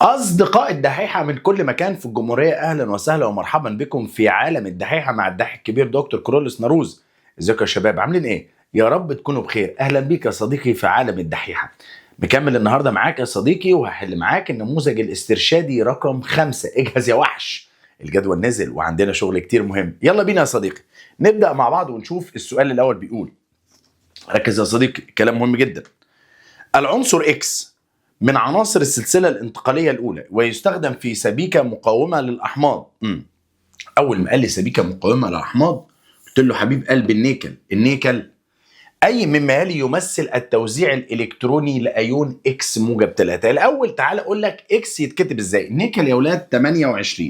أصدقاء الدحيحة من كل مكان في الجمهورية، أهلا وسهلا ومرحبا بكم في عالم الدحيحة مع الداحح الكبير دكتور كرولوس ناروز. ازيكم يا شباب، عاملين ايه؟ يا رب تكونوا بخير. أهلا بيك يا صديقي في عالم الدحيحة. مكمل النهارده معاك يا صديقي، وهحل معاك النموذج الاسترشادي رقم 5. اجهز يا وحش، الجدول نزل وعندنا شغل كتير مهم. يلا بينا يا صديقي نبدأ مع بعض ونشوف السؤال الأول. بيقول ركز يا صديقي، كلام مهم جدا. العنصر إكس من عناصر السلسلة الانتقالية الأولى ويستخدم في سبيكة مقاومة للأحماض. أول ما قال لي سبيكة مقاومة للأحماض قلت له حبيب قلب النيكل أي مما يلي يمثل التوزيع الإلكتروني لأيون إكس موجب 3. الأول تعال أقول لك إكس يتكتب إزاي. النيكل يا ولاد 28،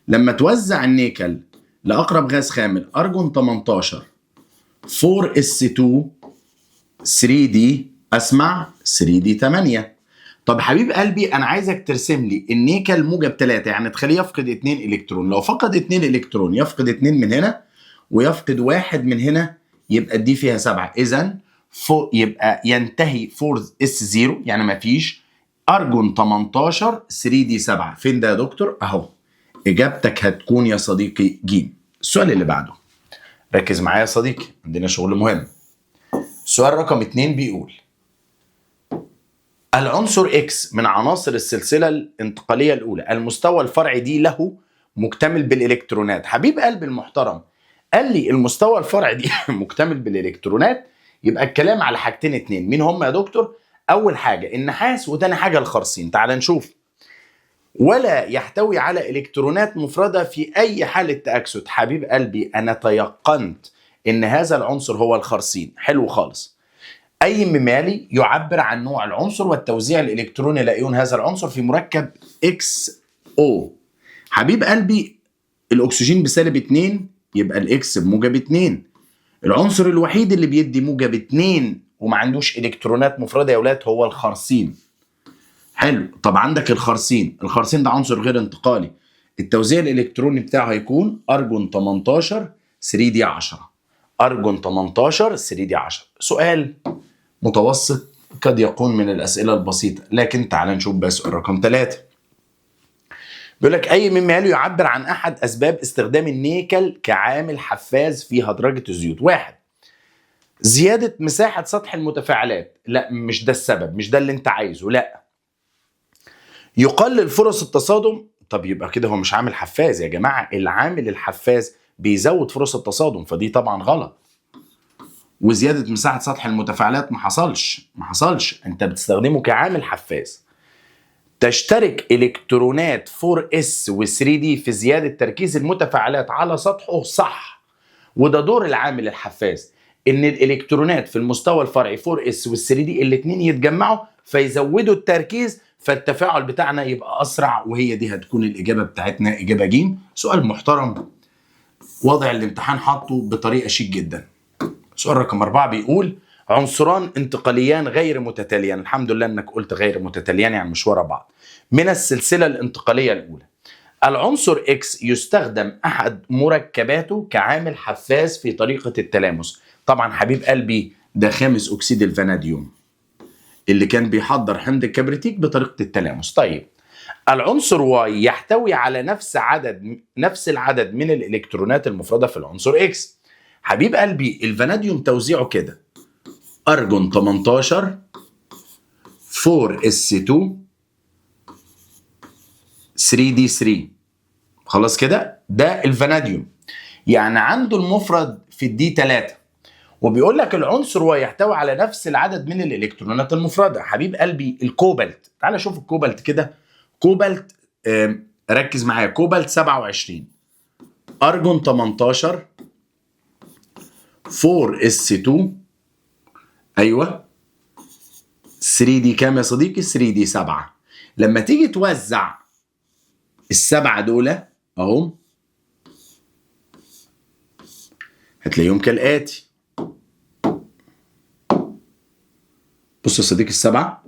لما توزع النيكل لأقرب غاز خامل أرجون 18 4s2 3d أسمع 3d 8. طب حبيب قلبي انا عايزك ترسم لي النيكل موجب 3، يعني تخليه يفقد 2 الكترون. لو فقد 2 الكترون يفقد 2 من هنا ويفقد 1 من هنا، يبقى دي فيها 7. اذا يبقى ينتهي 4s0، يعني ما فيش ارجون 18 3d 7. فين ده يا دكتور؟ اهو. اجابتك هتكون يا صديقي ج. السؤال اللي بعده ركز معايا يا صديقي، عندنا شغل مهم. السؤال رقم 2 بيقول العنصر إكس من عناصر السلسلة الانتقالية الأولى المستوى الفرعي دي له مكتمل بالإلكترونات. حبيب قلب المحترم قال لي المستوى الفرعي دي مكتمل بالإلكترونات، يبقى الكلام على حاجتين اتنين. مين هم يا دكتور؟ أول حاجة النحاس، وتاني حاجة الخرسين. تعال نشوف. ولا يحتوي على إلكترونات مفردة في أي حالة تأكسد. حبيب قلبي أنا تيقنت إن هذا العنصر هو الخرسين. حلو خالص. أي ممالي يعبر عن نوع العنصر والتوزيع الإلكتروني لأيون هذا العنصر في مركب XO. حبيب قلبي الأكسجين بسالب 2، يبقى الإكس بموجب 2. العنصر الوحيد اللي بيدي موجب 2 وما عندوش إلكترونات مفردة يا ولاد هو الخرسين. حلو. طب عندك الخرسين ده عنصر غير انتقالي، التوزيع الإلكتروني بتاعه هيكون أرجون 18 3d 10. أرجون 18 3d 10. سؤال متوسط قد يكون من الأسئلة البسيطة، لكن تعال نشوف بقى سؤال رقم 3. بيقول لك أي مما يلي يعبر عن أحد أسباب استخدام النيكل كعامل حفاز في هدرجة الزيوت. 1. زيادة مساحة سطح المتفاعلات. لا، مش ده السبب، مش ده اللي أنت عايزه. لا. يقلل فرص التصادم. طب يبقى كده هو مش عامل حفاز يا جماعة. العامل الحفاز بيزود فرص التصادم، فدي طبعا غلط. وزيادة مساحة سطح المتفاعلات ما حصلش، انت بتستخدمه كعامل حفاز. تشترك الكترونات 4s و 3d في زيادة تركيز المتفاعلات على سطحه، صح. وده دور العامل الحفاز، ان الالكترونات في المستوى الفرعي 4s و 3d الاتنين يتجمعوا فيزودوا التركيز، فالتفاعل بتاعنا يبقى اسرع، وهي دي هتكون الاجابة بتاعتنا، اجابة ج. سؤال محترم، وضع الامتحان حاطه بطريقة شيك جدا. سؤال رقم 4 بيقول عنصران انتقاليان غير متتاليان. الحمد لله انك قلت غير متتاليان، يعني مش ورا بعض، من السلسلة الانتقالية الأولى. العنصر إكس يستخدم أحد مركباته كعامل حفاز في طريقة التلامس. طبعا حبيب قلبي ده خامس أكسيد الفاناديوم اللي كان بيحضر حمض الكبريتيك بطريقة التلامس. طيب العنصر واي يحتوي على نفس العدد من الإلكترونات المفردة في العنصر إكس. حبيب قلبي الفاناديوم توزيعه كده: أرجون 18 4s2 3d3. خلاص كده، ده الفاناديوم، يعني عنده المفرد في الدي 3. وبيقول لك العنصر هو يحتوي على نفس العدد من الإلكترونات المفردة. حبيب قلبي الكوبالت، تعال شوف الكوبالت كده. كوبالت ركز معايا، كوبالت 27 أرجون 18 4s2 ايوه 3d كام يا صديقي؟ 3d 7. لما تيجي توزع السبعه دول اهو هتلاقيهم كالاتي. بص يا صديقي، السبعه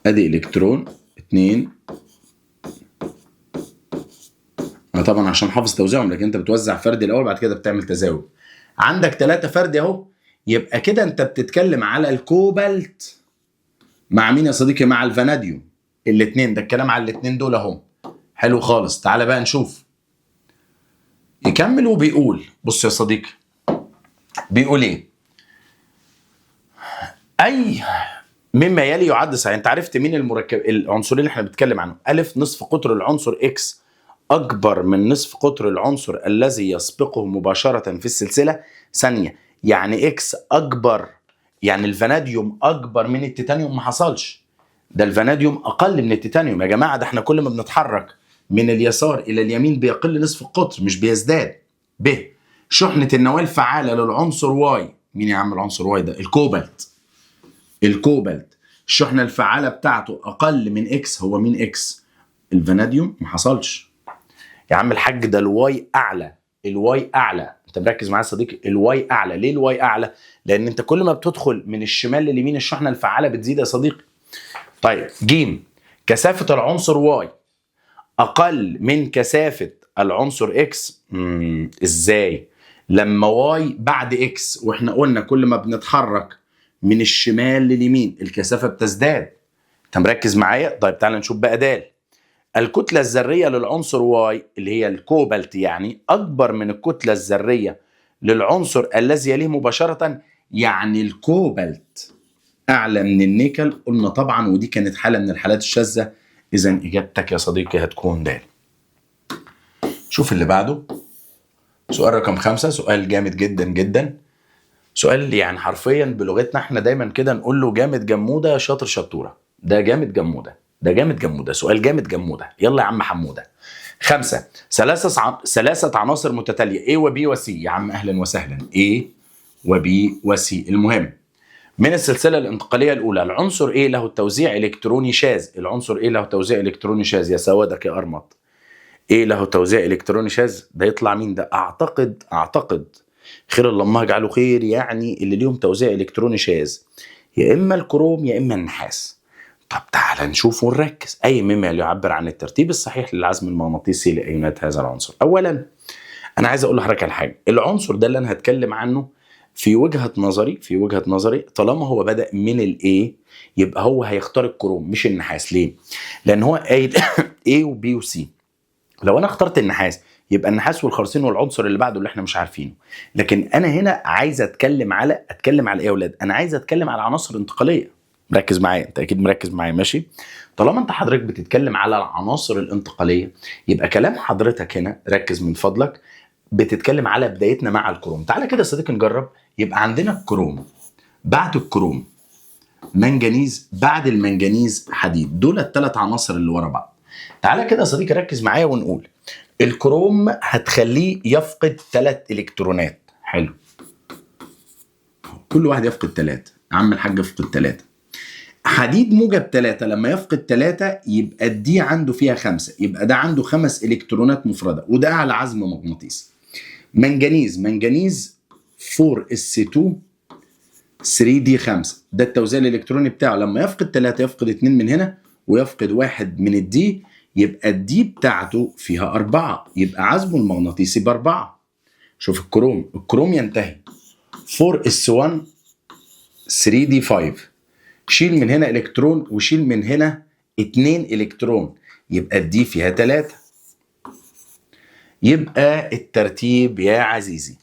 ادي الكترون 2. طبعا عشان حافظ توزيعهم، لكن انت بتوزع فردي الاول بعد كده بتعمل تزاوج. عندك 3 فردي اهو، يبقى كده انت بتتكلم على الكوبالت مع مين يا صديقي؟ مع الفاناديوم. الاثنين، ده الكلام على الاثنين دول اهم. حلو خالص. تعالى بقى نشوف. يكمل وبيقول، بص يا صديقي بيقول ايه؟ اي مما يلي يعد صحيح. انت عرفت مين العنصرين اللي احنا بنتكلم عنهم؟ الف، نصف قطر العنصر اكس اكبر من نصف قطر العنصر الذي يسبقه مباشرة في السلسلة. ثانية، يعني اكس اكبر، يعني الفاناديوم اكبر من التيتانيوم؟ ما حصلش، ده الفاناديوم اقل من التيتانيوم يا جماعة. ده احنا كل ما بنتحرك من اليسار الى اليمين بيقل نصف القطر مش بيزداد. ب، شحنة النواة الفعالة للعنصر واي. مين يا عم العنصر واي ده؟ الكوبالت. الكوبالت الشحنة الفعالة بتاعته اقل من اكس. هو مين اكس؟ الفاناديوم. ما حصلش يا عم الحاج، ده الواي اعلى. الواي اعلى. انت مركز معايا يا صديقي؟ الواي اعلى. ليه الواي اعلى؟ لان انت كل ما بتدخل من الشمال لليمين الشحنه الفعاله بتزيد يا صديقي. طيب جيم، كثافه العنصر واي اقل من كثافه العنصر اكس. ازاي؟ لما واي بعد اكس، واحنا قلنا كل ما بنتحرك من الشمال لليمين الكثافه بتزداد. انت مركز معايا؟ طيب تعالى نشوف بقى دال. الكتلة الذرية للعنصر واي اللي هي الكوبالت يعني أكبر من الكتلة الذرية للعنصر الذي يليه مباشرة. يعني الكوبالت أعلى من النيكل. قلنا طبعا ودي كانت حالة من الحالات الشاذة. إذا إجابتك يا صديقي هتكون د. شوف اللي بعده. سؤال رقم 5، سؤال جامد جدا جدا. سؤال يعني حرفيا بلغتنا احنا دايما كده نقول له جامد جمودة شاطر شطورة. ده جامد جمودة، ده جامد جمودة، سؤال جامد جمودة. يلا يا عم حمودة. 5، ثلاثة عناصر متتالية A و B و C. يا عم أهلا وسهلا. A و B و C. المهم من السلسلة الانتقالية الأولى العنصر A له توزيع إلكتروني شاذ. العنصر A له توزيع إلكتروني شاذ. يا سوادك يا أرمط. A له توزيع إلكتروني شاذ. ده يطلع مين ده؟ أعتقد خير اللهم اجعله خير، يعني اللي ليهم توزيع إلكتروني شاذ يا إما الكروم يا إما النحاس. طب تعال نشوف ونركز. أي مما يعبر عن الترتيب الصحيح للعزم المغناطيسي لأيونات هذا العنصر. أولا أنا عايز أقول لحضرتك على حاجة. العنصر ده اللي أنا هتكلم عنه في وجهة نظري طالما هو بدأ من الA يبقى هو هيختار الكروم مش النحاس. ليه؟ لأن هو قايل A و B و C. لو أنا اخترت النحاس يبقى النحاس والخرسين والعنصر اللي بعده اللي احنا مش عارفينه. لكن أنا هنا عايز أتكلم على إيه يا أولاد؟ أنا عايز أتكلم على عناصر انتقالية. مركز معايا؟ انت اكيد مركز معايا ماشي. طالما انت حضرتك بتتكلم على العناصر الانتقاليه يبقى كلام حضرتك هنا ركز من فضلك بتتكلم على بدايتنا مع الكروم. تعالى كده يا صديقي نجرب. يبقى عندنا الكروم، بعد الكروم منجنيز، بعد المنجنيز حديد. دول الثلاث عناصر اللي ورا بعض. تعالى كده يا صديقي ركز معايا ونقول الكروم هتخليه يفقد 3 الكترونات. حلو، كل واحد يفقد 3. عم الحاج يفقد 3. حديد موجب 3 لما يفقد 3 يبقى دي عنده فيها 5، يبقى ده عنده 5 الكترونات مفردة وده اعلى عزم مغناطيسي. منجنيز 4s2 3d5 ده التوزيع الالكتروني بتاعه. لما يفقد 3 يفقد 2 من هنا ويفقد 1 من الدي، يبقى الدي بتاعته فيها 4، يبقى عزمه المغناطيسي ب4. شوف الكروم ينتهي 4s1 3d5. شيل من هنا الكترون وشيل من هنا 2 الكترون، يبقى الدي فيها 3. يبقى الترتيب يا عزيزي،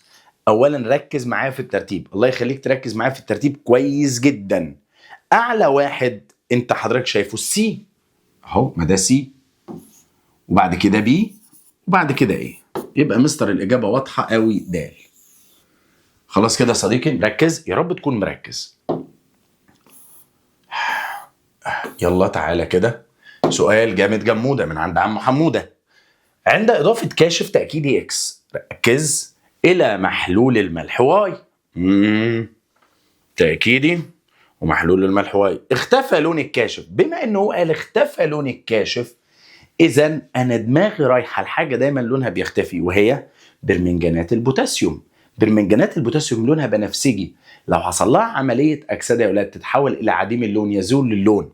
اولا ركز معايا في الترتيب. الله يخليك تركز معايا في الترتيب كويس جدا. اعلى واحد انت حضرتك شايفه السي اهو، ما ده سي، وبعد كده بي، وبعد كده ايه. يبقى مستر الاجابه واضحه قوي د. خلاص كده يا صديقي مركز؟ يا رب تكون مركز. يلا تعالى كده سؤال جامد جمودة من عند عم حمودة. عند إضافة كاشف تأكيدي إكس ركز إلى محلول الملح واي. تأكيدي ومحلول الملح واي اختفى لون الكاشف. بما إنه قال اختفى لون الكاشف إذا أنا دماغي رايحة لحاجة دايما لونها بيختفي وهي برمنجانات البوتاسيوم. برمنجانات البوتاسيوم لونها بنفسجي، لو حصل لها عملية أكسدة يا أولاد تتحول إلى عديم اللون، يزول اللون.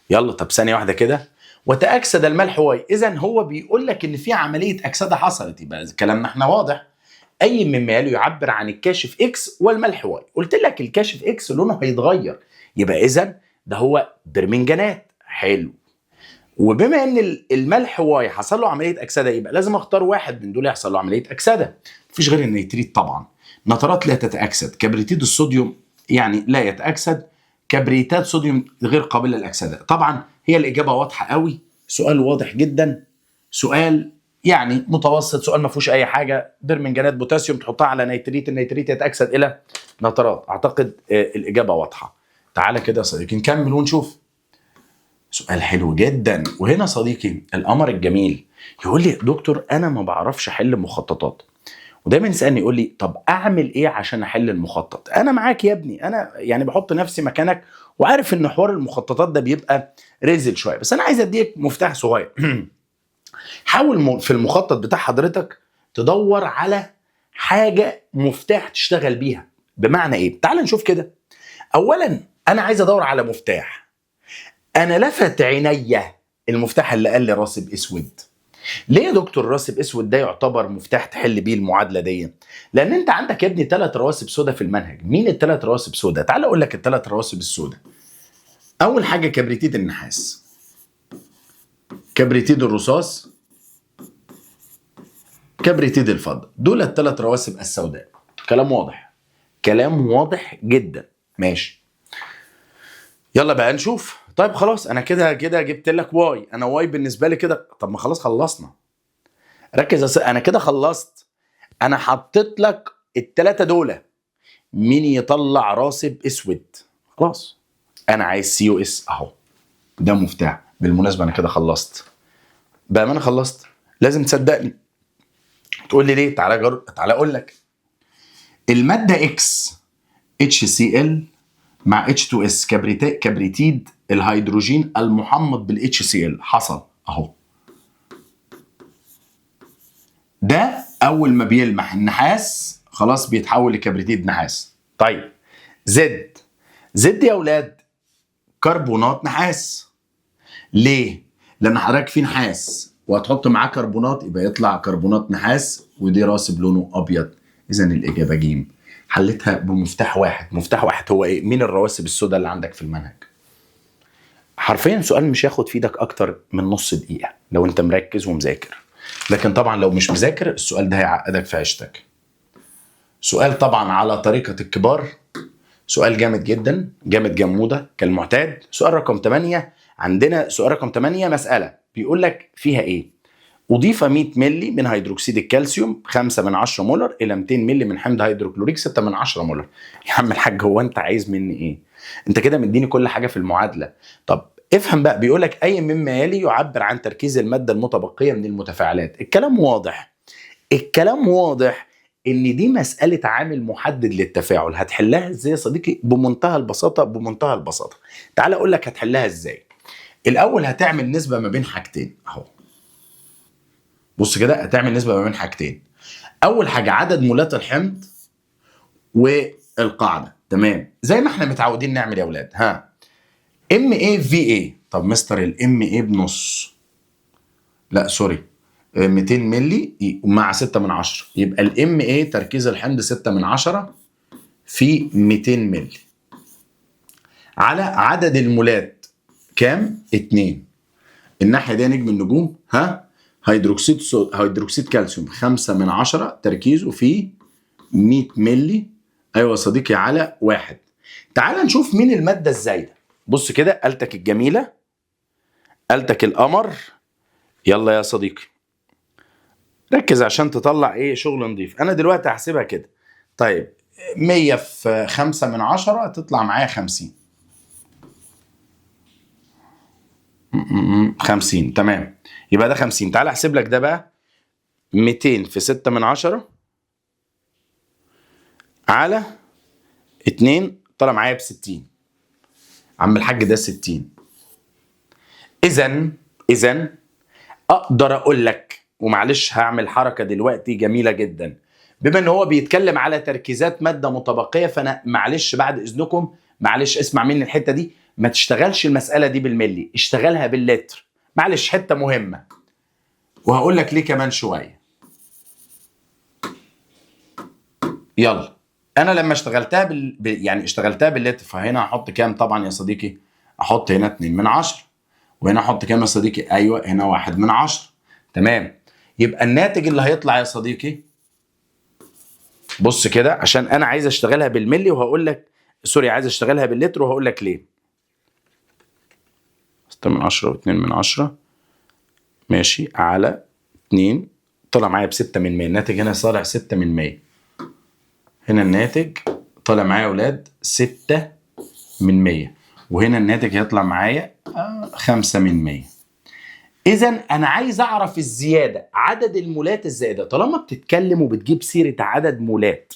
يلا طب ثانية واحدة كده. وتأكسد الملح واي. إذا هو بيقول لك إن في عملية أكسدة حصلت، يبقى كلامنا إحنا واضح. أي مما يعبر عن الكاشف إكس والملح واي. قلت لك الكاشف إكس لونه هيتغير، يبقى إذا ده هو برمنجانات. حلو. وبما ان الملح واي حصل له عمليه اكسده، يبقى لازم اختار واحد من دول يحصل له عمليه اكسده. مفيش غير النيتريت طبعا. نترات لا تتاكسد، كبريتيد الصوديوم يعني لا يتاكسد، كبريتات صوديوم غير قابله للاكسده. طبعا هي الاجابه واضحه قوي، سؤال واضح جدا، سؤال يعني متوسط، سؤال ما فيهوش اي حاجه. برمنجانات بوتاسيوم تحطها على نيتريت، النيتريت يتاكسد الى نترات. اعتقد الاجابه واضحه. تعالى كده يا صديقي نكمل ونشوف. سؤال حلو جدا. وهنا صديقي القمر الجميل يقول لي دكتور انا ما بعرفش احل مخططات، ودايما يسالني يقول لي طب اعمل ايه عشان احل المخطط؟ انا معاك يا ابني، انا يعني بحط نفسي مكانك وعارف ان حوار المخططات ده بيبقى رزل شويه، بس انا عايز اديك مفتاح صغير. حاول في المخطط بتاع حضرتك تدور على حاجه مفتاح تشتغل بيها. بمعنى ايه؟ تعال نشوف كده. اولا انا عايز ادور على مفتاح. انا لفت عينيا المفتاح اللي قال لي راسب اسود. ليه يا دكتور راسب اسود ده يعتبر مفتاح تحل بيه المعادله دي؟ لان انت عندك يا ابني 3 رواسب سودا في المنهج. مين ال3 رواسب سودا؟ تعال اقول لك ال3 رواسب السودا. اول حاجه كبريتيد النحاس، كبريتيد الرصاص، كبريتيد الفضه. دول ال3 رواسب السوداء. كلام واضح، كلام واضح جدا. ماشي، يلا بقى نشوف. طيب خلاص انا كده جبت لك واي. انا واي بالنسبه لي كده. طب ما خلاص خلصنا. ركز انا كده خلصت. انا حطيت لك ال3 دول. مين يطلع راسب اسود؟ خلاص انا عايز سي او اس اهو. ده مفتاح. بالمناسبه انا كده خلصت. بقى ما انا خلصت لازم تصدقني. تقول لي ليه؟ تعالى اقول لك. الماده اكس اتش سي ال مع H2S كبريتيد الهيدروجين المحمض بال HCl حصل اهو. ده اول ما بيلمح النحاس خلاص بيتحول لكبريتيد نحاس. طيب زد يا اولاد كربونات نحاس. ليه؟ لان حضرتك في نحاس وهتحط معاه كربونات يبقى يطلع كربونات نحاس، ودي راسب لونه ابيض. اذا الاجابه ج. حلتها بمفتاح واحد. مفتاح واحد هو ايه؟ مين الرواسب السوداء اللي عندك في المنهج؟ حرفيا سؤال مش هياخد في ايدك اكتر من نص دقيقه لو انت مركز ومذاكر. لكن طبعا لو مش مذاكر السؤال ده هيعقدك في عيشتك. سؤال طبعا على طريقه الكبار، سؤال جامد جدا، جامد جموده كالمعتاد. سؤال رقم 8 عندنا. سؤال رقم 8 مساله بيقول لك فيها ايه؟ أضيف 100 مللي من هيدروكسيد الكالسيوم 5 من 10 مولر إلى 200 مللي من حمض هيدروكلوريك 6 من 10 مولر. يا عم الحاج هو أنت عايز مني إيه؟ أنت كده مديني كل حاجة في المعادلة. طب افهم بقى، بيقول لك أي مما يلي يعبر عن تركيز المادة المتبقية من المتفاعلات. الكلام واضح. الكلام واضح إن دي مسألة عامل محدد للتفاعل. هتحلها إزاي يا صديقي؟ بمنتهى البساطة، بمنتهى البساطة. تعال أقول لك هتحلها إزاي. الأول هتعمل نسبة ما بين حاجتين أهو. بص كده هتعمل نسبة ما بين حاجتين. أول حاجة عدد مولات الحمض والقاعدة. تمام زي ما احنا متعودين نعمل يا أولاد. ها ام اي في اي. طب مستر الام اي بنص. لا سوري 200 مللي مع 6 من 10 يبقى الام اي تركيز الحمض 6 من 10 في 200 مللي على عدد المولات كام؟ 2. الناحية دي نجم النجوم. ها هيدروكسيد كالسيوم 5 من 10 تركيزه في 100 مللي. ايوه يا صديقي على 1. تعال نشوف مين المادة الزايدة. بص كده آلتك الجميلة، آلتك القمر. يلا يا صديقي ركز عشان تطلع ايه شغل نظيف. انا دلوقتي هحسبها كده. طيب 100 في 5 من 10 تطلع معايا 50. 50 تمام. يبقى ده 50. تعال احسب لك ده بقى. 200 في 6 من 10 على 2 طلع معايا ب 60. عم الحاج ده 60. اذا اقدر اقول لك، ومعلش هعمل حركه دلوقتي جميله جدا. بما ان هو بيتكلم على تركيزات ماده متبقيه، فانا معلش بعد اذنكم معلش اسمع مني الحته دي. ما تشتغلش المساله دي بالملي، اشتغلها باللتر. معلش حته مهمه وهقول لك ليه كمان شويه. يلا انا لما اشتغلتها يعني اشتغلتها باللتر، فهنا هحط كام طبعا يا صديقي؟ احط هنا 2 من 10، وهنا احط كام يا صديقي؟ ايوه هنا 1 من 10. تمام. يبقى الناتج اللي هيطلع يا صديقي، بص كده عشان انا عايز اشتغلها بالملي وهقول لك، سوري عايز اشتغلها باللتر وهقول لك ليه. 6 من 10 و2 من 10 ماشي على 2 طلع معايا ب6 من 100. الناتج هنا طالع 6 من 100. هنا الناتج طالع معايا يا اولاد 6 من 100، وهنا الناتج هيطلع معايا 5 من 100. اذا انا عايز اعرف الزياده، عدد المولات الزائده. طالما بتتكلم وبتجيب سيره عدد مولات،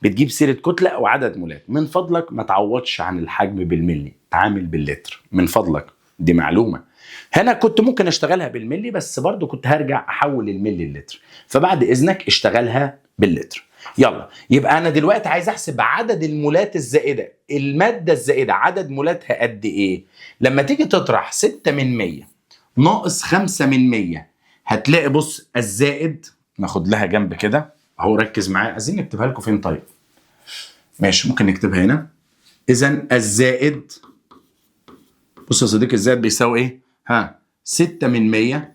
بتجيب سيره كتله او عدد مولات، من فضلك ما تعوضش عن الحجم بالملي، تعامل باللتر من فضلك، دي معلومه. هنا كنت ممكن اشتغلها بالملي بس برضو كنت هرجع احول الملي اللتر، فبعد اذنك اشتغلها باللتر. يلا، يبقى انا دلوقتي عايز احسب عدد المولات الزائده. الماده الزائده عدد مولاتها قد ايه؟ لما تيجي تطرح 6 من 100 ناقص 5 من 100 هتلاقي، بص الزائد، ناخد لها جنب كده اهو، ركز معايا. عايزين نكتبها لكم فين؟ طيب ماشي ممكن نكتبها هنا. اذا الزائد، بص يا صديقي الزائد بيساوي ايه؟ 6 من 100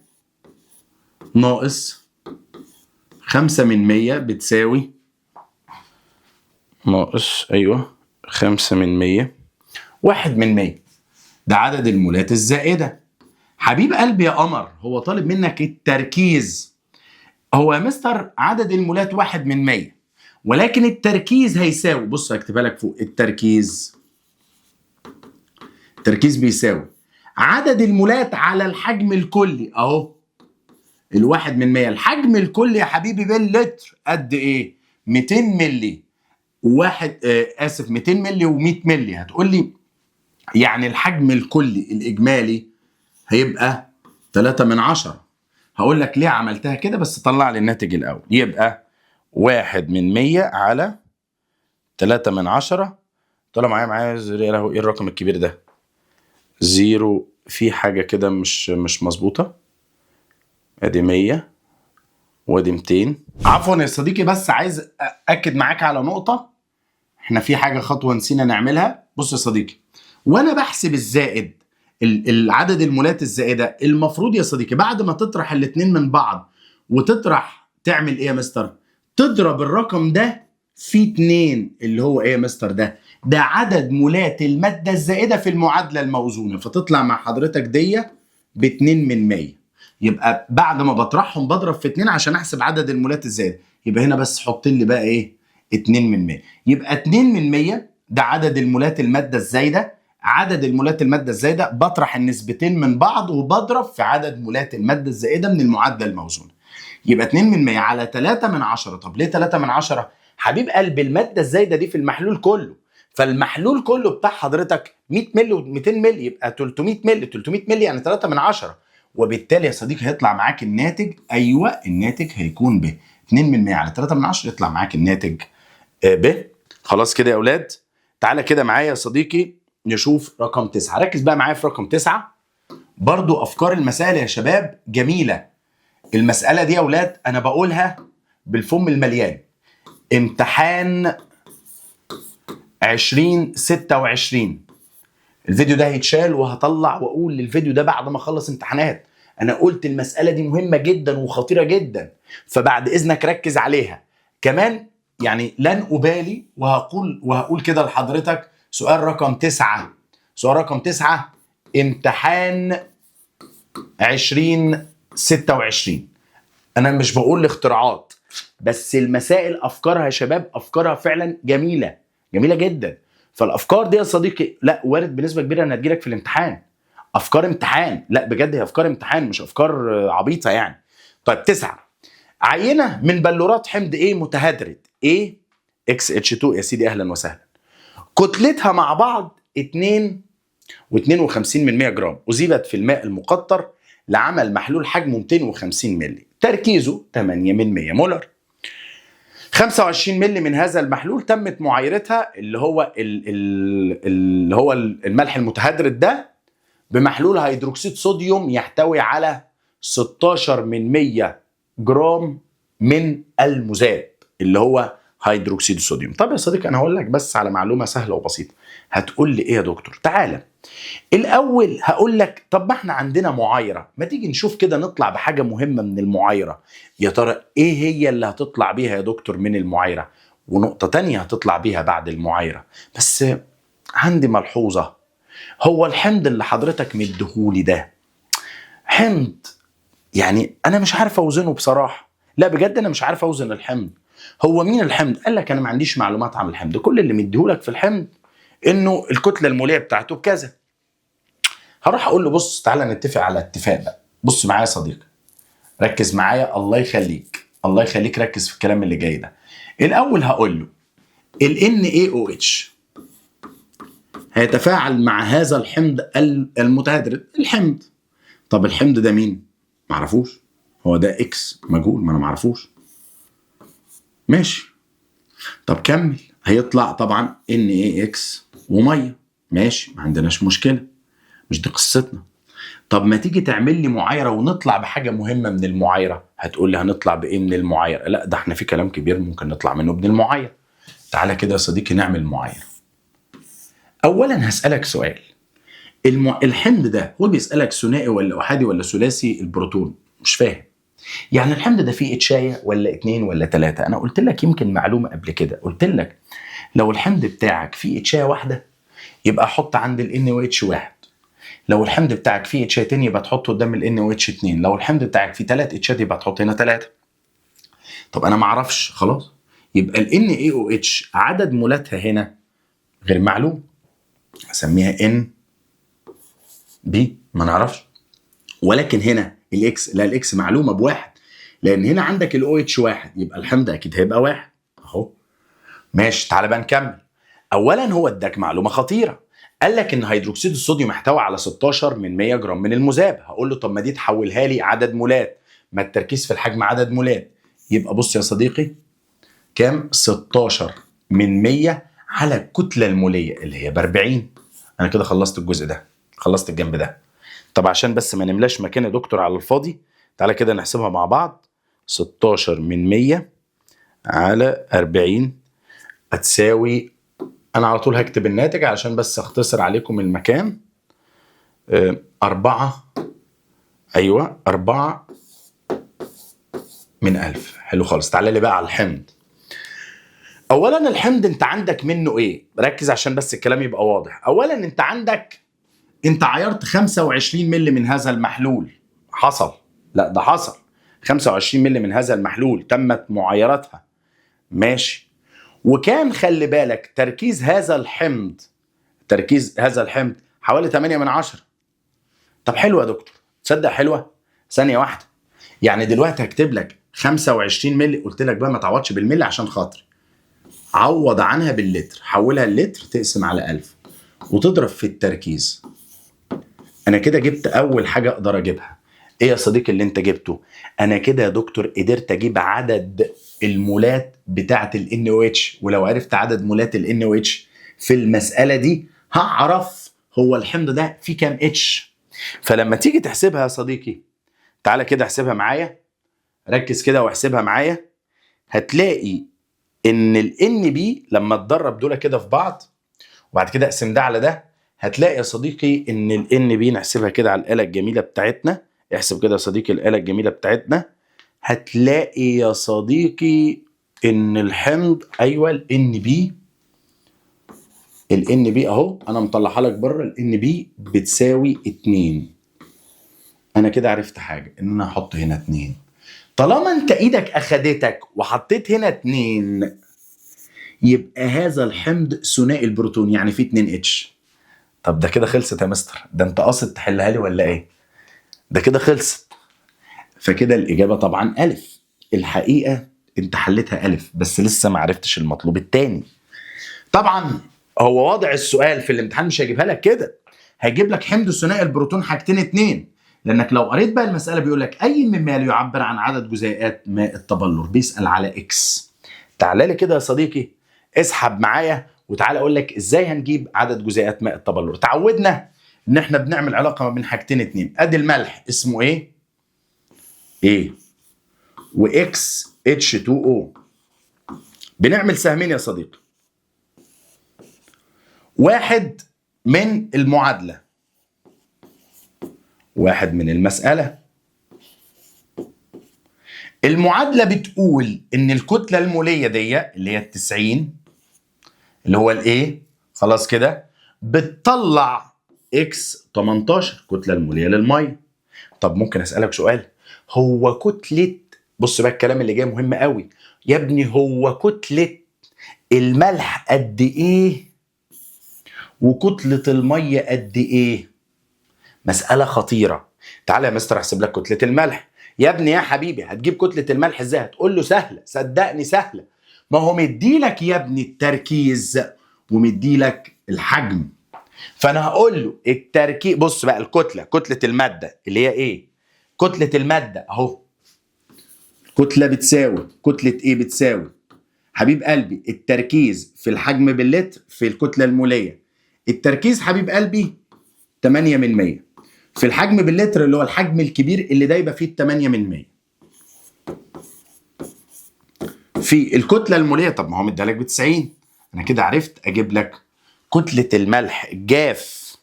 ناقص 5 من 100 بتساوي ناقص، ايوه 5 من 100 1 من 100. ده عدد المولات الزائده. حبيب قلبي يا قمر، هو طالب منك التركيز. هو يا مستر عدد المولات 1 من 100، ولكن التركيز هيساوي، بص هكتبها لك فوق، التركيز بيساوي عدد المولات على الحجم الكلي اهو، الواحد من 100. الحجم الكلي يا حبيبي باللتر قد ايه؟ 200 ملي وواحد 200 ملي و100 ملي. هتقول لي يعني الحجم الكلي الاجمالي هيبقى 3 من 10. هقول لك ليه عملتها كده، بس طلع لي الناتج الاول. يبقى 1 من 100 على 3 من 10. طلع معايا ايه الرقم الكبير ده؟ زيرو، في حاجة كده مش مظبوطة. ادي 100 وادي 200. عفوا يا صديقي، بس عايز اكد معاك على نقطة، احنا في حاجة خطوة نسينا نعملها. بص يا صديقي، وانا بحسب الزائد، العدد المولات الزائدة، المفروض يا صديقي بعد ما تطرح الاتنين من بعض وتطرح تعمل ايه يا مستر؟ تضرب الرقم ده في 2، اللي هو ايه يا مستر؟ ده عدد مولات المادة الزائدة في المعادلة الموزونة، فتطلع مع حضرتك دي ب2 من 100. يبقى بعد ما بطرحهم بضرب في 2 عشان احسب عدد المولات الزائدة. يبقى هنا بس حط لي بقى ايه؟ 2 من 100. يبقى 2 من 100 ده عدد المولات المادة الزايدة. عدد المولات المادة الزايدة بطرح النسبتين من بعض وبضرب في عدد مولات المادة الزائدة من المعادلة الموزونة. يبقى 2 من 100 على 3 من 10. طب ليه 3 من 10؟ حبيب قلب المادة الزايدة دي في المحلول كله، فالمحلول كله بتاع حضرتك 100 مللي و200 مللي، يبقى 300 مللي. 300 مللي يعني 3 من 10. وبالتالي يا صديقي هيطلع معاك الناتج، ايوه الناتج هيكون ب 2 من 100 على 3 من 10، يطلع معاك الناتج ب. خلاص كده يا اولاد، تعالى كده معايا يا صديقي نشوف رقم 9. ركز بقى معايا في رقم 9. برضو افكار المسائل يا شباب جميله. المساله دي يا اولاد انا بقولها بالفم المليان. امتحان 2026. الفيديو ده هيتشال وهطلع واقول للفيديو ده بعد ما اخلص امتحانات. انا قلت المساله دي مهمه جدا وخطيره جدا، فبعد اذنك ركز عليها. كمان يعني لن ابالي وهقول كده لحضرتك سؤال رقم 9. سؤال رقم 9 امتحان 2026. انا مش بقول الاختراعات، بس المسائل افكارها يا شباب، افكارها فعلا جميله جميله جدا. فالافكار دي يا صديقي لا وارد بنسبه كبيره انها تجيلك في الامتحان. افكار امتحان، لا بجد هي افكار امتحان مش افكار عبيطه يعني. طيب 9، عينه من بلورات حمض ايه متهدرج ايه اكس اتش 2 يا سيدي اهلا وسهلا، كتلتها مع بعض 2 و52 من 100 جرام، اذيبت في الماء المقطر لعمل محلول حجمه 250 مللي، تركيزه 8 من 100 مولر. 25 مللي من هذا المحلول تمت معايرتها، اللي هو الملح المتهدرج ده، بمحلول هيدروكسيد صوديوم يحتوي على 16 من 100 جرام من المذاب، اللي هو هيدروكسيد الصوديوم. طب يا صديقي انا هقول لك بس على معلومه سهله وبسيطه. هتقول لي ايه يا دكتور؟ تعالى الاول هقول لك طب ما احنا عندنا معايره، ما تيجي نشوف كده نطلع بحاجه مهمه من المعايره. يا ترى ايه هي اللي هتطلع بيها يا دكتور من المعايره؟ ونقطه تانية هتطلع بيها بعد المعايره. بس عندي ملحوظه، هو الحمض اللي حضرتك مديهولي ده حمض يعني انا مش عارف اوزنه بصراحه. لا بجد انا مش عارف اوزن الحمض. هو مين الحمض؟ قال لك انا ما عنديش معلومات عن الحمض، كل اللي مديهولك في الحمض انه الكتله الموليه بتاعته بكذا. هروح اقول له بص تعالى نتفق على اتفاق بقى. بص معايا يا صديقي، ركز معايا، الله يخليك الله يخليك، ركز في الكلام اللي جاي ده. الاول هقول له ال NaOH هيتفاعل مع هذا الحمض المتهدرج الحمض. طب الحمض ده مين؟ معرفوش. هو ده اكس مجهول، ما انا معرفوش. ماشي. طب كمل، هيطلع طبعا NaX وميه. ماشي، ما عندناش مشكله، مش دي قصتنا. طب ما تيجي تعمل لي معايره ونطلع بحاجه مهمه من المعايره. هتقول لي هنطلع بايه من المعايره؟ لا ده احنا في كلام كبير ممكن نطلع منه من المعايره. تعالى كده يا صديقي نعمل معايره. اولا هسالك سؤال، الحمض ده هو بيسالك ثنائي ولا احادي ولا ثلاثي البروتون؟ مش فاهم. يعني الحمض ده فيه اتشايه ولا 2 ولا 3؟ انا قلت لك يمكن معلومه قبل كده، قلت لك لو الحمض بتاعك فيه اتشايه واحده يبقى حط عند ال NaOH 1. لو الحمض بتاعك فيه اتشاتين يبقى تحطه قدام ال NaOH 2. لو الحمض بتاعك فيه 3 اتشات يبقى تحط هنا 3. طب انا ما اعرفش، خلاص يبقى ال NaOH عدد مولاتها هنا غير معلوم، هسميها NB، ما نعرفش. ولكن هنا الاكس، لا الاكس معلومه بواحد، لان هنا عندك الاو اتش 1 يبقى الحمض اكيد هيبقى 1 اهو. ماشي، تعالى بقى نكمل. اولا هو اداك معلومه خطيره، قال لك ان هيدروكسيد الصوديوم يحتوي على 16 من 100 جرام من المذاب. هقول له طب ما دي تحولها لي عدد مولات، ما التركيز في الحجم عدد مولات. يبقى بص يا صديقي، كام؟ 16 من 100 على الكتله الموليه اللي هي ب 40. انا كده خلصت الجزء ده، خلصت الجنب ده. طب عشان بس ما نملاش مكان يا دكتور على الفاضي، تعالى كده نحسبها مع بعض. 16 من 100 على 40 هتساوي، انا على طول هكتب الناتج علشان بس اختصر عليكم المكان. 4، ايوه 4 من 1000. حلو خالص. تعالى لي بقى على الحمض. اولا الحمض انت عندك منه ايه؟ ركز عشان بس الكلام يبقى واضح. اولا انت عندك، انت عيرت 25 مللي من هذا المحلول. حصل؟ لا ده حصل. 25 مللي من هذا المحلول تمت معايرتها. ماشي. وكان خلي بالك تركيز هذا الحمض، تركيز هذا الحمض حوالي 8 من 10. طب حلوه يا دكتور، تصدق حلوه؟ ثانيه واحده، يعني دلوقتي هكتب لك 25 مللي، قلت لك بقى ما تعوضش بالملي عشان خاطري، عوض عنها باللتر، حولها اللتر تقسم على 1000 وتضرب في التركيز. انا كده جبت اول حاجه اقدر اجيبها. ايه يا صديقي اللي انت جبته؟ انا كده يا دكتور قدرت اجيب عدد المولات بتاعه ال NaOH. ولو عرفت عدد مولات ال NaOH في المساله دي هعرف هو الحمض ده فيه كام اتش. فلما تيجي تحسبها يا صديقي، تعالى كده احسبها معايا، ركز كده واحسبها معايا. هتلاقي ان ال NB لما تدرب دول كده في بعض وبعد كده اقسم ده على ده، هتلاقي يا صديقي ان ال NB، نحسبها كده على الآلة الجميلة بتاعتنا. احسب كده يا صديقي الآلة الجميلة بتاعتنا. هتلاقي يا صديقي ان الحمض، ايوه ال NB اهو انا مطلعها لك بره، ال NB بتساوي 2. انا كده عرفت حاجة، ان انا هحط هنا 2. طالما انت ايدك اخدتك وحطيت هنا 2 يبقى هذا الحمض ثنائي البروتون، يعني فيه 2 اتش. طب ده كده خلصت يا مستر، ده انت قاصد تحلها لي ولا ايه؟ ده كده خلصت. فكده الاجابه طبعا الف. الحقيقه انت حلتها الف بس لسه ما عرفتش المطلوب الثاني. طبعا هو واضع السؤال في الامتحان مش هيجيبها لك كده، هيجيب لك حمض ثنائي البروتون حاجتين 2. لانك لو قريت بقى المساله بيقول لك اي مما يعبر عن عدد جزيئات ماء التبلور، بيسال على اكس. تعالى لي كده يا صديقي اسحب معايا وتعالى اقول لك ازاي هنجيب عدد جزيئات ماء التبلور. تعودنا ان احنا بنعمل علاقه ما بين حاجتين 2. ادي الملح اسمه ايه؟ واكس H2O. بنعمل سهمين يا صديقي. واحد من المعادلة، واحد من المسألة. المعادلة بتقول ان الكتلة المولية دي اللي هي 90 اللي هو الايه خلاص كده بتطلع اكس 18 كتلة المولية للمية. طب ممكن اسألك سؤال، هو كتلة، بص بقى الكلام اللي جاي مهم قوي يا ابني، هو كتلة الملح قد ايه وكتلة المية قد ايه؟ مسألة خطيرة. تعالى يا مستر احسب لك كتلة الملح. يا ابني يا حبيبي هتجيب كتلة الملح ازاي؟ هتقول له سهلة، صدقني سهلة، ما هو مديلك يا ابني التركيز ومديلك الحجم. فانا هقول له التركيز، بص بقى الكتلة، كتلة المادة اللي هي ايه؟ كتلة المادة اهو، كتلة بتساوي كتلة ايه؟ بتساوي حبيب قلبي التركيز في الحجم باللتر في الكتلة المولية. التركيز حبيب قلبي 8 من 100 في الحجم باللتر اللي هو الحجم الكبير اللي دايبه فيه 8 من 100 في الكتلة المولية. طب ما هو مديلك ب 90، انا كده عرفت اجيب لك كتلة الملح جاف.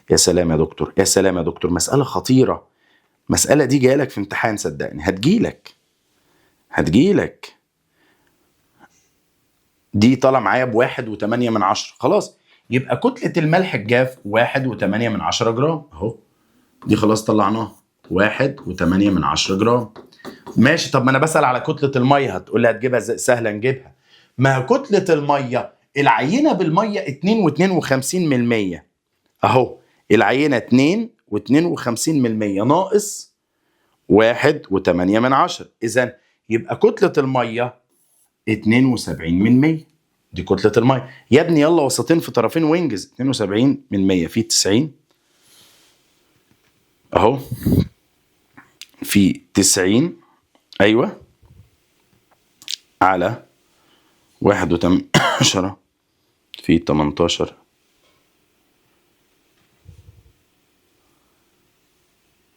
يا سلام يا دكتور، يا سلام يا دكتور، مسألة خطيرة. مسألة دي جايه لك في امتحان، صدقني هتجيلك. دي طالع معايا ب1.8 خلاص، يبقى كتلة الملح الجاف 1.8 جرام اهو، دي خلاص طلعناها 1.8 جرام. ماشي، طب ما انا بسأل على كتلة المية، هتقول لي هتجيبها ازاي؟ سهلة نجيبها. ما كتلة المية العينة بالمية 2.52% اهو، العينة 2.52% ناقص 1.8، اذا يبقى كتلة المية 72%. دي كتلة المية يا ابني، يلا وسطين في طرفين وانجز. 72% في 90 اهو، في 90 ايوه على 1.8 في 18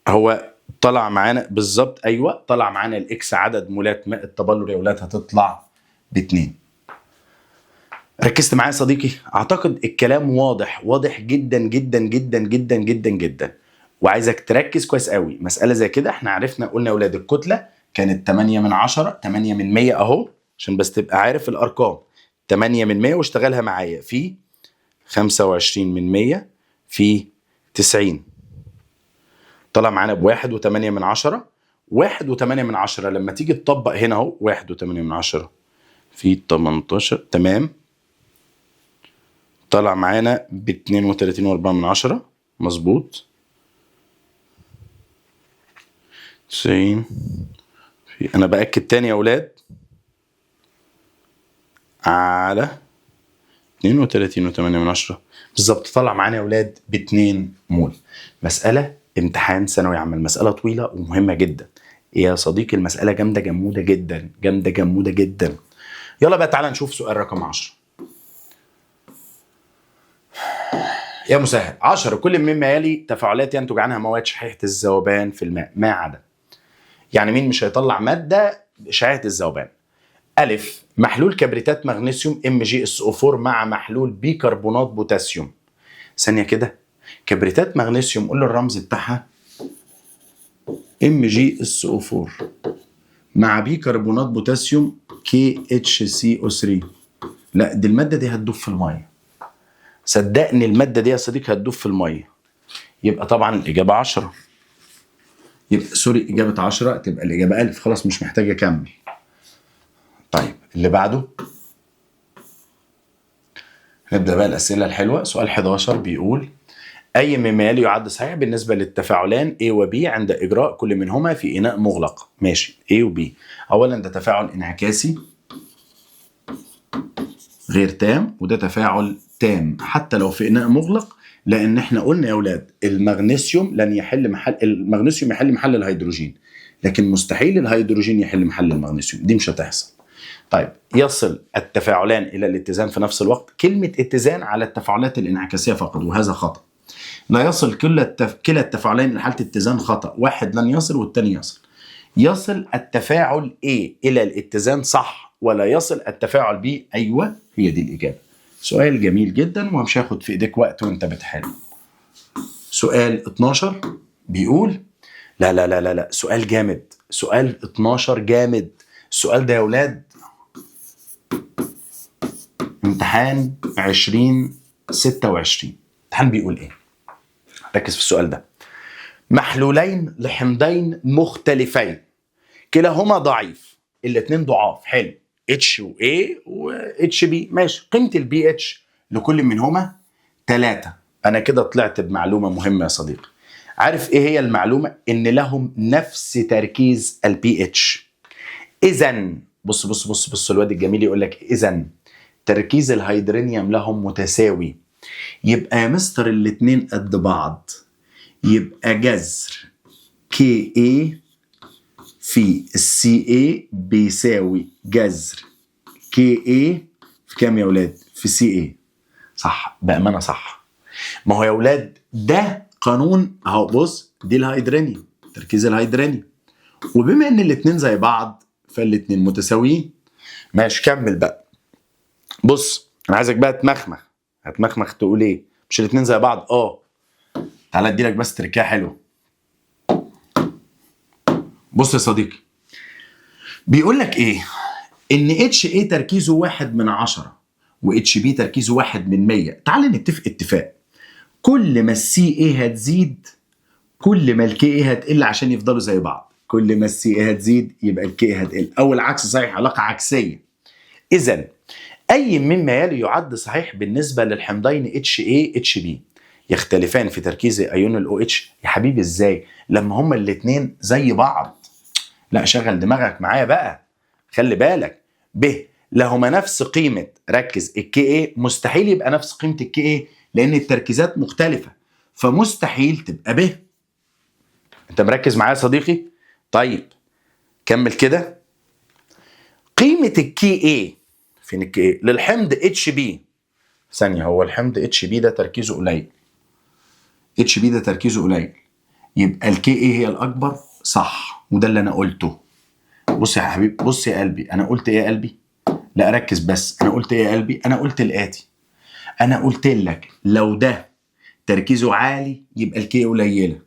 هو طلع معانا بالظبط. ايوه طلع معانا الاكس عدد مولات ماء التبلور يا ولاد، هتطلع ب2. ركزت معايا يا صديقي؟ اعتقد الكلام واضح جدا جدا جدا جدا جدا جدا، وعايزك تركز كويس قوي. مسألة زي كده احنا عرفنا، قلنا يا ولاد الكتلة كانت 8 من 100 اهو، عشان بس تبقى عارف الارقام. 8 من 100 واشتغلها معايا في 25 من 100 في 90 طلع معانا ب1.8. 1.8 لما تيجي تطبق هنا اهو 1.8 في 18 تمام، طلع معانا ب32.4 مظبوط. 90 في، انا باكد تاني يا اولاد، على 32.8 بالظبط، طلع معانا يا اولاد ب2 مول. مسألة امتحان ثانوي عام، المسألة طويلة ومهمة جدا يا صديقي، المسألة جامدة جمودة جدا، جامدة جمودة جدا. يلا بقى تعالى نشوف سؤال رقم 10. يا مسهل. 10 كل مما يلي تفاعلات ينتج عنها مواد شحيحة الذوبان في الماء ما عدا. يعني مين مش هيطلع مادة شحيحة الذوبان؟ ألف محلول كبريتات مغنيسيوم MgSO4 مع محلول بيكربونات بوتاسيوم. ثانية كده، كبريتات مغنيسيوم قول له الرمز بتاعها MgSO4 مع بيكربونات بوتاسيوم KHCO3. لا دي المادة دي هتدوب في المية، صدقني المادة دي يا صديقي هتدوب في المية. يبقى طبعا الإجابة 10، يبقى سوري إجابة 10 تبقى الإجابة ألف، خلاص مش محتاج أكمل. طيب اللي بعده نبدأ بقى الأسئلة الحلوة. سؤال 11 بيقول أي مما يلي يعد صحيح بالنسبة للتفاعلان A و B عند إجراء كل منهما في إناء مغلق. ماشي، A و B. أولا ده تفاعل انعكاسي غير تام، وده تفاعل تام حتى لو في إناء مغلق، لأن احنا قلنا يا أولاد المغنيسيوم المغنيسيوم يحل محل الهيدروجين، لكن مستحيل الهيدروجين يحل محل المغنيسيوم، دي مش هتحصل. طيب يصل التفاعلان إلى الاتزان في نفس الوقت. كلمة اتزان على التفاعلات الانعكاسية فقط، وهذا خطأ. لا يصل كلا التفاعلين لحالة اتزان، خطأ. واحد لن يصل والتاني يصل. يصل التفاعل A إلى الاتزان صح، ولا يصل التفاعل بيه؟ ايوه هي دي الاجابه. سؤال جميل جدا ومش هاخد في ايديك وقت وانت بتحل. سؤال 12 بيقول لا لا لا لا لا سؤال جامد. سؤال 12 جامد. السؤال ده يا ولاد امتحان 2026. امتحان بيقول ايه؟ ركز في السؤال ده. محلولين لحمضين مختلفين كلاهما ضعيف. الاتنين ضعاف. حلو. اتش و A و اتش بي. ماشي. قيمة البي اتش لكل منهما 3. انا كده طلعت بمعلومة مهمة يا صديقي. عارف ايه هي المعلومة؟ ان لهم نفس تركيز البي اتش. اذا بص بص بص بص الواد الجميل يقول لك اذا تركيز الهيدرونيوم لهم متساوي. يبقى يا مستر الاتنين قد بعض. يبقى جذر كي اي في السي اي بيساوي جذر كي اي في كام يا ولاد؟ في سي اي. صح بأمانة صح. ما هو يا ولاد ده قانون اهو. بص دي الهيدرونيوم تركيز الهيدرونيوم وبما ان الاتنين زي بعض فالاتنين متساويين. ماشي كمل بقى. بص انا عايزك بقى هتمخمخ تقول ايه؟ مش الاتنين زي بعض؟ تعالى اديلك بس تركية حلوه. بص يا صديقي بيقول لك ايه؟ ان اتش اي تركيزه 1/10 و اتش بي تركيزه 1/100. تعالى نتفق اتفاق. كل ما السي اي هتزيد كل ما الكي اي هتقل عشان يفضلوا زي بعض. كل ما السي اي هتزيد يبقى الكي اي هتقل او العكس صحيح. علاقه عكسيه. اذا اي مما يلي يعد صحيح بالنسبه للحمضين اتش اي اتش بي يختلفان في تركيز ايون الاو اتش. يا حبيبي ازاي لما هما الاثنين زي بعض؟ لا شغل دماغك معايا بقى. خلي بالك. ب لهما نفس قيمه. ركز. الكي اي مستحيل يبقى نفس قيمه الكي اي لان التركيزات مختلفه فمستحيل تبقى ب. انت مركز معايا يا صديقي؟ طيب كمل كده. قيمه الكي اي فين الكي اي للحمض اتش بي؟ ثانيه. هو الحمض اتش بي ده تركيزه قليل. اتش بي ده تركيزه قليل يبقى الكي اي هي الاكبر. صح وده اللي انا قلته. بص يا حبيبي بص يا قلبي. انا قلت ايه يا قلبي؟ لا ركز بس. انا قلت ايه يا قلبي؟ انا قلت الاتي. انا قلت لك لو ده تركيزه عالي يبقى الكي قليله.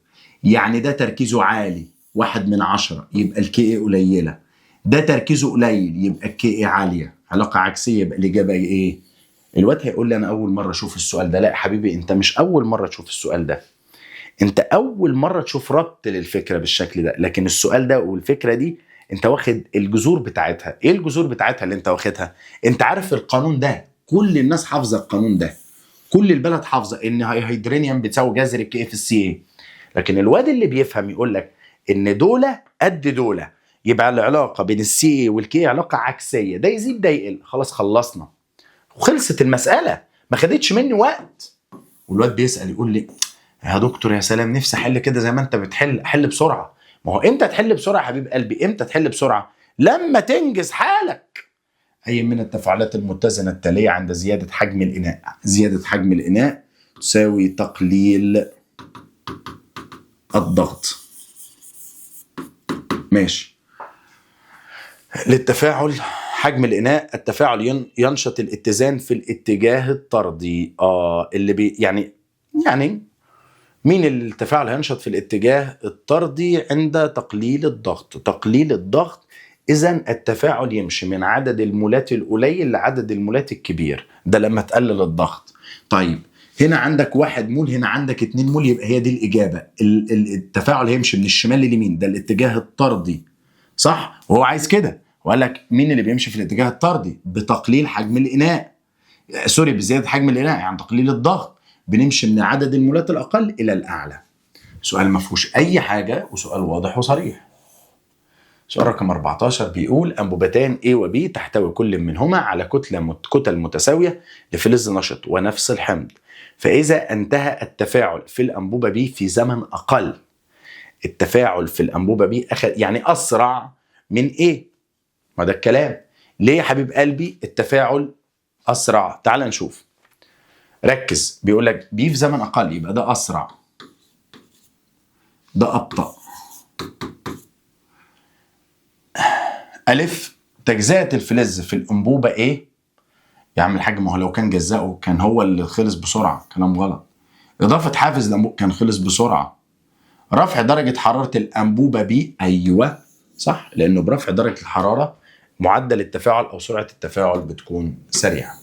يعني ده تركيزه عالي 1/10 يبقى الكي قليله. ده تركيزه قليل يبقى الكي عاليه. علاقه عكسيه يبقى الاجابه ايه؟ الواد هيقول لي انا اول مره اشوف السؤال ده. لا يا حبيبي انت مش اول مره تشوف السؤال ده. انت اول مره تشوف ربط للفكره بالشكل ده. لكن السؤال ده والفكره دي انت واخد الجذور بتاعتها. ايه الجذور بتاعتها اللي انت واخدها؟ انت عارف القانون ده. كل الناس حافظه القانون ده. كل البلد حافظه ان هيدرينيوم بتساوي جذر الكي في السي اي. لكن الواد اللي بيفهم يقول لك ان دولة قد دولة يبقى العلاقه بين السي اي والكي علاقه عكسيه. ده يزيد ده يقل. خلاص خلصنا وخلصت المساله. ما خدتش مني وقت. والواد بيسال يقول لي يا دكتور يا سلام نفسي احل كده زي ما انت بتحل. احل بسرعه. ما هو امتى تحل بسرعه يا حبيب قلبي؟ امتى تحل بسرعه؟ لما تنجز حالك. اي من التفاعلات المتزنه التاليه عند زياده حجم الاناء. زياده حجم الاناء تساوي تقليل الضغط. ماشي. للتفاعل حجم الاناء التفاعل ينشط الاتزان في الاتجاه الطردي. اللي يعني مين اللي التفاعل هينشط في الاتجاه الطردي عند تقليل الضغط؟ تقليل الضغط. اذا التفاعل يمشي من عدد المولات القليل لعدد المولات الكبير. ده لما تقلل الضغط. طيب هنا عندك 1 مول هنا عندك 2 مول يبقى هي دي الاجابه. التفاعل هيمشي من الشمال لليمين. ده الاتجاه الطردي صح. وهو عايز كده وقال لك مين اللي بيمشي في الاتجاه الطردي؟ بتقليل حجم الاناء. سوري بزياده حجم الاناء يعني تقليل الضغط. بنمشي من عدد المولات الاقل الى الاعلى. سؤال ما فيهوش اي حاجه وسؤال واضح وصريح. سؤال رقم 14 بيقول انبوبتان A و B تحتوي كل منهما على كتل متساويه لفلز نشط ونفس الحمض. فاذا انتهى التفاعل في الانبوبه B في زمن اقل. التفاعل في الانبوبه B يعني اسرع من A. ما ده الكلام. ليه يا حبيب قلبي التفاعل اسرع؟ تعال نشوف. ركز. بيقول لك بي في زمن اقل يبقى ده اسرع ده ابطأ. الف تجزئة الفلز في الأنبوبة ايه؟ يا عم الحاج ما هو لو كان جزأه كان هو اللي خلص بسرعة، كلام غلط. إضافة حافز الأنبوبة كان خلص بسرعة. رفع درجة حرارة الأنبوبة بي، أيوة صح، لأنه برفع درجة الحرارة معدل التفاعل أو سرعة التفاعل بتكون سريعة.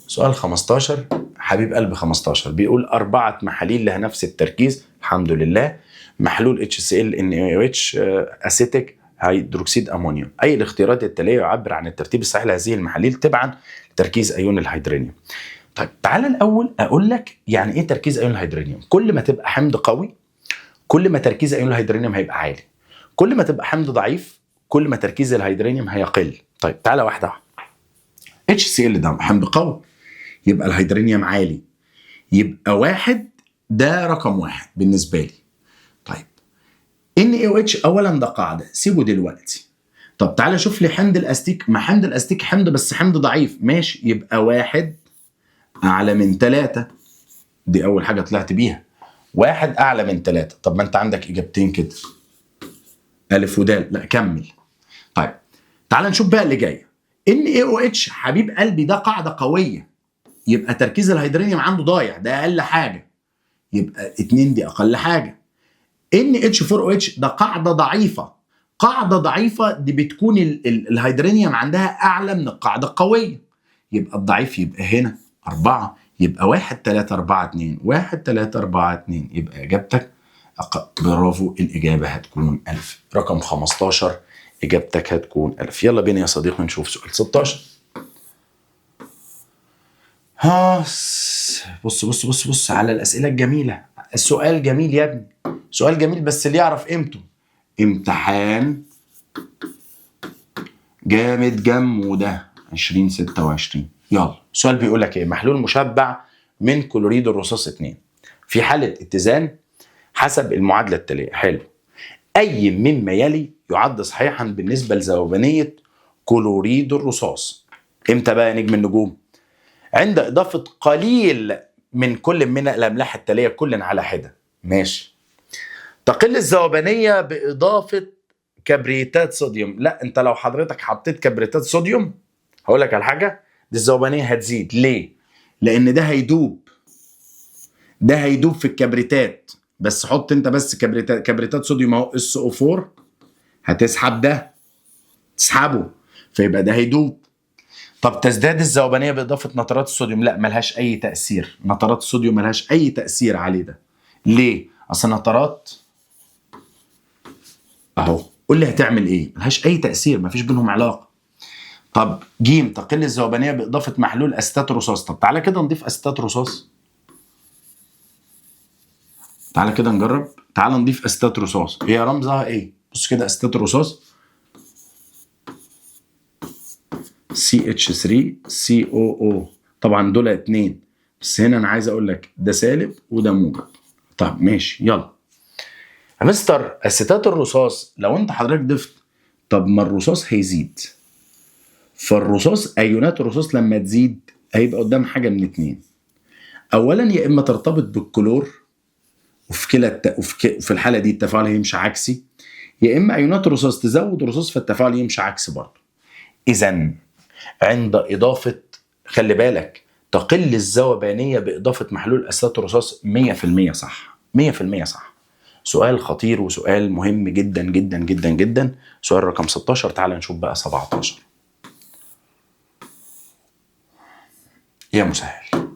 سؤال 15 حبيب قلب 15 بيقول 4 محاليل لها نفس التركيز، الحمد لله. محلول HCl NaOH أسيتيك هيدروكسيد أمونيوم، أي الاختيارات التالية يعبر عن الترتيب الصحيح لهذه المحاليل تبعا لتركيز أيون الهيدرانيوم. طيب تعالى الأول أقول لك يعني إيه تركيز أيون الهيدرانيوم. كل ما تبقى حمض قوي كل ما تركيز أيون الهيدرانيوم هيبقى عالي، كل ما تبقى حمض ضعيف كل ما تركيز الهيدرانيوم هيقل. طيب تعالى واحدة واحدة. HCl ده حمض قوي يبقى الهيدرانيوم عالي، يبقى 1 ده رقم 1 بالنسبة لي. طيب NaOH أولا ده قاعدة سيبه دلوقتي. طب تعالى شوف لي حمض الأستيك، ما حمض الأستيك حمض بس حمض ضعيف، ماشي، يبقى 1 أعلى من 3. دي أول حاجة طلعت بيها، 1 أعلى من 3. طب ما أنت عندك إجابتين كده، ألف ودال، لا كمل. طيب تعالى نشوف بقى اللي جاية. NaOH حبيب قلبي ده قاعدة قوية، يبقى تركيز الهيدرانيوم عنده ضايع، ده أقل حاجة، يبقى 2 دي أقل حاجة. NH4OH ده قاعدة ضعيفة، قاعدة ضعيفة دي بتكون الهيدرانيوم عندها أعلى من القاعدة القوية، يبقى الضعيف يبقى هنا 4، يبقى 1 3 4 2 1 3 4 2، يبقى إجابتك برافو، الإجابة هتكون 1000. رقم 15 إجابتك هتكون 1000. يلا بينا يا صديقي نشوف سؤال 16. بص على الأسئلة الجميلة. السؤال جميل يا ابني، سؤال جميل، بس اللي يعرف قيمته. امتحان جامد جم ده 2026. يلا السؤال بيقول لك ايه؟ محلول مشبع من كلوريد الرصاص 2 في حالة اتزان حسب المعادلة التالية. حلو. أي مما يلي يعد صحيحا بالنسبة لذوبانية كلوريد الرصاص؟ امتى بقى يا نجم النجوم؟ عند إضافة قليل من كل من الأملاح التالية كل على حدة. ماشي. تقل الذوبانية بإضافة كبريتات صوديوم. لا انت لو حضرتك حطيت كبريتات صوديوم هقول لك على حاجة، دي الذوبانية هتزيد. ليه؟ لأن ده هيدوب، ده هيدوب في الكبريتات، بس حط انت بس كبريتات صوديوم اهو SO4 هتسحب ده، تسحبه فيبقى ده هيدوب. طب تزداد الذوبانية بإضافة نترات الصوديوم؟ لا ملهاش أي تأثير، نترات الصوديوم ملهاش أي تأثير عليه ده. ليه؟ أصل نترات أهو، قول لي هتعمل إيه؟ ملهاش أي تأثير، مفيش بينهم علاقة. طب جيم، تقل الذوبانية بإضافة محلول أستات رصاص. طب تعالى كده نضيف أستات رصاص، تعالى كده نجرب، تعالى نضيف أستات رصاص. هي رمزها إيه؟ بص كده أستات رصاص CH3COO، طبعا دول 2 بس هنا انا عايز اقول لك ده سالب وده موجب. طب ماشي يلا يا مستر. اسيتات الرصاص لو انت حضرتك ضفت، طب ما الرصاص هيزيد، فالرصاص ايونات الرصاص لما تزيد هيبقى قدام حاجه من 2. اولا يا اما ترتبط بالكلور وفي الحاله دي التفاعل هيمشي عكسي، يا اما ايونات الرصاص تزود الرصاص فالتفاعل يمشي عكسي برضه. اذا عند إضافة، خلي بالك، تقل الذوبانية بإضافة محلول أسيتات الرصاص 100% صح، 100% صح. سؤال خطير وسؤال مهم جدا جدا جدا جدا. سؤال رقم 16. تعال نشوف بقى 17. يا مسهل.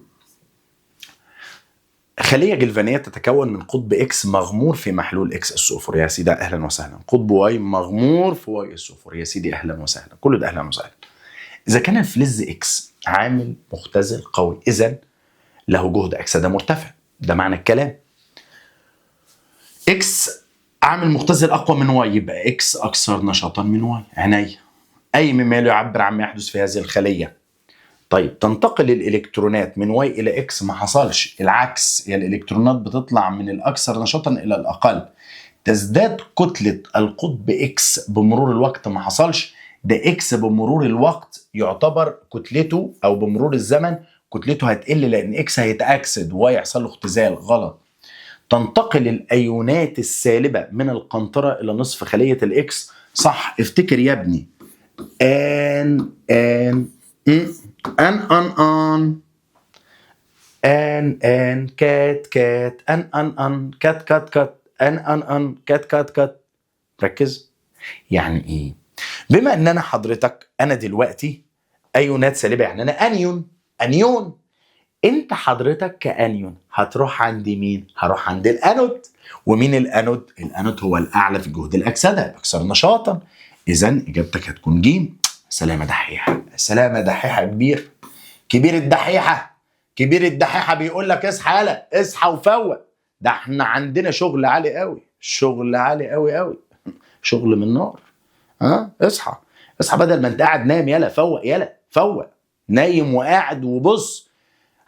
خلية جلفانية تتكون من قطب إكس مغمور في محلول إكس SO4. يا سيدي أهلا وسهلا. قطب واي مغمور في واي SO4. يا سيدي أهلا وسهلا. كل ده أهلا وسهلا. إذا كان الفلز إكس عامل مختزل قوي إذن له جهد أكسدة مرتفع، ده معنى الكلام. إكس عامل مختزل أقوى من واي، يبقى إكس أكثر نشاطا من واي. عينيا. أي مما يعبر عن ما يحدث في هذه الخلية. طيب تنتقل الإلكترونات من واي إلى إكس؟ ما حصلش، العكس، هي الإلكترونات بتطلع من الأكثر نشاطا إلى الأقل. تزداد كتلة القطب إكس بمرور الوقت؟ ما حصلش، ده إكس بمرور الوقت يعتبر كتلته أو بمرور الزمن كتلته هتقل لأن إكس هيتأكسد وواي يحصل له اختزال. غلط. تنتقل الأيونات السالبة من القنطرة إلى نصف خلية الإكس؟ صح. افتكر يا ابني ان ان ان ان كات كات ان كات كات كات ان كات كات كات. ركز. يعني ايه؟ بما ان انا حضرتك انا دلوقتي ايونات سالبه، يعني انا انيون. انت حضرتك كانيون هتروح عند مين؟ هروح عند الانود. ومين الانود؟ الانود هو الاعلى في جهد الاكسده، الاكثر نشاطا. اذا اجابتك هتكون ج. سلامه دحيحه، سلامه دحيحه كبير، كبير الدحيحه. كبير الدحيحه بيقول لك اصحى يالا، اصحى وفوق. ده احنا عندنا شغل عالي قوي، شغل عالي قوي قوي، شغل من نار. ها اصحى، اصحى بدل ما انت قاعد نايم. يالا فوق، يالا فوق. نايم وقاعد وبص،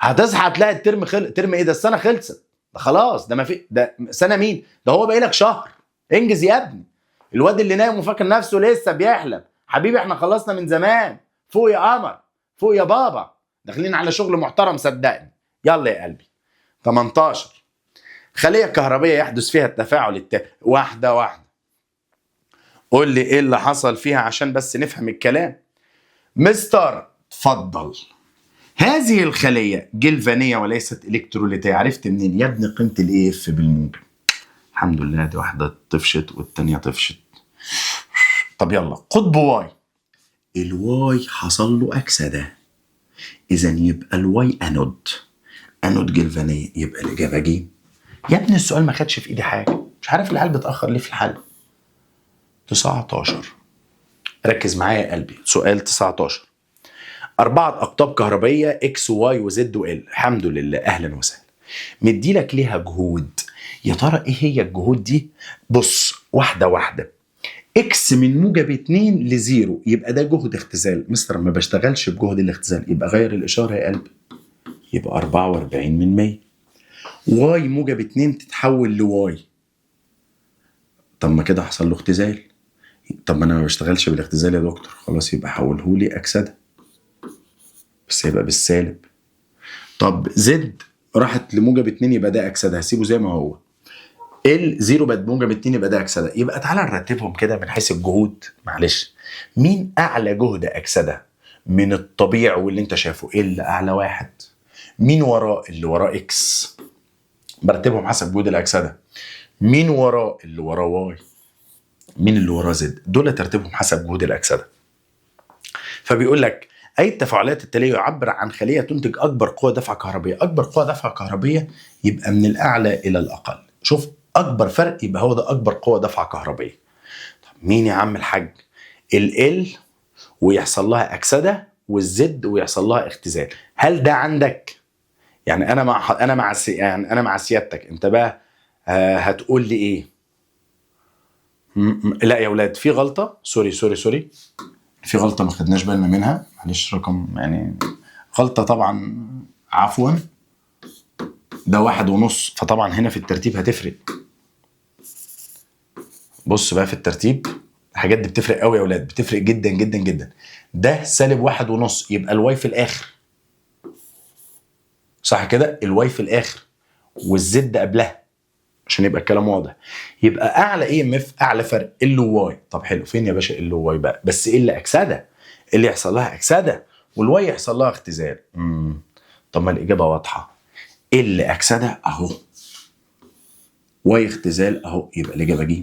هتصحى تلاقي الترم ترم ايه ده؟ السنه خلصت. ده خلاص، ده ما في ده سنه مين؟ ده هو باقي لك شهر. انجز يا ابني. الواد اللي نايم وفاكر نفسه لسه بيحلم، حبيبي احنا خلصنا من زمان. فوق يا قمر، فوق يا بابا، داخلين على شغل محترم صدقني. يلا يا قلبي. 18. خليه كهربيه يحدث فيها التفاعل واحده واحده. قول لي ايه اللي حصل فيها عشان بس نفهم الكلام. مستر اتفضل. هذه الخلية جلفانية وليست إلكتروليتية. عرفت منين؟ يا ابني قيمة الاي اف بالموجب. الحمد لله، دي واحدة طفشت والتانية طفشت. طب يلا، قطب واي. الواي حصل له أكسدة، إذا يبقى الواي أنود. أنود جلفانية، يبقى الإجابة ج. يا ابني السؤال ما خدش في إيدي حاجة، مش عارف العيال بتأخر ليه في الحل. 19. ركز معايا يا قلبي، سؤال 19. 4 أقطاب كهربية إكس وواي وزد وإل. الحمد لله، أهلا وسهلا. مدي لك ليها جهود. يا ترى إيه هي الجهود دي؟ بص واحدة واحدة. إكس من موجب 2 لزيرو، يبقى ده جهد اختزال. مستر ما بشتغلش بجهد الاختزال، يبقى غير الإشارة يا قلبي، يبقى 44 من 100. واي موجب 2 تتحول لواي، طب ما كده حصل له اختزال. طب ما أنا ما بشتغلش بالاختزال يا دكتور، خلاص يبقى حوله لي أكسدة، بس يبقى بالسالب. طب زد راحت لموجب 2، يبقى ده اكسده، هسيبه زي ما هو. الزيرو بقت موجب 2، يبقى ده اكسده. يبقى تعالى نرتبهم كده من حيث الجهود. معلش، مين اعلى جهد اكسده من الطبيعي واللي انت شايفه؟ ال اعلى واحد. مين وراه؟ اللي وراه اكس، برتبهم حسب جهد الاكسده. مين وراه؟ اللي وراه واي. مين اللي وراه زد؟ دول ترتيبهم حسب جهود الاكسده. فبيقول لك أي التفاعلات التالية يعبر عن خلية تنتج أكبر قوة دفعة كهربية. أكبر قوة دفعة كهربية يبقى من الأعلى إلى الأقل. شوف أكبر فرق، يبقى هو ده أكبر قوة دفعة كهربية. طب مين يا عم الحاج؟ ال ويحصل لها أكسدة، والزد ويحصل لها اختزال. هل ده عندك؟ يعني أنا مع سيادتك. أنت بقى هتقول لي إيه؟ لا يا ولاد، في غلطة. سوري سوري سوري، في غلطة ما خدناش بالنا منها، معلش. رقم يعني غلطة طبعا، عفوا. ده 1.5، فطبعا هنا في الترتيب هتفرق. بص بقى في الترتيب، الحاجات دي بتفرق قوي يا ولاد، بتفرق جدا جدا جدا. ده سالب 1.5، يبقى الواي في الآخر، صح كده؟ الواي في الآخر والزد قبلها عشان يبقى الكلام واضح. يبقى أعلى اي ام اف، أعلى فرق ال وواي. طب حلو، فين يا باشا ال وواي بقى؟ بس ال أكسدة، اللي يحصل لها أكسدة والواي يحصل لها اختزال. طب ما الإجابة واضحة، ال أكسدة أهو، واي اختزال أهو، يبقى الإجابة ج.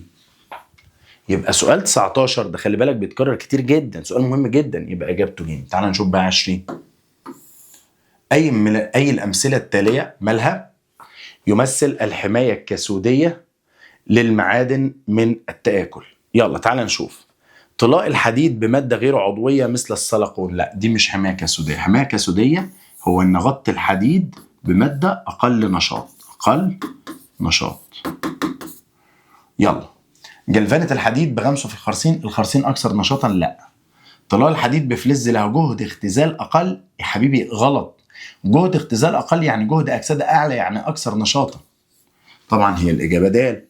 يبقى سؤال 19 ده خلي بالك بيتكرر كتير جدا، سؤال مهم جدا، يبقى إجابته ج. تعال نشوف بقى 20. أي الأمثلة التالية مالها يمثل الحماية الكسودية للمعادن من التآكل؟ يلا تعال نشوف. طلاء الحديد بمادة غير عضوية مثل السلقون. لا دي مش حماية كسودية. حماية كسودية هو ان غطي الحديد بمادة اقل نشاط، اقل نشاط. يلا. جلفنة الحديد بغمسه في الخرسين، الخرسين اكثر نشاطا. لا. طلاء الحديد بفلز له جهد اختزال اقل. يا حبيبي غلط، جهد اختزال اقل يعني جهد اكسده اعلى، يعني اكثر نشاطا. طبعا هي الاجابة د.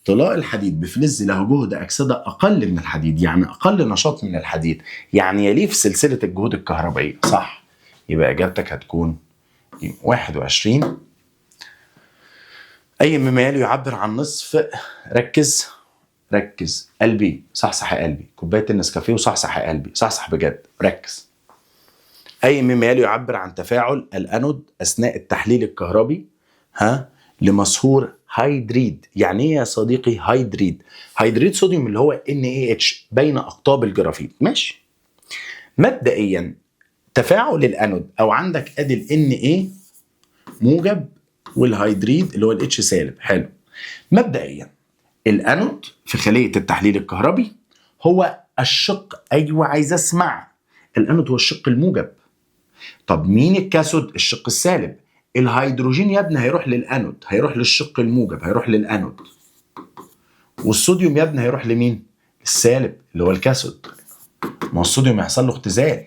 طلاء الحديد بفلز له جهد أكسدة أقل من الحديد، يعني أقل نشاط من الحديد، يعني يليه في سلسلة الجهود الكهربائية، صح؟ يبقى إجابتك هتكون 21. أي مما يلي يعبر عن نصف، ركز ركز قلبي، صحصح يا قلبي، كوبايه النسكافيه وصحصح يا قلبي، صحصح بجد، ركز. اي مما يلي يعبر عن تفاعل الانود اثناء التحليل الكهربي لمسحور هيدريد. يعني ايه يا صديقي هيدريد؟ هيدريد صوديوم اللي هو NaH بين اقطاب الجرافيت. ماشي. مبدئيا تفاعل الانود او عندك ادي ال Na موجب والهيدريد اللي هو الاتش سالب. حلو. مبدئيا الانود في خليه التحليل الكهربي هو الشق، ايوه عايز اسمع، الانود هو الشق الموجب. طب مين الكاثود؟ الشق السالب. الهيدروجين يا ابني هيروح للانود، هيروح للشق الموجب، هيروح للانود. والصوديوم يا ابني هيروح لمين؟ السالب اللي هو الكاثود. ما هو الصوديوم يحصل له اختزال.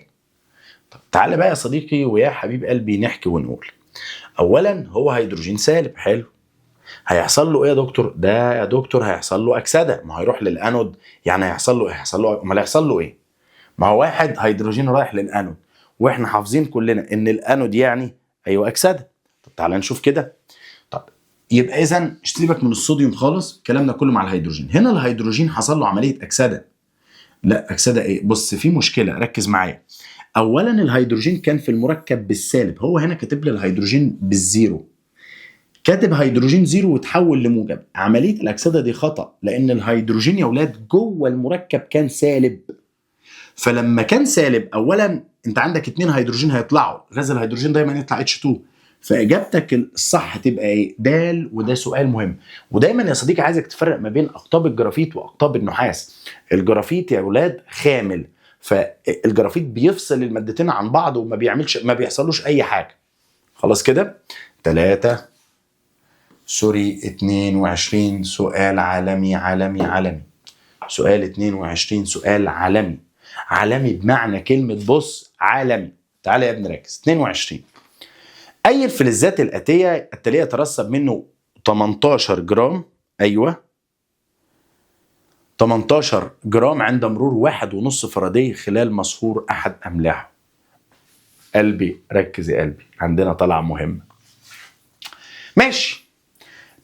طب تعالى بقى يا صديقي ويا حبيب قلبي نحكي ونقول. اولا هو هيدروجين سالب. حلو. هيحصل له ايه يا دكتور؟ ده يا دكتور هيحصل له اكسده. ما هيروح للانود، يعني هيحصل له امال هيحصل له ايه؟ ما هو واحد هيدروجين رايح للانود، واحنا حافظين كلنا ان الانود يعني ايوه اكسده. طب تعالى نشوف كده. طب يبقى اذا سيبك من الصوديوم خالص، كلامنا كله مع الهيدروجين. هنا الهيدروجين حصل له عمليه اكسده. لا اكسده ايه؟ بص في مشكله، ركز معايا. اولا الهيدروجين كان في المركب بالسالب، هو هنا كاتب لي الهيدروجين بالزيرو، كاتب هيدروجين زيرو وتحول لموجب. عمليه الاكسده دي خطا، لان الهيدروجين يا اولاد جوه المركب كان سالب. فلما كان سالب، اولا انت عندك 2 هيدروجين هيطلعوا، غاز الهيدروجين دايما يطلع H2. فاجابتك الصح تبقى ايه؟ د. وده سؤال مهم. ودايما يا صديقي عايزك تفرق ما بين اقطاب الجرافيت واقطاب النحاس. الجرافيت يا اولاد خامل، فالجرافيت بيفصل المادتين عن بعض وما ما بيحصلوش اي حاجه. خلاص كده. 22 سؤال عالمي. سؤال 22 سؤال عالمي بمعنى كلمة بص عالمي. تعالى يا ابني ركز. 22. أي الفلزات التالية يترسب منه 18 جرام، أيوة 18 جرام عند مرور 1.5 فاراداي خلال مسحور أحد أملاحه. قلبي ركز يا قلبي، عندنا طلعة مهمة. ماشي،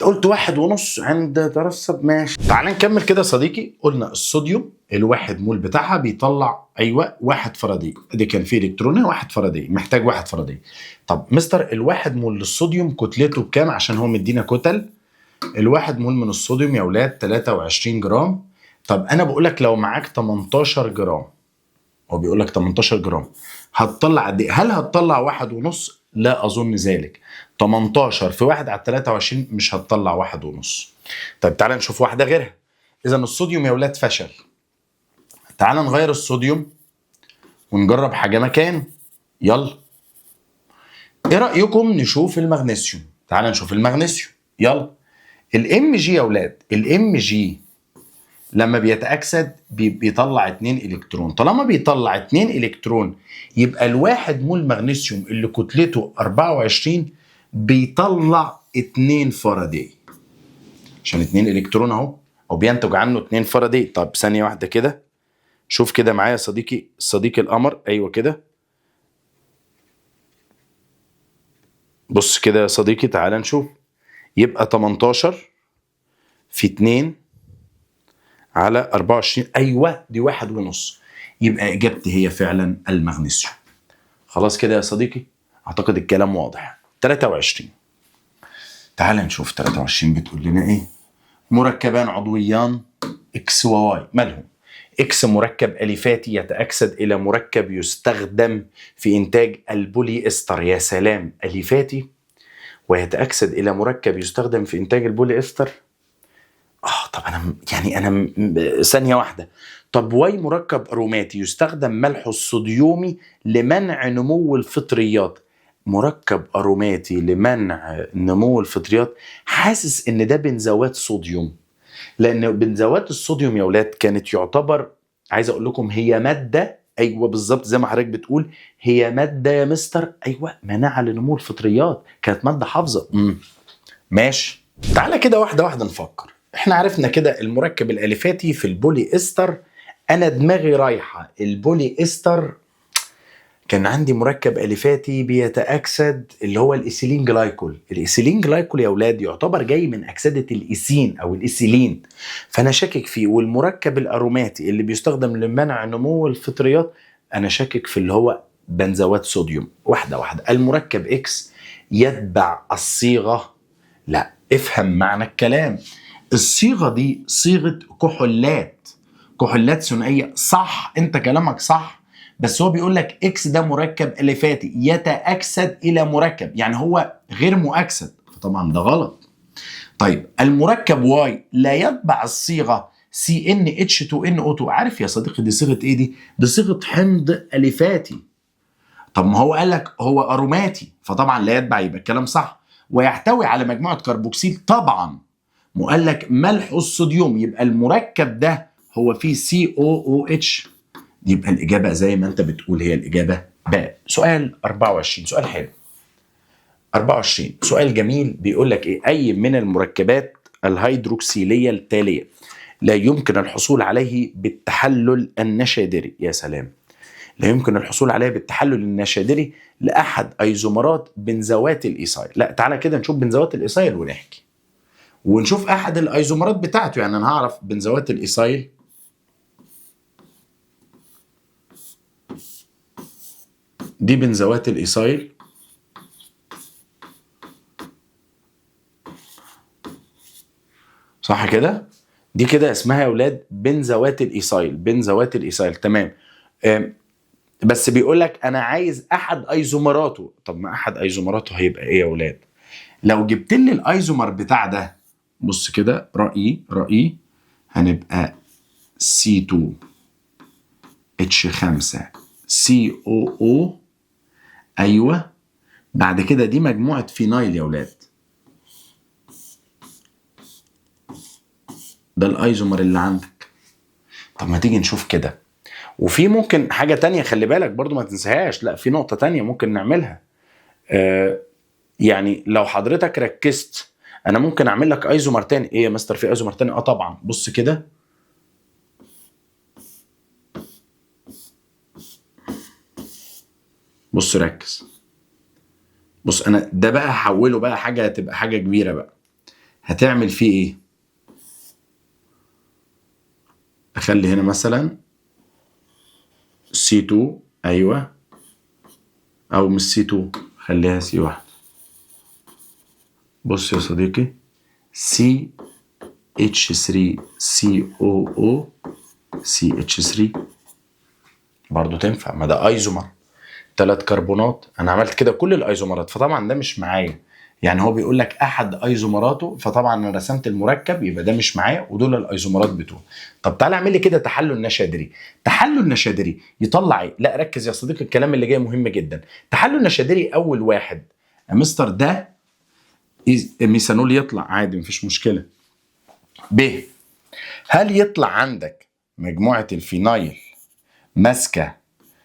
قلت 1.5 عند ترسب. ماشي، تعال نكمل كده يا صديقي. قلنا الصوديوم الواحد مول بتاعها بيطلع ايوه 1 فاراداي، دي كان فيه الكترونين 1 فاراداي، محتاج 1 فاراداي. طب مستر الواحد مول للصوديوم كتلته بكام؟ عشان هو مدينا كتل. الواحد مول من الصوديوم يا اولاد 23 جرام. طب انا بقول لك لو معاك 18 جرام، هو بيقول لك 18 جرام هتطلع قد ايه؟ هل هتطلع 1.5؟ لا اظن ذلك. 18 في 1 على 23 مش هتطلع 1.5. طيب تعالى نشوف واحده غيرها. اذا الصوديوم يا ولاد فشل. تعالى نغير الصوديوم ونجرب حاجه مكانه. يلا. ايه رايكم نشوف المغنيسيوم؟ تعالى نشوف المغنيسيوم. يلا. الام جي يا ولاد، الام جي لما بيتأكسد بيطلع 2 إلكترون. طالما بيطلع 2 إلكترون يبقى الواحد مول مغنيسيوم اللي كتلته 24 بيطلع 2 فاراداي، عشان 2 إلكترون اهو، او بينتج عنه 2 فاراداي. طب ثانية واحدة كده، شوف كده معايا يا صديقي، صديقي القمر. ايوه كده، بص كده يا صديقي، تعال نشوف. يبقى 18 في 2 على 24، ايوه دي 1.5. يبقى اجابتي هي فعلا المغنيسيوم. خلاص كده يا صديقي، اعتقد الكلام واضح. 23. تعال نشوف 23 بتقول لنا ايه. مركبان عضويان اكس وواي، مالهم؟ اكس مركب اليفاتي يتأكسد الى مركب يستخدم في انتاج البولي استر. يا سلام، اليفاتي ويتأكسد الى مركب يستخدم في انتاج البولي استر. طب انا ثانيه واحده. طب واي مركب اروماتي يستخدم ملحه الصوديومي لمنع نمو الفطريات. مركب اروماتي لمنع نمو الفطريات. حاسس ان ده بنزوات صوديوم، لان بنزوات الصوديوم يا اولاد كانت يعتبر، عايز اقول لكم هي ماده، ايوه بالظبط زي ما حضرتك بتقول، هي ماده يا مستر، ايوه مناعه لنمو الفطريات، كانت ماده حافظه. ماشي. تعالى كده واحده واحده نفكر. احنا عرفنا كده المركب الاليفاتي في البولي استر. انا دماغي رايحه البولي استر كان عندي مركب اليفاتي بيتاكسد اللي هو الايثيلين جلايكول. الايثيلين جلايكول يا اولاد يعتبر جاي من اكسده الايثين او الايثيلين، فانا شاكك فيه. والمركب الاروماتي اللي بيستخدم لمنع نمو الفطريات انا شاكك في اللي هو بنزوات صوديوم. واحده واحده. المركب اكس يتبع الصيغه. لا، افهم معنى الكلام. الصيغه دي صيغه كحولات، كحولات ثنائيه. صح، انت كلامك صح، بس هو بيقول لك اكس ده مركب اليفاتي يتأكسد الى مركب، يعني هو غير مؤكسد، فطبعا ده غلط. طيب المركب واي لا يتبع الصيغه CnH2nO2. عارف يا صديقي دي صيغه ايه؟ دي صيغه حمض اليفاتي. طب ما هو قال لك هو اروماتي، فطبعا لا يتبع، يبقى الكلام صح. ويحتوي على مجموعه كربوكسيل طبعا. وقال لك ملح الصوديوم، يبقى المركب ده هو فيه COOH. يبقى الإجابة زي ما أنت بتقول هي الإجابة باء. سؤال 24، سؤال حلو. 24 سؤال جميل، بيقول لك إيه؟ أي من المركبات الهيدروكسيلية التالية لا يمكن الحصول عليه بالتحلل النشادري؟ يا سلام، لا يمكن الحصول عليه بالتحلل النشادري لأحد أيزومرات بنزوات الإيثايل. لا، تعالى كده نشوف بنزوات الإيثايل ونحكي، ونشوف أحد الأيزومرات بتاعته. يعني أنا هعرف بنزوات الإيثايل. دي بنزوات الإيثايل، صح كده؟ دي كده اسمها يا اولاد بنزوات الإيثايل، بنزوات الإيثايل، تمام. بس بيقول لك انا عايز احد ايزومراته. طب ما احد ايزومراته هيبقى ايه يا اولاد؟ لو جبت لي الايزومر بتاع ده، بص كده، رأيي هنبقى C2H5COO. ايوه، بعد كده دي مجموعة فينايل يا اولاد، ده الايزومر اللي عندك. طب ما تيجي نشوف كده. وفي ممكن حاجة تانية خلي بالك برضو ما تنساهاش، لا في نقطة تانية ممكن نعملها. يعني لو حضرتك ركزت انا ممكن اعمل لك ايزومر تاني. ايه يا مستر في ايزومر تاني؟ طبعا. بص كده، بص ركز، بص انا ده بقى هحوله بقى حاجة تبقى حاجة كبيرة بقى. هتعمل فيه ايه؟ اخلي هنا مثلا C2، ايوه، او مش C2، خليها C1. بص يا صديقي، CH3COO CH3 برضو تنفع، ما ده ايزومر 3 كربونات. انا عملت كده كل الايزومرات، فطبعا ده مش معايا. يعني هو بيقول لك احد ايزومراته، فطبعا انا رسمت المركب يبقى ده مش معايا، ودول الايزومرات بتوعه. طب تعالى اعمل لي كده تحلل نشادري. تحلل نشادري يطلع ايه؟ لا ركز يا صديقي، الكلام اللي جاي مهم جدا. تحلل نشادري اول واحد يا مستر ده ميثانول، يطلع عادي مفيش مشكله. ب، هل يطلع عندك مجموعه الفينايل ماسكه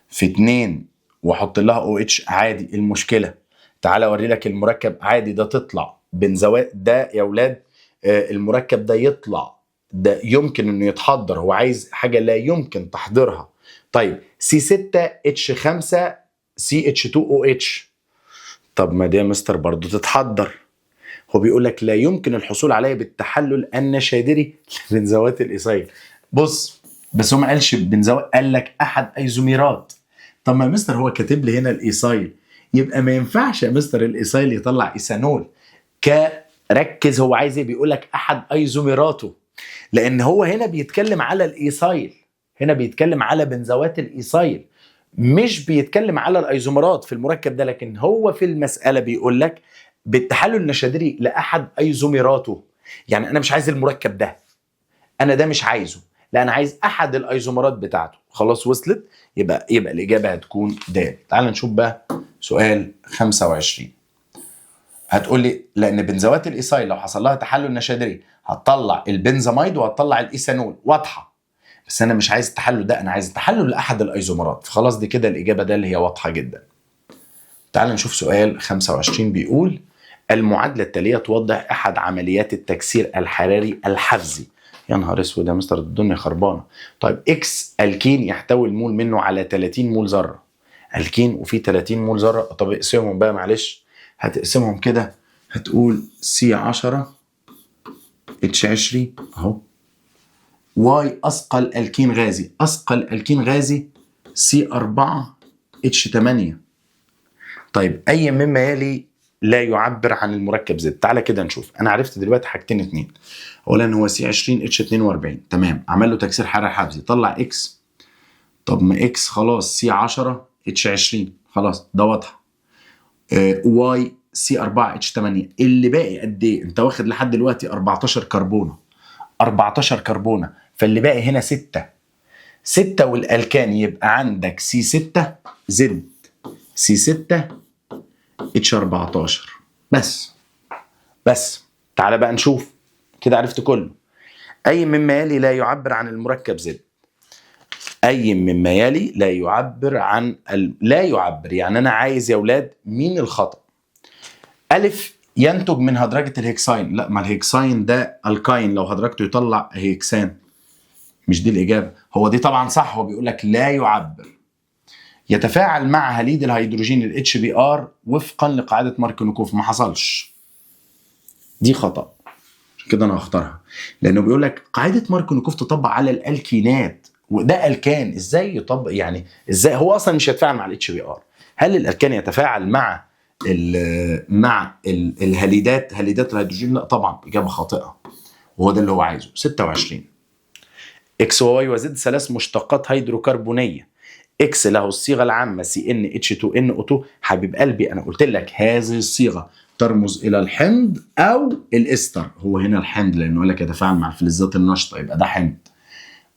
في 2 واحط لها او اتش؟ عادي، المشكله. تعالى اوري لك المركب عادي ده تطلع بنزوات ده يا اولاد. المركب ده يطلع، ده يمكن انه يتحضر، هو عايز حاجه لا يمكن تحضيرها. طيب C6H5CH2OH، طب ما دي يا مستر برضو تتحضر. هو بيقول لك لا يمكن الحصول عليها بالتحلل النشادري لبنزوات الإيثايل. بص، بس هو ما قالش بنزوات، قال لك احد ايزوميرات. طب ما يا مستر هو كاتب لي هنا الإيثايل، يبقى ما ينفعش يا مستر الإيثايل يطلع إيثانول. ركز هو عايز ايه؟ بيقول لك احد ايزوميراته، لان هو هنا بيتكلم على الإيثايل، هنا بيتكلم على بنزوات الإيثايل، مش بيتكلم على الايزومرات في المركب ده. لكن هو في المسألة بيقول لك بالتحلل النشادري لأحد ايزوميراته. يعني انا مش عايز المركب ده، انا ده مش عايزه، لا انا عايز احد الايزومرات بتاعته. خلاص وصلت؟ يبقى الاجابه هتكون د. تعال نشوف بقى سؤال 25. هتقول لي لان بنزوات الإيثايل لو حصل لها تحلل نشادري هتطلع البنزاميد وهتطلع الايثانول، واضحه. بس انا مش عايز التحلل ده، انا عايز التحلل لاحد الايزومرات. فخلاص دي كده الاجابه ده اللي هي واضحه جدا. تعال نشوف سؤال 25. بيقول المعادله التاليه توضح احد عمليات التكسير الحراري الحفزي. يا نهار اسود يا مستر الدنيا خربانه. طيب اكس الكين يحتوي المول منه على 30 مول ذره، الكين وفيه 30 مول ذره. طب اقسمهم بقى معلش، هتقسمهم كده هتقول C10 H20 اهو. واي اثقل الكين غازي، اثقل الكين غازي C4 H8. طيب اي مما يلي لا يعبر عن المركب زد. تعالى كده نشوف. انا عرفت دلوقتي حاجتين اتنين. اولا هو C20 H42 تمام، عمل له تكسير حراري حبسي طلع اكس. طب ما اكس خلاص C10 H20 خلاص ده واضحه. واي C4 H8 اللي باقي قد ايه؟ انت واخد لحد دلوقتي 14 كربونه، 14 كربونه، فاللي باقي هنا 6. 6 والالكان يبقى عندك C6 زد C6 H14 بس. تعالى بقى نشوف كده، عرفت كله. اي مما يلي لا يعبر عن المركب زد. اي مما يلي لا يعبر عن لا يعبر، يعني انا عايز يا اولاد مين الخطأ. الف ينتج من هدرجة الهكساين. لا، ما الهكساين ده الكاين، لو هدرجته يطلع هيكسان. مش دي الاجابة. هو دي طبعا صح، هو بيقول لك لا يعبر. يتفاعل مع هاليد الهيدروجين ال HBr وفقا لقاعدة ماركونيكوف. ما حصلش، دي خطأ، كده انا هختارها. لانه بيقول لك قاعدة ماركونيكوف تطبق على الالكينات، وده الكان ازاي يطبق؟ يعني ازاي هو اصلا مش هيتفاعل مع ال HBr؟ هل الالكان يتفاعل مع الهاليدات، هاليدات الهيدروجين؟ لا طبعا، اجابة خاطئة، وهو ده اللي هو عايزه. 26 اكس وواي وزد ثلاث مشتقات هيدروكربونيه. اكس له الصيغه العامه CnH2nO2. حبيب قلبي انا قلت لك هذه الصيغه ترمز الى الحمض او الاستر. هو هنا الحمض لانه قال لك يتفاعل مع الفلزات النشطه، يبقى ده حمض.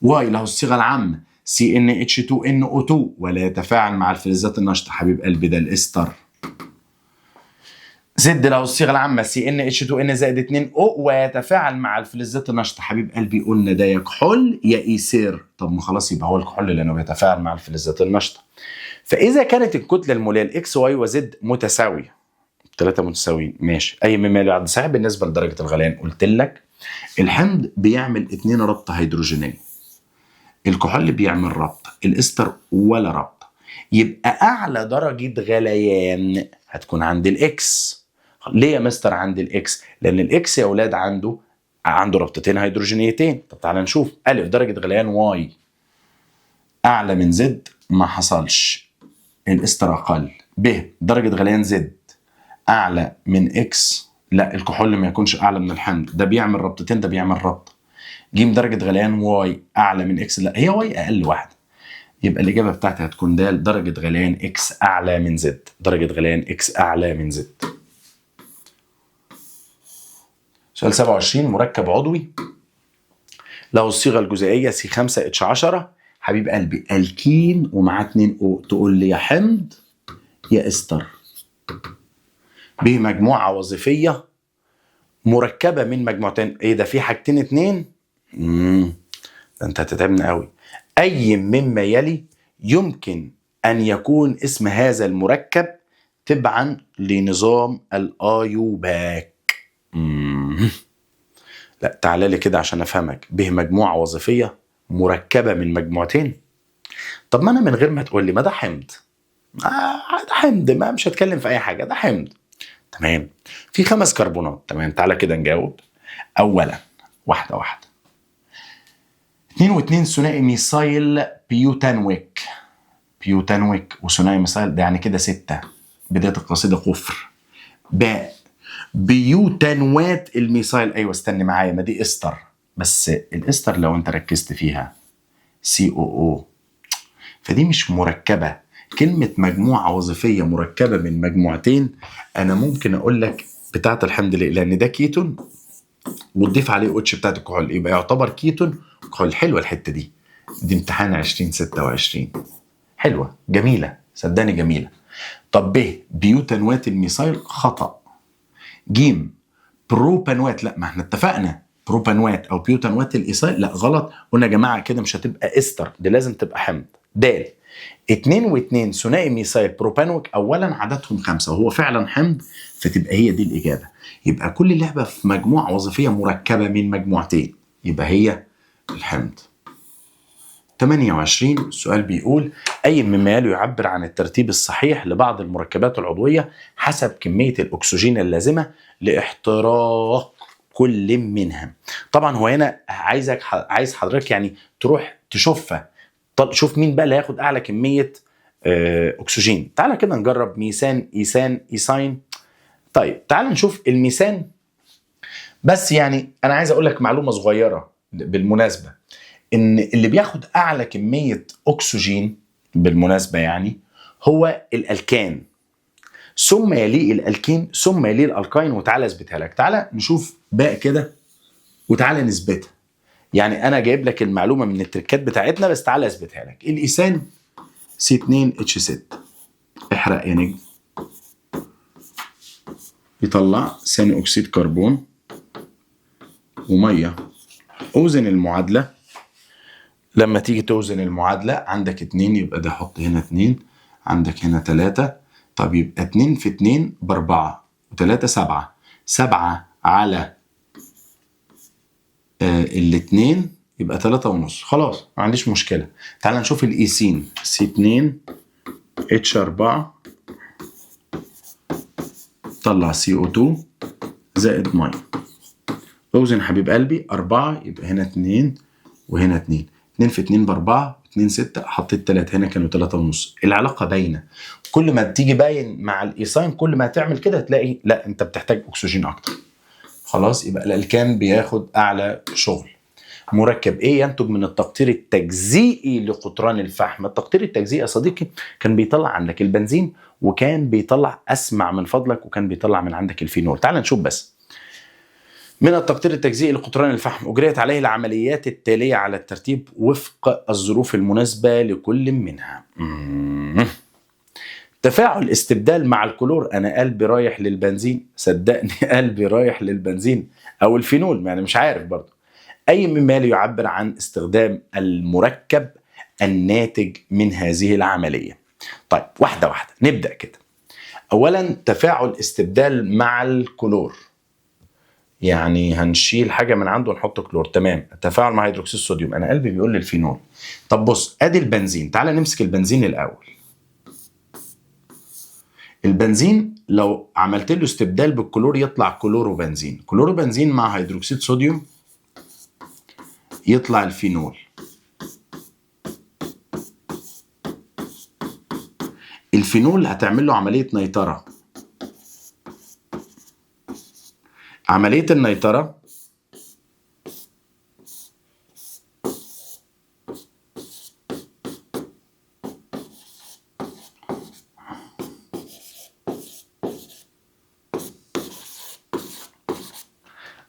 واي له الصيغه العامه CnH2nO2 ولا يتفاعل مع الفلزات النشطه. حبيب قلبي ده الاستر. زد له الصيغه العامه CnH2n زائد 2O ويتفاعل مع الفلزات النشطه. حبيب قلبي قلنا ده يا كحول يا ايثير. طب ما خلاص يبقى هو الكحول لانه بيتفاعل مع الفلزات النشطه. فاذا كانت الكتله الموليه الاكس واي وزد متساويه، 3 متساويين ماشي، اي مما لا يعد صحيح بالنسبه لدرجه الغليان. قلت لك الحمض بيعمل 2 رابطه هيدروجينيه، الكحول بيعمل رابطه، الاستر ولا رابطه. يبقى اعلى درجه غليان هتكون عند الاكس. ليه يا مستر عند الاكس؟ لان الاكس يا اولاد عنده رابطتين هيدروجينيتين. طب تعالى نشوف. الف درجه غليان واي اعلى من زد، ما حصلش، الاستر اقل. ب درجه غليان زد اعلى من اكس، لا الكحول ما يكونش اعلى من الحمض، ده بيعمل رابطتين ده بيعمل رابطه. ج درجه غليان واي اعلى من اكس، لا هي واي اقل واحده. يبقى الاجابه بتاعتي هتكون د درجه غليان اكس اعلى من زد. درجه غليان اكس اعلى من زد. سؤال 27 مركب عضوي له الصيغه الجزيئيه C5H10. حبيب قلبي الكين ومعاه 2O. تقول لي يا حمض يا استر. به مجموعه وظيفيه مركبه من مجموعتين. ايه ده، في حاجتين اتنين؟ ده انت هتتعبنا قوي. اي مما يلي يمكن ان يكون اسم هذا المركب تبعا لنظام الايوباك. لا تعالى لي كده عشان افهمك. به مجموعه وظيفيه مركبه من مجموعتين. طب ما انا من غير ما تقول لي ما ده حمض، ده حمض، ما مش هتكلم في اي حاجه، ده حمض. تمام، في 5 كربونات. تمام، تعالى كده نجاوب. اولا واحده واحده. 2 و2 ثنائي ميثايل بيوتانويك. بيوتانويك وثنائي ميثايل ده يعني كده 6. بدايه القصيده كفر. باء بيوتانوات الميثايل. ايوه استني معايا، ما دي استر، بس الاستر لو انت ركزت فيها COO، فدي مش مركبه. كلمه مجموعه وظيفيه مركبه من مجموعتين، انا ممكن اقول لك بتاعه الحمض ليه؟ لان ده كيتون وتضيف عليه OH بتاعه الكحول، يبقى يعتبر كيتون كحول. حلوه الحته دي امتحان 2026. حلوه جميله، صدقني جميله. طب ب بيوتانوات الميثايل خطأ. ج بروبانوات، لا ما احنا اتفقنا بروبانوات او بيوتانوات الايثايل، لا غلط. قلنا يا جماعه كده مش هتبقى استر، دي لازم تبقى حمض. د 2 و2 ثنائي ميثايل بروبانويك، اولا عددهم 5 وهو فعلا حمض، فتبقى هي دي الاجابه. يبقى كل لعبه في مجموعه وظيفيه مركبه من مجموعتين، يبقى هي الحمض. 28 السؤال بيقول أي مما يلي يعبر عن الترتيب الصحيح لبعض المركبات العضوية حسب كمية الأكسجين اللازمة لاحتراق كل منها. طبعا هو هنا عايز حضرتك يعني تروح تشوفها. طب شوف مين بقى اللي هياخد أعلى كمية أكسجين. تعالى كده نجرب ميثان، إيثان، إيثاين. طيب تعالى نشوف الميثان. بس يعني أنا عايز أقول لك معلومة صغيرة بالمناسبة، ان اللي بياخد اعلى كمية اكسجين بالمناسبة يعني هو الالكان، ثم يليه الالكين، ثم يليه الالكاين. وتعالى اثبتها لك. تعالى نشوف باقي كده وتعالى نثبتها. يعني انا جايب لك المعلومة من التركات بتاعتنا، بس تعالى اثبتها لك. الايثان C2H6 احرق يا نجم، يطلع ثاني اكسيد كربون ومية. اوزن المعادلة. لما تيجي توزن المعادلة عندك 2 يبقى ده حط هنا 2، عندك هنا 3. طب يبقى 2 في 2 ب4 و3 7. 7 على الاتنين يبقى 3.5. خلاص ما عنديش مشكلة. تعال نشوف الإيثين C2H4 طلع CO2 زائد مية. اوزن حبيب قلبي 4 يبقى هنا 2 وهنا 2. 2 في 2 ب4، 2 6، حطيت 3 هنا كانوا 3.5. العلاقة باينة. كل ما تيجي باين مع الإيثاين كل ما تعمل كده تلاقي لا انت بتحتاج اكسجين اكتر. خلاص يبقى الالكان بياخد اعلى شغل. مركب ايه ينتج من التقطير التجزيئي لقطران الفحم؟ التقطير التجزيئي يا صديقي كان بيطلع عندك البنزين، وكان بيطلع اسمع من فضلك، وكان بيطلع من عندك الفينول. تعال نشوف بس. من التقطير التجزيئي لقطران الفحم أجريت عليه العمليات التالية على الترتيب وفق الظروف المناسبة لكل منها. تفاعل استبدال مع الكلور. أنا قلبي رايح للبنزين، صدقني قلبي رايح للبنزين أو الفينول، يعني مش عارف برضه. أي مما يعبر عن استخدام المركب الناتج من هذه العملية. طيب واحدة واحدة نبدأ كده. أولا تفاعل استبدال مع الكلور، يعني هنشيل حاجة من عنده ونحط كلور. تمام. التفاعل مع هيدروكسيد الصوديوم. أنا قلبي بيقول لي الفينول. طب بص أدي البنزين. تعالى نمسك البنزين الأول. البنزين لو عملت له استبدال بالكلور يطلع كلوروبنزين. كلوروبنزين مع هيدروكسيد صوديوم يطلع الفينول. الفينول هتعمل له عملية نيترة. عملية النيترة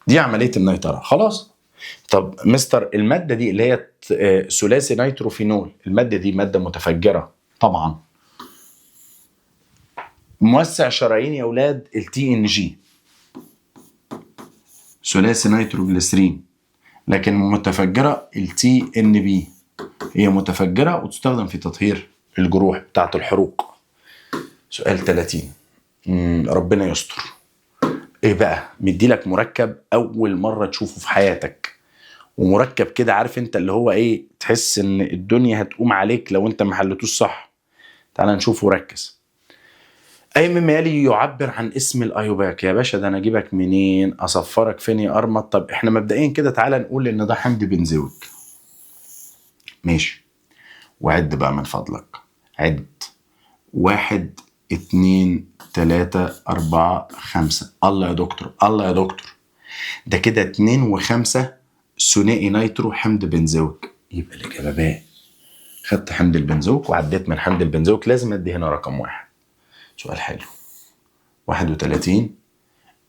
دي عملية النيترة. خلاص. طب مستر المادة دي اللي هي ثلاثي نيتروفينول، المادة دي مادة متفجرة طبعا. موسع شرايين يا ولاد الTNG ثلاثي نيتروجليسرين، لكن متفجرة الTNB هي متفجرة وتستخدم في تطهير الجروح بتاعة الحروق. سؤال 30. ربنا يستر. ايه بقى؟ مدي لك مركب اول مرة تشوفه في حياتك، ومركب كده عارف انت اللي هو ايه، تحس ان الدنيا هتقوم عليك لو انت ما حلتوش صح. تعال نشوف وركز. اي مما يلي يعبر عن اسم الايوباك. يا باشا ده انا اجيبك منين؟ اصفرك فين يا ارمط؟ طب احنا مبدئيا كده تعالى نقول ان ده حمض بنزويك. ماشي. وعد بقى من فضلك. عد. 1 2 3 4 5. الله يا دكتور، الله يا دكتور، ده كده 2 و5 ثنائي نيترو حمض بنزويك. يبقى الإجابة باء. خدت حمض البنزويك وعديت من حمض البنزويك، لازم ادي هنا رقم 1. سؤال حلو. 31.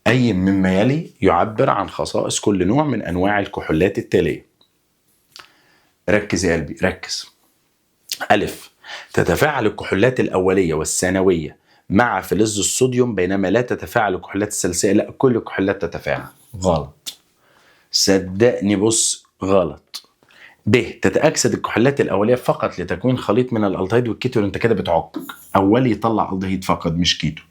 أي مما يلي يعبر عن خصائص كل نوع من أنواع الكحولات التالية. ركز يا قلبي ركز. ألف. تتفاعل الكحولات الأولية والثانوية مع فلز الصوديوم، بينما لا تتفاعل الكحولات الثالثية. لا، كل الكحولات تتفاعل. غلط. صدقني بص غلط. ب. تتأكسد الكحولات الأولية فقط لتكوين خليط من الألدهيد والكيتون. انت كده بتعك. أولي يطلع ألدهيد فقط مش كيتو.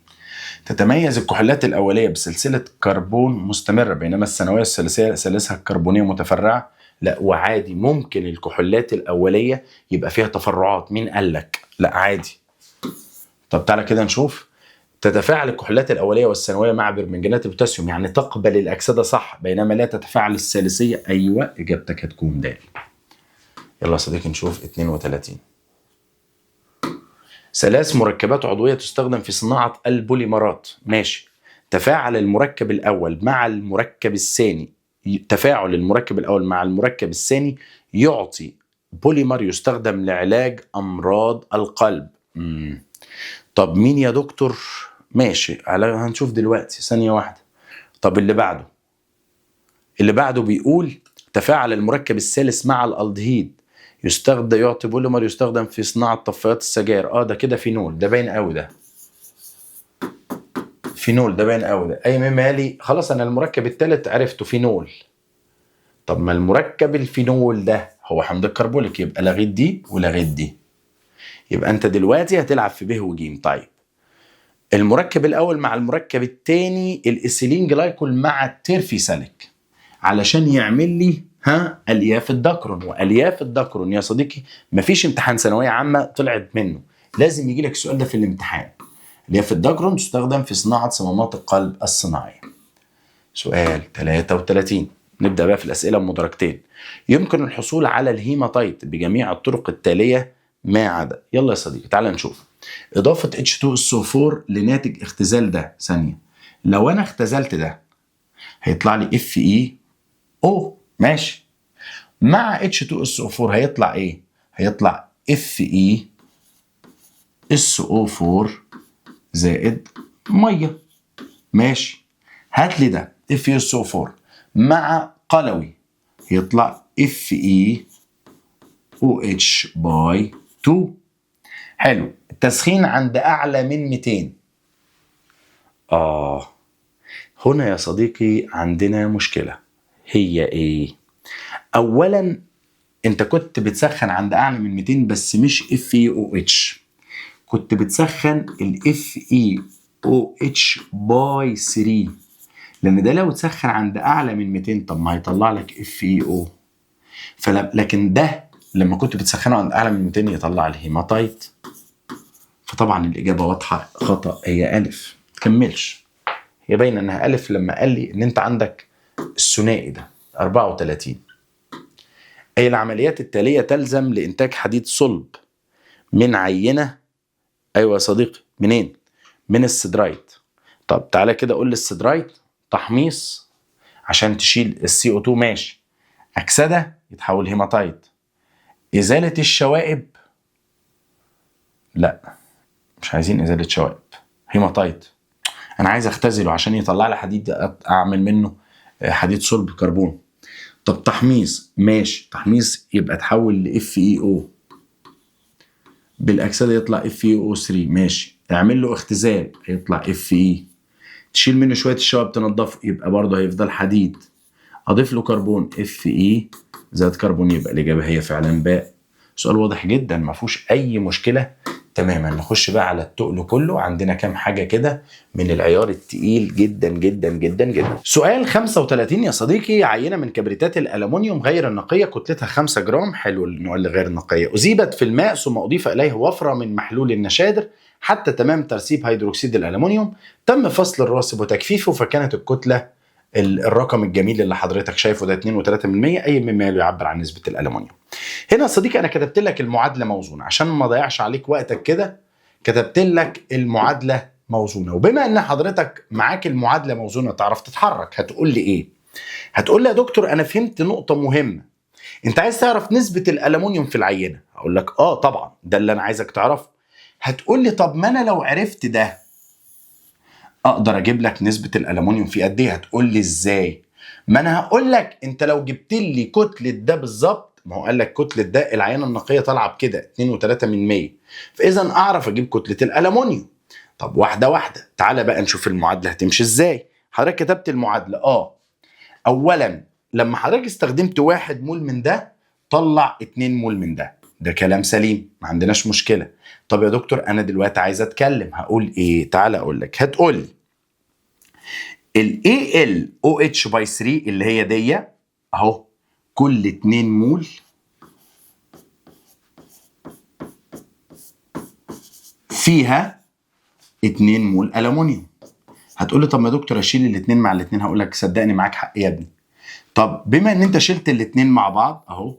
تتميز الكحولات الأولية بسلسلة كربون مستمرة، بينما الثانوية الثالثية سلاسها كربونية متفرعة. لا، وعادي ممكن الكحولات الاوليه يبقى فيها تفرعات. مين قال لك؟ لا عادي. طب تعالى كده نشوف. تتفاعل الكحولات الاوليه والثانويه مع برمنجانات البوتاسيوم، يعني تقبل الاكسده صح، بينما لا تتفاعل الثالثيه. ايوه، اجابتك هتكون د. يلا يا صديقي نشوف 32. ثلاث مركبات عضويه تستخدم في صناعه البوليمرات. ماشي. تفاعل المركب الاول مع المركب الثاني، تفاعل المركب الاول مع المركب الثاني يعطي بوليمر يستخدم لعلاج امراض القلب. طب مين يا دكتور؟ ماشي، هنشوف دلوقتي، ثانيه واحده. طب اللي بعده بيقول تفاعل المركب الثالث مع الالدهيد يستخدم، يعطي بوليمر يستخدم في صناعه طفايات السجاير. ده كده فينول، ده باين قوي، ده فينول، ده باين قوي، ده اي مالي. خلاص انا المركب الثالث عرفته، فينول. طب ما المركب الفينول ده هو حمض الكربوليك، يبقى لغيت دي ولغيت دي، يبقى انت دلوقتي هتلعب في ب وج. طيب المركب الاول مع المركب الثاني الاسيلين جلايكول مع التيرفيساليك علشان يعمل لي الياف الدكرون. والياف الدكرون يا صديقي مفيش امتحان ثانويه عامه طلعت منه، لازم يجي لك السؤال ده في الامتحان. الياف الدكرون تستخدم في صناعه صمامات القلب الصناعيه. سؤال 33. نبدا بقى في الاسئله بمدرجتين. يمكن الحصول على الهيماتايت بجميع الطرق التاليه ما عدا. يلا يا صديقي تعال نشوف. اضافه H2SO4 لناتج اختزال ده. ثانيه، لو انا اختزلت ده هيطلع لي FeO، ماشي. مع H2SO4 هيطلع ايه؟ هيطلع FeSO4 زائد ميه. ماشي. هات لي ده FeSO4 مع قلوي هيطلع FeOH باي 2. حلو. التسخين عند اعلى من 200. هنا يا صديقي عندنا مشكلة. هي ايه؟ اولا انت كنت بتسخن عند اعلى من 200 بس مش FeOH، كنت بتسخن ال FeOH باي 3، لان ده لو تسخن عند اعلى من 200 طب ما هيطلع لك FeO. لكن ده لما كنت بتسخنه عند اعلى من 200 يطلع الهيماتايت. فطبعا الاجابه واضحه، خطا، هي الف. تكملش، هي باينه انها الف لما قال لي ان انت عندك الثنائي ده. 34. اي العمليات التاليه تلزم لانتاج حديد صلب من عينه. ايوه يا صديقي، منين؟ من السدرايت. طب تعالى كده قول لي السدرايت تحميص عشان تشيل CO2، ماشي. اكسده يتحول هيماتايت. ازاله الشوائب، لا مش عايزين ازاله شوائب، هيماتايت. انا عايز اختزله عشان يطلع لي حديد اعمل منه حديد صلب كربون. طب تحميص، ماشي، تحميص يبقى تحول ل FeO، بالاكسده يطلع FeO3، ماشي. اعمل له اختزال يطلع Fe. تشيل منه شويه الشوائب تنضفه يبقى برضه هيفضل حديد. اضيف له كربون Fe زائد كربون، يبقى الاجابه هي فعلا باء. سؤال واضح جدا ما فيهوش اي مشكله تماما. نخش بقى على التقل كله. عندنا كام حاجه كده من العيار التقيل جدا جدا جدا جدا. سؤال 35 يا صديقي. عينه من كبريتات الالومنيوم غير النقيه كتلتها 5 جرام، حلو النوع اللي غير النقيه، اذيبت في الماء ثم اضيف اليه وفره من محلول النشادر حتى تمام ترسيب هيدروكسيد الالومنيوم. تم فصل الراسب وتجفيفه فكانت الكتله الرقم الجميل اللي حضرتك شايفه ده 2.3%، اي مما يعبر عن نسبه الالومنيوم. هنا يا صديقي انا كتبت لك المعادله موزونه عشان ما اضيعش عليك وقتك كده. كتبت لك المعادله موزونه، وبما ان حضرتك معاك المعادله موزونه تعرف تتحرك. هتقول لي ايه؟ هتقول لي يا دكتور انا فهمت نقطه مهمه، انت عايز تعرف نسبه الالومنيوم في العينه. اقول لك طبعا ده اللي انا عايزك تعرفه. هتقول لي طب ما انا لو عرفت ده اقدر اجيب لك نسبه الالومنيوم في قد ايه. هتقول لي ازاي؟ ما انا هقول لك انت لو جبت لي كتله ده بالظبط، ما هو قال لك كتله ده العينه النقيه طالعه بكده 2.3%، فاذا اعرف اجيب كتله الالومنيوم. طب واحده واحده، تعالى بقى نشوف المعادله هتمشي ازاي. حضرتك كتبت المعادله. اولا لما حضرتك استخدمت 1 مول من ده طلع 2 مول من ده، ده كلام سليم ما عندناش مشكله. طب يا دكتور انا دلوقتي عايز اتكلم، هقول ايه؟ تعالى اقول لك. هتقول لي ال AlOH باي 3 اللي هي دي اهو كل 2 مول فيها 2 مول ألمونيوم. هتقول لي طب ما يا دكتور اشيل الاتنين مع الاتنين، هقول لك صدقني معاك حق يا ابني. طب بما ان انت شلت الاتنين مع بعض اهو،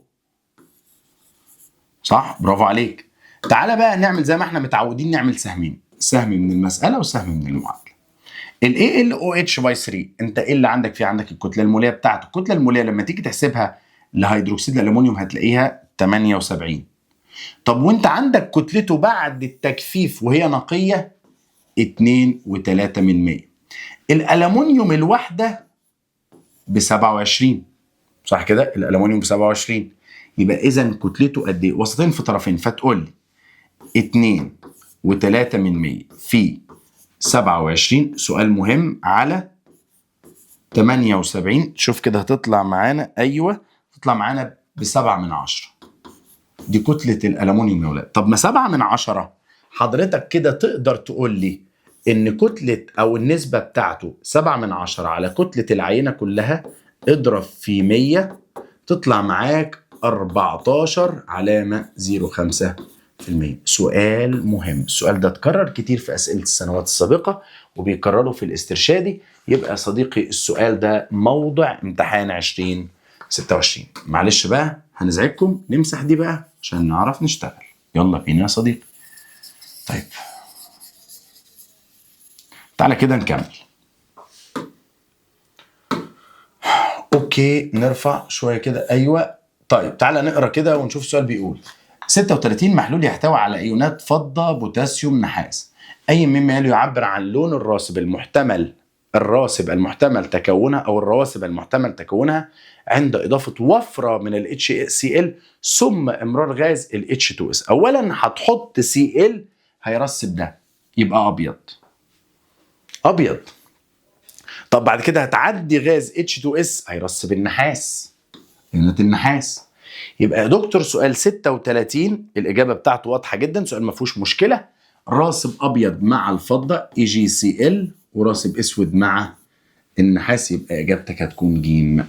صح، برافو عليك. تعالى بقى نعمل زي ما احنا متعودين نعمل سهمين، سهم من المسألة وسهم من المعادلة. ال AlOH باي 3، انت ايه اللي عندك فيه؟ عندك الكتلة المولية بتاعته. الكتلة المولية لما تيجي تحسبها لهيدروكسيد الألمونيوم هتلاقيها 78. طب وانت عندك كتلته بعد التجفيف وهي نقية 2.3%. الألمونيوم الواحدة ب 27، صح كده؟ الألمونيوم ب 27، يبقى إذا كتلته قد إيه؟ وسطين في طرفين، فتقول لي 2.3% في 27، سؤال مهم، على 78. شوف كده هتطلع معانا، أيوه تطلع معانا ب7/10. دي كتلة الألمونيوم يا ولاد. طب ما 7/10 حضرتك كده تقدر تقول لي إن كتلة أو النسبة بتاعته 7/10 على كتلة العينة كلها، اضرب في 100 تطلع معاك 14.05%. سؤال مهم. السؤال ده اتكرر كتير في أسئلة السنوات السابقة وبيكرروا في الاسترشادي. يبقى يا صديقي السؤال ده موضع امتحان 2026. معلش بقى هنزعجكم، نمسح دي بقى عشان نعرف نشتغل. يلا بينا يا صديقي. طيب تعالى كده نكمل. اوكي نرفع شويه كده، ايوه. طيب تعالى نقرا كده ونشوف السؤال بيقول 36 محلول يحتوي على ايونات فضه بوتاسيوم نحاس، اي مما يلي يعبر عن لون الراسب المحتمل تكونها او الرواسب المحتمل تكونها عند اضافه وفره من ال HCl ثم امرار غاز ال H2S. اولا هتحط Cl هيرسب ده يبقى ابيض. طب بعد كده هتعدي غاز H2S هيرسب النحاس، ايونات النحاس. يبقى يا دكتور سؤال 36 الاجابه بتاعته واضحه جدا، سؤال ما فيهوش مشكله. راسب ابيض مع الفضه AgCl وراسب اسود مع النحاس، يبقى اجابتك هتكون ج.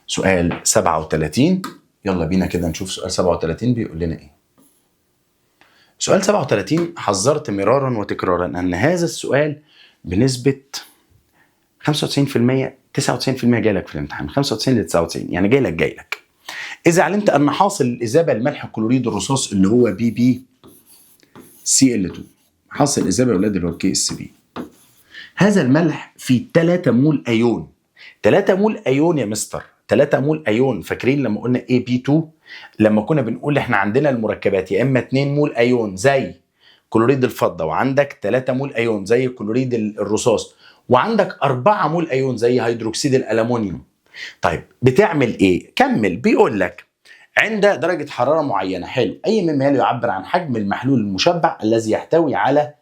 سؤال 37، يلا بينا كده نشوف سؤال 37 بيقول لنا ايه. سؤال 37 حذرت مرارا وتكرارا ان هذا السؤال بنسبه 95% 99% جاي لك في الامتحان، 95 ل 99 يعني جاي لك. إذا علمت أن حاصل الإذابة الملح كلوريد الرصاص اللي هو BbCl2، حاصل الإذابة يا ولاد اللي هو KSB، هذا الملح فيه 3 مول أيون. 3 مول أيون يا مستر، 3 مول أيون. فاكرين لما قلنا AB2 لما كنا بنقول إحنا عندنا المركبات يا إما 2 مول أيون زي كلوريد الفضة، وعندك 3 مول أيون زي كلوريد الرصاص، وعندك 4 مول أيون زي هيدروكسيد الألمونيوم. طيب بتعمل ايه؟ كمل. بيقول لك عند درجة حرارة معينة، حلو، أي مما يلي يعبر عن حجم المحلول المشبع الذي يحتوي على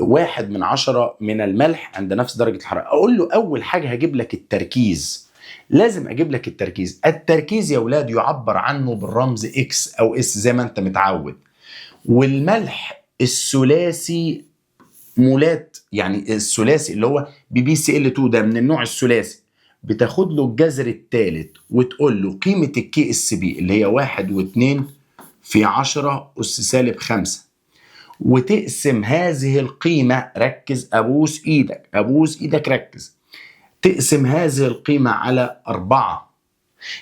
1/10 من الملح عند نفس درجة الحرارة. أقول له أول حاجة هجيب لك التركيز، لازم أجيب لك التركيز. التركيز يا ولاد يعبر عنه بالرمز X أو S زي ما أنت متعود. والملح الثلاثي مولات، يعني الثلاثي اللي هو BbCl2 ده من النوع الثلاثي، بتاخد له الجذر الثالث وتقول له قيمة الكي اس بي اللي هي 1.2 في 10 أس سالب 5، وتقسم هذه القيمة، ركز أبوس إيدك ركز، تقسم هذه القيمة على 4.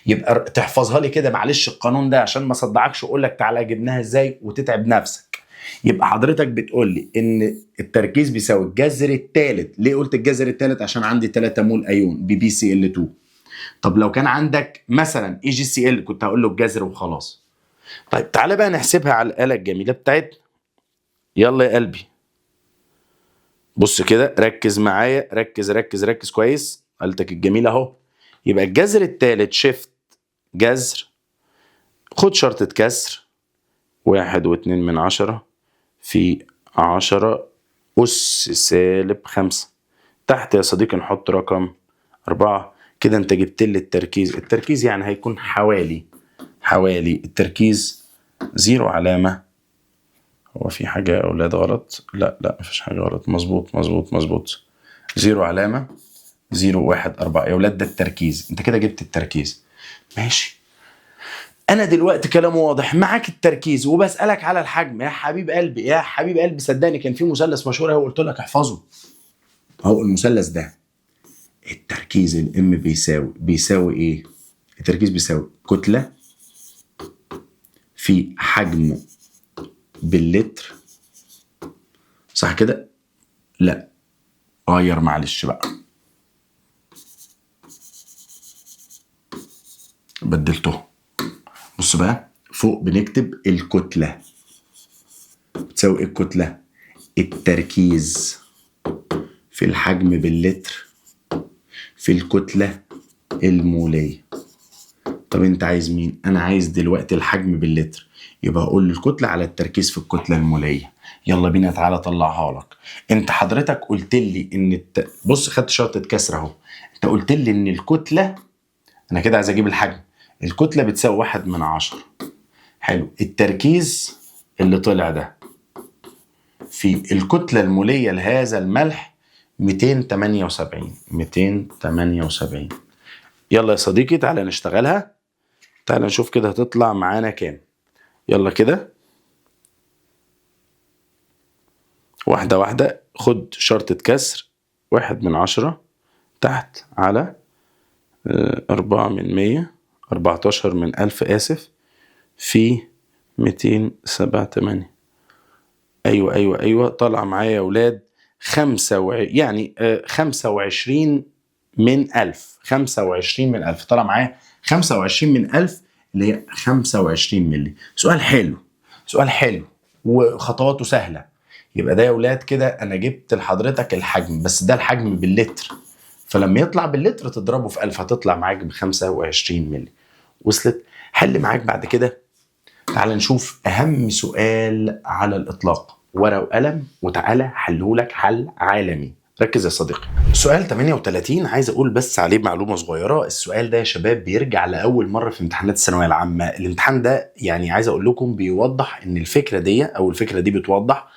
يبقى تحفظها لي كده معلش القانون ده عشان ما صدعكش وأقول لك تعالى جبناها إزاي وتتعب نفسك. يبقى حضرتك بتقول لي ان التركيز بيساوي الجذر الثالث. ليه قلت الجذر الثالث؟ عشان عندي 3 مول ايون BbCl2. طب لو كان عندك مثلا AgCl كنت هقول له الجذر وخلاص. طيب تعالى بقى نحسبها على الآلة الجميلة بتاعتنا. يلا يا قلبي بص كده، ركز معايا، ركز كويس، آلتك الجميلة اهو. يبقى الجذر الثالث شيفت جذر، خد شرطة كسر 1.2 في 10 أس سالب 5. تحت يا صديقي نحط رقم 4. كده انت جبت لي التركيز يعني هيكون حوالي التركيز 0 علامة. هو في حاجة يا أولاد غلط؟ لا مفيش حاجة غلط، مظبوط 0 علامة 0.14 يا أولاد، ده التركيز. انت كده جبت التركيز ماشي. انا دلوقتي كلامه واضح، معاك التركيز وبسالك على الحجم. يا حبيب قلبي يا حبيب قلبي، صدقني كان في مثلث مشهور قوي قلت لك احفظه. اهو المثلث ده، التركيز الام بيساوي ايه؟ التركيز بيساوي كتله في حجم باللتر، صح كده؟ لا غير معلش بقى، بدلته. بص بقى، فوق بنكتب الكتلة بتساوي ايه؟ الكتلة التركيز في الحجم باللتر في الكتلة المولية. طب انت عايز مين؟ انا عايز دلوقتي الحجم باللتر، يبقى اقول الكتلة على التركيز في الكتلة المولية. يلا بينا تعالى اطلعها لك. انت حضرتك قلت لي ان بص خدت شرطة كسر اهو. انت قلت لي ان الكتلة، انا كده عايز اجيب الحجم، الكتلة بتساوي 1/10. حلو، التركيز اللي طلع ده في الكتلة المولية لهذا الملح 278. يلا يا صديقي تعالى نشتغلها، تعالى نشوف كده هتطلع معانا كام. يلا كده واحدة واحدة، خد شرطة كسر 1/10 تحت على 4/100، 14/1000 آسف، في 278. أيوة طالع معايا يا ولاد 25/1000. 25/1000 طالع معايا 25/1000 اللي هي 25 مللي. سؤال حلو وخطواته سهلة. يبقى ده يا ولاد كده أنا جبت لحضرتك الحجم، بس ده الحجم باللتر، فلما يطلع باللتر تضربه في 1000 هتطلع معاك ب25 مللي. وصلت؟ حل معاك بعد كده. تعال نشوف أهم سؤال على الإطلاق، ورقة وقلم وتعالى حلهولك حل عالمي. ركز يا صديقي. سؤال 38 عايز أقول بس عليه معلومة صغيرة. السؤال ده يا شباب بيرجع لأول مرة في امتحانات الثانوية العامة. الامتحان ده يعني عايز أقول لكم بيوضح إن الفكرة دي بتوضح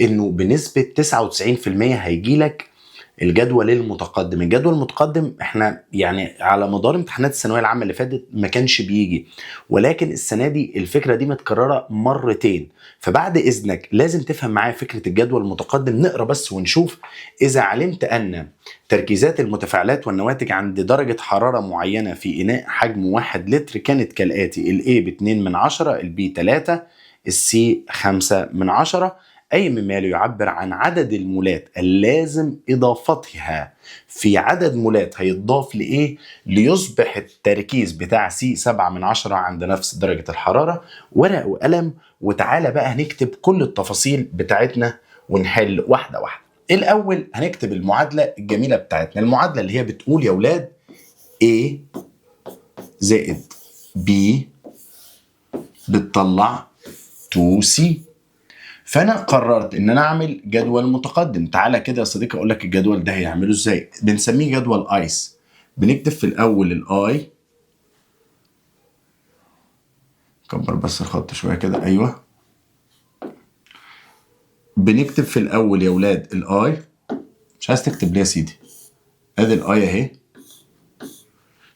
إنه بنسبة 99% هيجيلك الجدول المتقدم. الجدول المتقدم احنا يعني على مدار امتحانات الثانويه العامه اللي فاتت ما كانش بيجي، ولكن السنه دي الفكره دي متكرره مرتين. فبعد اذنك لازم تفهم معايا فكره الجدول المتقدم. نقرا بس ونشوف. اذا علمت ان تركيزات المتفاعلات والنواتج عند درجه حراره معينه في اناء حجمه 1 لتر كانت كالاتي: الاي ب2/10، البي 3، السي 5/10، أي مما يعبر عن عدد المولات اللازم إضافتها في عدد مولات هيتضاف لإيه ليصبح التركيز بتاع سي 7/10 عند نفس درجة الحرارة. ورق وقلم وتعالى بقى هنكتب كل التفاصيل بتاعتنا ونحل واحدة واحدة. الأول هنكتب المعادلة الجميلة بتاعتنا، المعادلة اللي هي بتقول يا ولاد A زائد B بتطلع 2C. فانا قررت ان انا اعمل جدول متقدم. تعالى كده يا صديقي اقول لك الجدول ده هيعمله ازاي. بنسميه جدول ايس. بنكتب في الاول الاي، كبر بس الخط شويه كده، ايوه. بنكتب في الاول يا ولاد الاي، مش عايز تكتب ليه يا سيدي، ادي الاي اهي،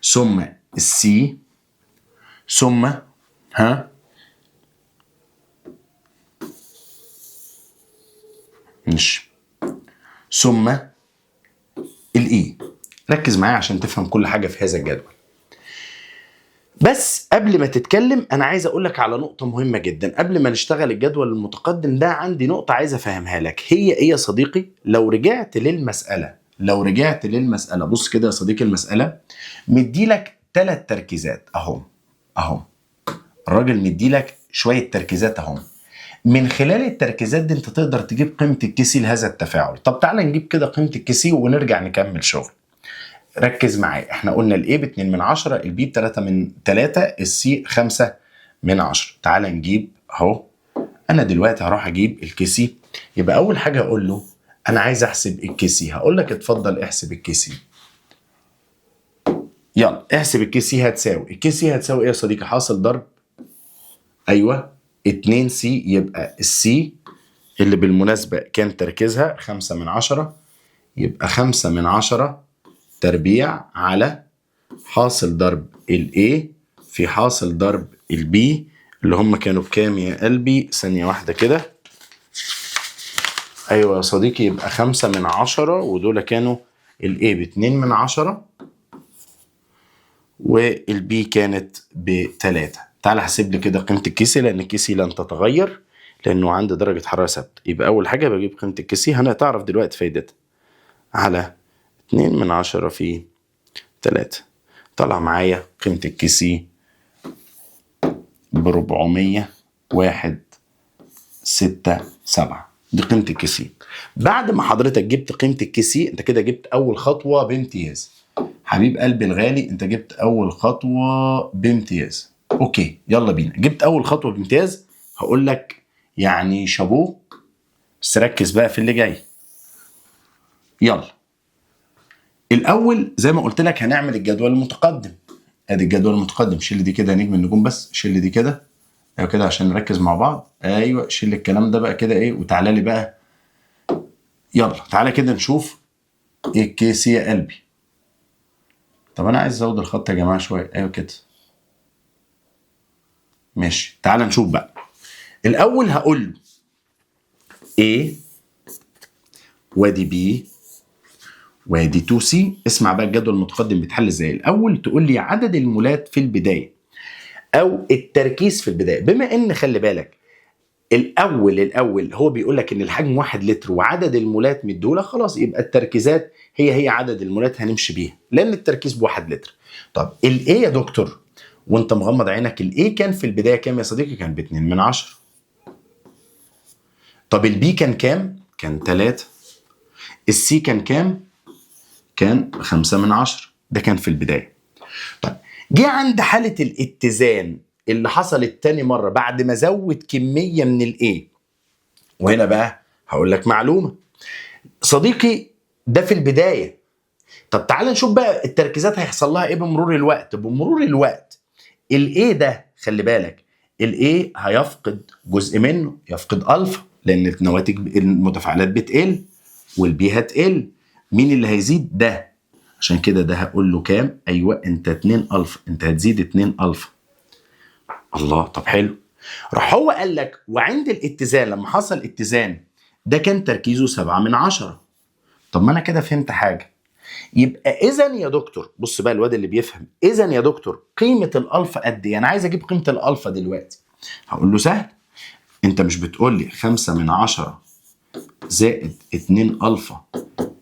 ثم السي، ثم مش ثم الاي. ركز معايا عشان تفهم كل حاجه في هذا الجدول. بس قبل ما تتكلم انا عايز اقول لك على نقطه مهمه جدا. قبل ما نشتغل الجدول المتقدم ده عندي نقطه عايز افهمها لك. هي ايه يا صديقي؟ لو رجعت للمساله بص كده يا صديقي، المساله مديلك 3 تركيزات اهم. الراجل مديلك شويه تركيزات اهم. من خلال التركيزات دي انت تقدر تجيب قيمه الكيسي لهذا التفاعل. طب تعالى نجيب كده قيمه الكيسي ونرجع نكمل شغل. ركز معايا، احنا قلنا الاي ب2/10، البي ب3/3، السي 5/10. تعال نجيب اهو. انا دلوقتي هروح اجيب الكيسي. يبقى اول حاجه اقول له انا عايز احسب الكيسي. هقول لك اتفضل احسب الكيسي. يلا احسب الكيسي. هتساوي ايه يا صديقي؟ حاصل ضرب، ايوه، 2 سي. يبقى السي اللي بالمناسبه كان تركيزها 5/10، يبقى 5/10 تربيع على حاصل ضرب ال A في حاصل ضرب البي اللي هم كانوا بكام يا قلبي؟ ثانية واحدة كده. ايوه يا صديقي، يبقى 5/10، ودول كانوا الاي ب2/10 والبي كانت ب3. تعال احسب لي كده قيمة الكيسي، لان الكيسي لن تتغير لانه عند درجة حرارة ثابتة. يبقى اول حاجة بجيب قيمة الكيسي، هنعرف دلوقتي فايدتها، على 2/10 في 3. طلع معايا قيمة الكيسي ب400.167. دي قيمة الكيسي. بعد ما حضرتك جبت قيمة الكيسي، انت كده جبت اول خطوة بامتياز. حبيب قلبي الغالي، انت جبت اول خطوة بامتياز. اوكي يلا بينا، جبت اول خطوة بامتياز. هقول لك يعني شابوه، بس ركز بقى في اللي جاي. يلا الاول زي ما قلت لك هنعمل الجدول المتقدم. ادي الجدول المتقدم، شيل دي كده يا نجم النجوم، بس شيل دي كده. ايوه كده عشان نركز مع بعض. ايوه شيل الكلام ده بقى كده ايه، وتعالى لي بقى. يلا تعالى كده نشوف ايه الكيس يا قلبي. طب انا عايز ازود الخط يا جماعه شويه. ايوه كده ماشي. تعالى نشوف بقى. الاول هقول له A وادي B وادي 2C. اسمع بقى الجدول المتقدم بيتحل ازاي. الاول تقول لي عدد المولات في البدايه او التركيز في البدايه. بما ان خلي بالك الاول هو بيقول لك ان الحجم 1 لتر وعدد المولات مديهولك، خلاص يبقى التركيزات هي عدد المولات هنمشي بيها، لان التركيز ب1 لتر. طب الايه يا دكتور وانت مغمض عينك، الايه كان في البدايه كام يا صديقي؟ كان ب2/10. طب البي كان كام؟ كان 3. السي كان كام؟ كان 5/10. ده كان في البدايه. طيب جه عند حاله الاتزان اللي حصلت تاني مره بعد ما زود كميه من الايه. وهنا بقى هقول لك معلومه صديقي، ده في البدايه. طب تعال نشوف بقى التركيزات هيحصل لها ايه بمرور الوقت. بمرور الوقت الايه ده خلي بالك، الايه هيفقد جزء منه، يفقد الفا، لان النواتج المتفاعلات بتقل والبي هتقل. مين اللي هيزيد؟ ده. عشان كده ده هقول له كام؟ ايوه انت 2 الفا، انت هتزيد 2 الفا. الله، طب حلو. راح هو قال لك وعند الاتزان لما حصل اتزان ده كان تركيزه 7/10. طب ما انا كده فهمت حاجه. يبقى اذا يا دكتور، بص بقى الواد اللي بيفهم، اذا يا دكتور قيمه الالفا قد ايه؟ انا عايز اجيب قيمه الالفا دلوقتي. هقول له سهل، انت مش بتقول لي 5/10 زائد 2 الفا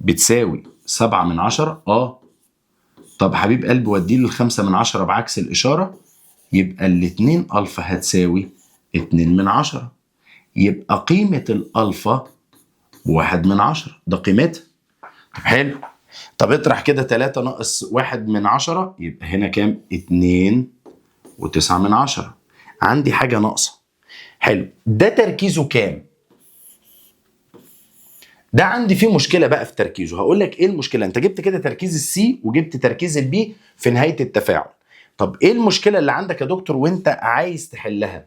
بتساوي 7/10؟ طب حبيب قلبي ودي لي ال5/10 بعكس الاشاره، يبقى ال2 الفا هتساوي 2/10. يبقى قيمه الالفا 1/10، ده قيمتها. طب حلو. طب اطرح كده 3 ناقص 1/10، يبقى هنا كام؟ 2.9. عندي حاجة ناقصة. حلو، ده تركيزه كام؟ ده عندي فيه مشكلة بقى في تركيزه. هقول لك ايه المشكلة. انت جبت كده تركيز السي وجبت تركيز البي في نهاية التفاعل. طب ايه المشكلة اللي عندك يا دكتور وانت عايز تحلها؟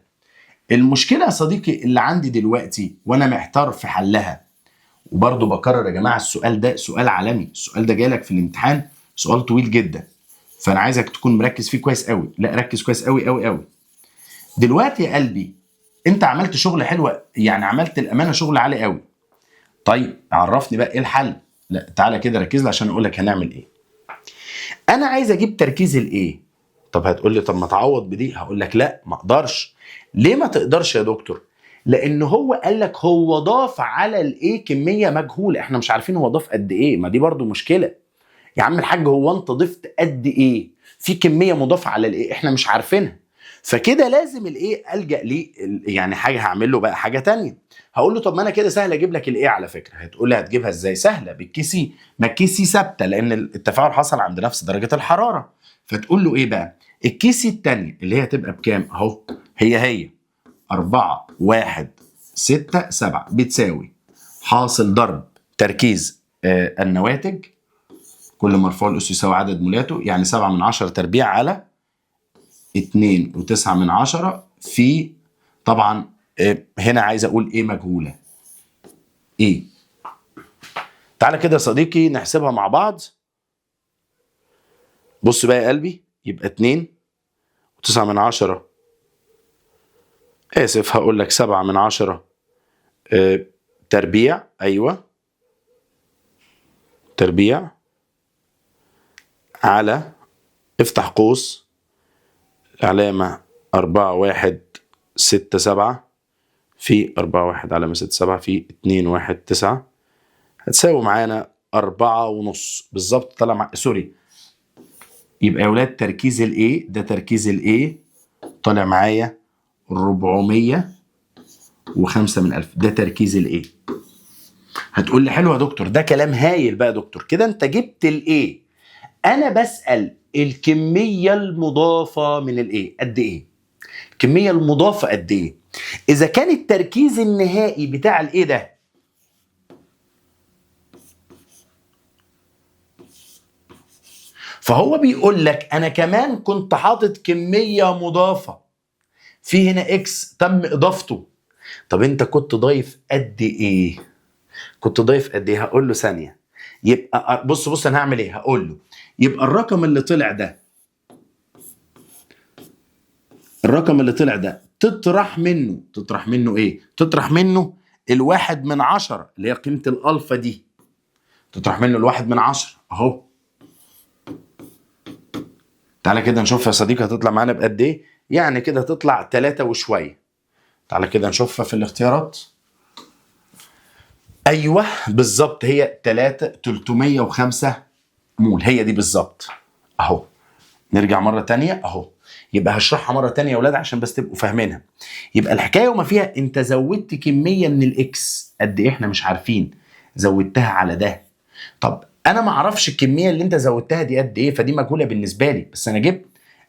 المشكلة يا صديقي اللي عندي دلوقتي وانا محتار في حلها، وبرضه بكرر يا جماعه السؤال ده سؤال عالمي، السؤال ده جالك في الامتحان، سؤال طويل جدا، فانا عايزك تكون مركز فيه كويس قوي. لا ركز كويس قوي قوي قوي. دلوقتي يا قلبي انت عملت شغل حلو، يعني عملت الامانه شغل عالي قوي. طيب عرفني بقى ايه الحل. لا تعالى كده ركز لي عشان اقول لك هنعمل ايه. انا عايز اجيب تركيز الايه. طب هتقول لي طب ما تعوض بدي. هقول لك لا ما اقدرش. ليه ما تقدرش يا دكتور؟ لان هو قال لك هو ضاف على الايه كميه مجهوله، احنا مش عارفين هو ضاف قد ايه. ما دي برضو مشكله يا عم الحاج. هو انت ضفت قد ايه؟ في كميه مضافه على الايه احنا مش عارفينها. فكده لازم الايه الجا ليه، يعني حاجه هعمل له بقى حاجه تانية. هقول له طب ما انا كده سهل اجيب لك الايه على فكره. هتقول لي هتجيبها ازاي؟ سهله بالكيسي. ما الكيسي ثابته لان التفاعل حصل عند نفس درجه الحراره. فتقول له ايه بقى؟ الكيسي التانية اللي هي هتبقى بكام اهو، هي 4 1 6 7 بتساوي حاصل ضرب تركيز النواتج، كل مرفوع الأس يساوي عدد مولاته، يعني 7/10 تربيع على 2.9 في، طبعا هنا عايز أقول إيه مجهولة. إيه؟ تعالى كده يا صديقي نحسبها مع بعض. بص بقى يا قلبي، يبقى 2 9/10. آسف، هقول لك 7/10 تربيع. أيوة، تربيع على، افتح قوس، علامة 4/1/6/7 في 4/1 في 2/1/9 هتساوي معانا 4.5 بالظبط. طلع سوري، يبقى يا ولاد تركيز الايه ده، تركيز الايه طالع معايا 405/1000. ده تركيز الايه. هتقول لي حلو يا دكتور، ده كلام هايل بقى يا دكتور، كده انت جبت الايه. انا بسأل الكمية المضافة من الايه قد ايه؟ الكمية المضافة قد ايه؟ اذا كان التركيز النهائي بتاع الايه ده فهو بيقول لك انا كمان كنت حاطط كمية مضافة في هنا اكس تم اضافته. طب انت كنت ضايف قد ايه؟ كنت ضايف قد ايه؟ هقول له ثانية. يبقى بص انا هعمل ايه؟ هقول له يبقى الرقم اللي طلع ده، الرقم اللي طلع ده تطرح منه ايه؟ تطرح منه 1/10 اللي هي قيمة الألفا دي. تطرح منه 1/10 اهو. تعالى كده نشوف يا صديقي هتطلع معانا بقد ايه. يعني كده هتطلع 3 وشوية. تعالى كده نشوفها في الاختيارات. ايوه بالظبط، هي 305 مول، هي دي بالظبط اهو. نرجع مرة تانية اهو. يبقى هشرحها مرة تانية يا ولاد عشان بس تبقوا فاهمينها. يبقى الحكاية وما فيها انت زودت كمية من الاكس قد ايه احنا مش عارفين، زودتها على ده. طب انا ما اعرفش الكمية اللي انت زودتها دي قد ايه، فدي مجهولة بالنسبة لي. بس انا جبت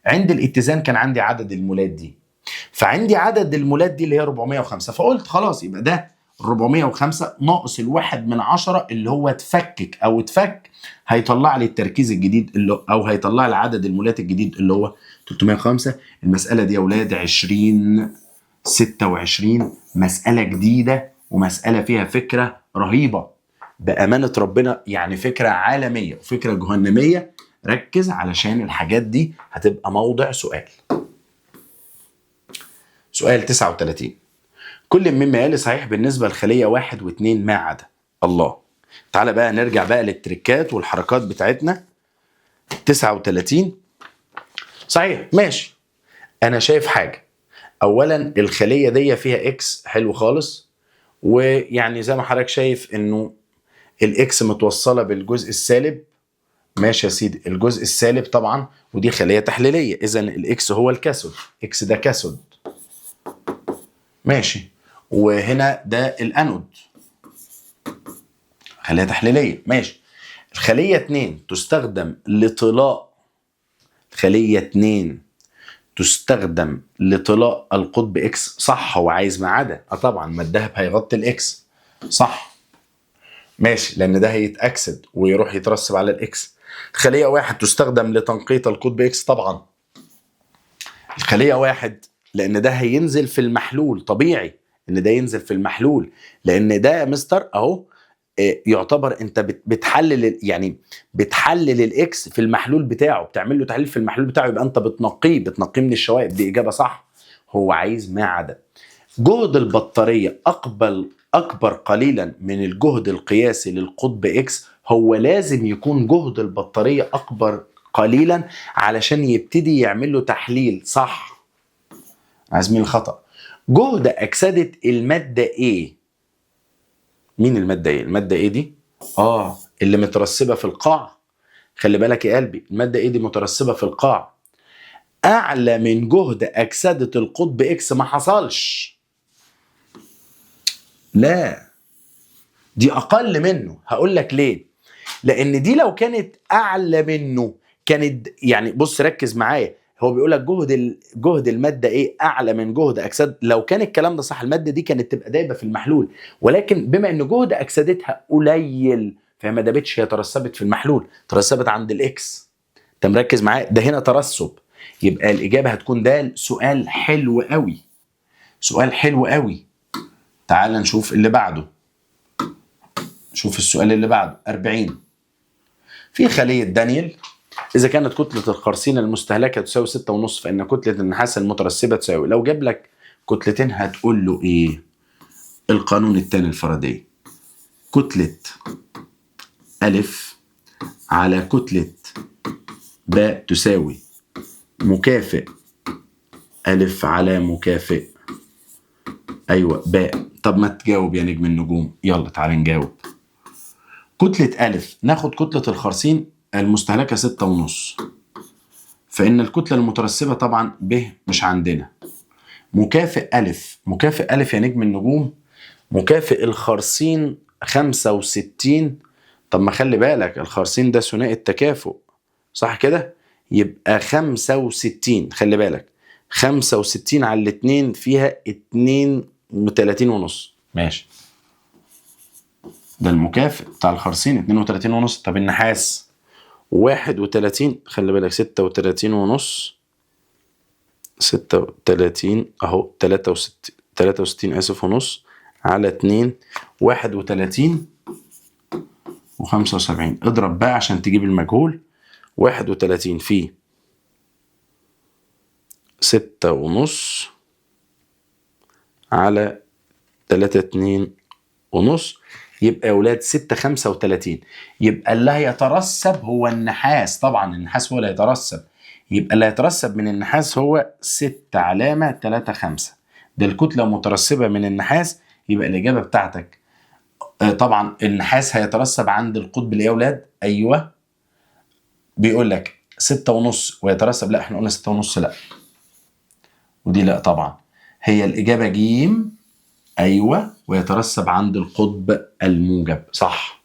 عند الاتزان كان عندي عدد المولات دي، فعندي عدد المولات دي اللي هي 405، فقلت خلاص يبقى ده 405 ناقص 1/10 اللي هو اتفكك او اتفك، هيطلع لي التركيز الجديد اللي او هيطلع لي عدد المولات الجديد اللي هو 305. المسألة دي يا ولاد 2026 مسألة جديدة ومسألة فيها فكرة رهيبة بأمانة ربنا، يعني فكرة عالمية وفكرة جهنمية. ركز علشان الحاجات دي هتبقى موضع سؤال. سؤال 39. كل مما يلي صحيح بالنسبة لخلية 1 و2 ما عدا. الله. تعالى بقى نرجع بقى للتركات والحركات بتاعتنا. 39 صحيح ماشي. أنا شايف حاجة. أولا الخلية دي فيها إكس، حلو خالص. ويعني زي ما حضرتك شايف إنه الإكس متوصلة بالجزء السالب. ماشي يا سيدي، الجزء السالب طبعا، ودي خلية تحليلية، إذا الإكس هو الكاسود، إكس ده كاسود. ماشي. وهنا ده الانود، خلية تحليلية. ماشي. الخلية 2 تستخدم لطلاء، خلية 2 تستخدم لطلاء القطب اكس، صح. هو عايز ما عدا، طبعا ما الذهب هيغطي الاكس، صح. ماشي، لان ده هيتأكسد ويروح يترسب على الاكس. الخلية 1 تستخدم لتنقيط القطب اكس، طبعا. الخلية 1 لان ده هينزل في المحلول، طبيعي ان ده ينزل في المحلول، لان ده يا مستر اهو يعتبر انت بتحلل، يعني بتحلل الاكس في المحلول بتاعه، بتعمل له تحليل في المحلول بتاعه، يبقى انت بتنقيه من الشوائب. دي اجابه صح. هو عايز ما عدا. جهد البطاريه اكبر قليلا من الجهد القياسي للقطب اكس. هو لازم يكون جهد البطاريه اكبر قليلا علشان يبتدي يعمل له تحليل، صح. عازمين الخطأ. جهد اكسده الماده ايه. مين المادة ايه؟ المادة ايه دي؟ اللي مترسبة في القاع. خلي بالك يا قلبي، المادة ايه دي مترسبة في القاع. اعلى من جهد اكسدة القطب اكس ما حصلش. لا، دي اقل منه. هقول لك ليه. لان دي لو كانت اعلى منه كانت، يعني بص ركز معايا، هو بيقول لك جهد الماده ايه اعلى من جهد اكسده. لو كان الكلام ده صح الماده دي كانت تبقى دايبه في المحلول، ولكن بما ان جهد اكسدتها قليل فهي ما دابتش، هي ترسبت في المحلول، ترسبت عند الاكس. انت مركز معايا؟ ده هنا ترسب. يبقى الاجابه هتكون ده. سؤال حلو قوي، سؤال حلو قوي. تعال نشوف اللي بعده. شوف السؤال اللي بعده 40. في خليه دانيال اذا كانت كتله الخرسين المستهلكه تساوي 6.5 فان كتله النحاس المترسبه تساوي. لو جاب لك كتلتين هتقول له ايه؟ القانون الثاني الفاراداي، كتله الف على كتله باء تساوي مكافئ الف على مكافئ ايوه باء. طب ما تجاوب يا نجم النجوم، يلا تعالى نجاوب. كتلة ألف ناخد كتلة الخرسين المستهلكة 6.5 فإن الكتلة المترسبة طبعا ب مش عندنا. مكافئ ألف، مكافئ ألف يا نجم النجوم مكافئ الخرسين 65. طب ما خلي بالك الخرسين ده ثنائي التكافؤ صح كده؟ يبقى 65. خلي بالك 65 على الاتنين فيها 32.5. ماشي، ده المكافئ بتاع الخرسين 32.5. طب النحاس 31، خلي بالك 36.5 36 اهو 63 اسف ونص على 2 31 و75. اضرب بقى عشان تجيب المجهول. 31 في 6.5 على 32.5 يبقى يا ولاد 6.35. يبقى اللي هيترسب هو النحاس، طبعا النحاس هو اللي هيترسب. يبقى اللي هيترسب من النحاس هو 6.35. ده الكتلة مترسبة من النحاس. يبقى الإجابة بتاعتك طبعا النحاس هيترسب عند القطب اللي يا ولاد أيوه بيقول لك 6.5 ويترسب. لا احنا قلنا 6.5 لا، ودي لا طبعا. هي الإجابة جيم ايوه ويترسب عند القطب الموجب. صح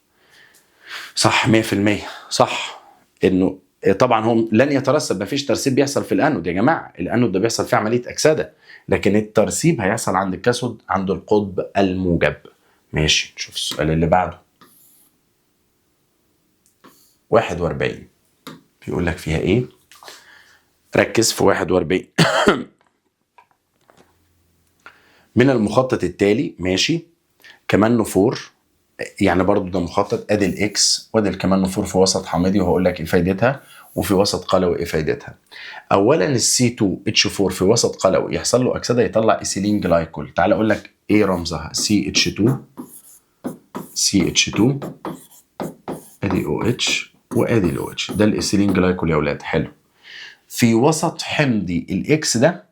صح 100% صح. انه طبعا هو لن يترسب، مفيش ترسيب بيحصل في الانود يا جماعه، الانود ده بيحصل فيه عمليه اكسده، لكن الترسيب هيحصل عند الكاثود عند القطب الموجب. ماشي نشوف السؤال اللي بعده. 41 بيقول لك فيها ايه؟ ركز في 41. من المخطط التالي ماشي كمان نفور، يعني برضو ده مخطط ادي الاكس وادي كمان نفور في وسط حامضي وهقول لك ايه فايدتها، وفي وسط قلوي ايه فايدتها. اولا السي 2 اتش 4 في وسط قلوي يحصل له اكسده يطلع ايثيلين جلايكول. تعال اقول لك ايه رمزها، سي اتش 2 سي اتش 2 ادي او اتش وادي الاو اتش، ده الايثيلين جلايكول يا اولاد. حلو. في وسط حمضي الاكس ده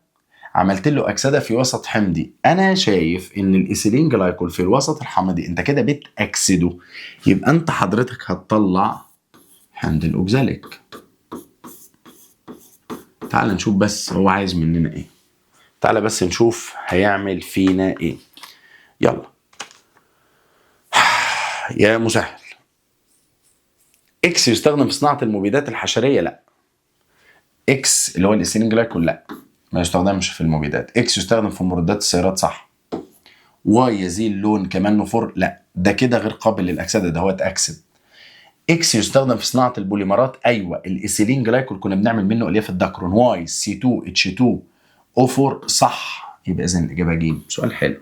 عملت له اكسده في وسط حمضي. انا شايف ان الايثيلين جلايكول في الوسط الحمضي انت كده بتاكسده، يبقى انت حضرتك هتطلع حمض الاوكزاليك. تعال نشوف بس هو عايز مننا ايه. تعال بس نشوف هيعمل فينا ايه. يلا يا مسهل. اكس يستخدم في صناعه المبيدات الحشريه؟ لا. اكس اللي هو الايثيلين جلايكول لا ما يستخدمش في المبيدات. اكس يستخدم في مردات السيارات صح. واي يزيل لون كمان نفور لا، ده كده غير قابل للاكسده، ده هو اتاكسد. اكس يستخدم في صناعه البوليمرات ايوه الايثيلين جلايكول كنا بنعمل منه الياف الدكرون. واي سي 2 اتش 2 او 4 صح. يبقى اذا الاجابه ج. سؤال حلو.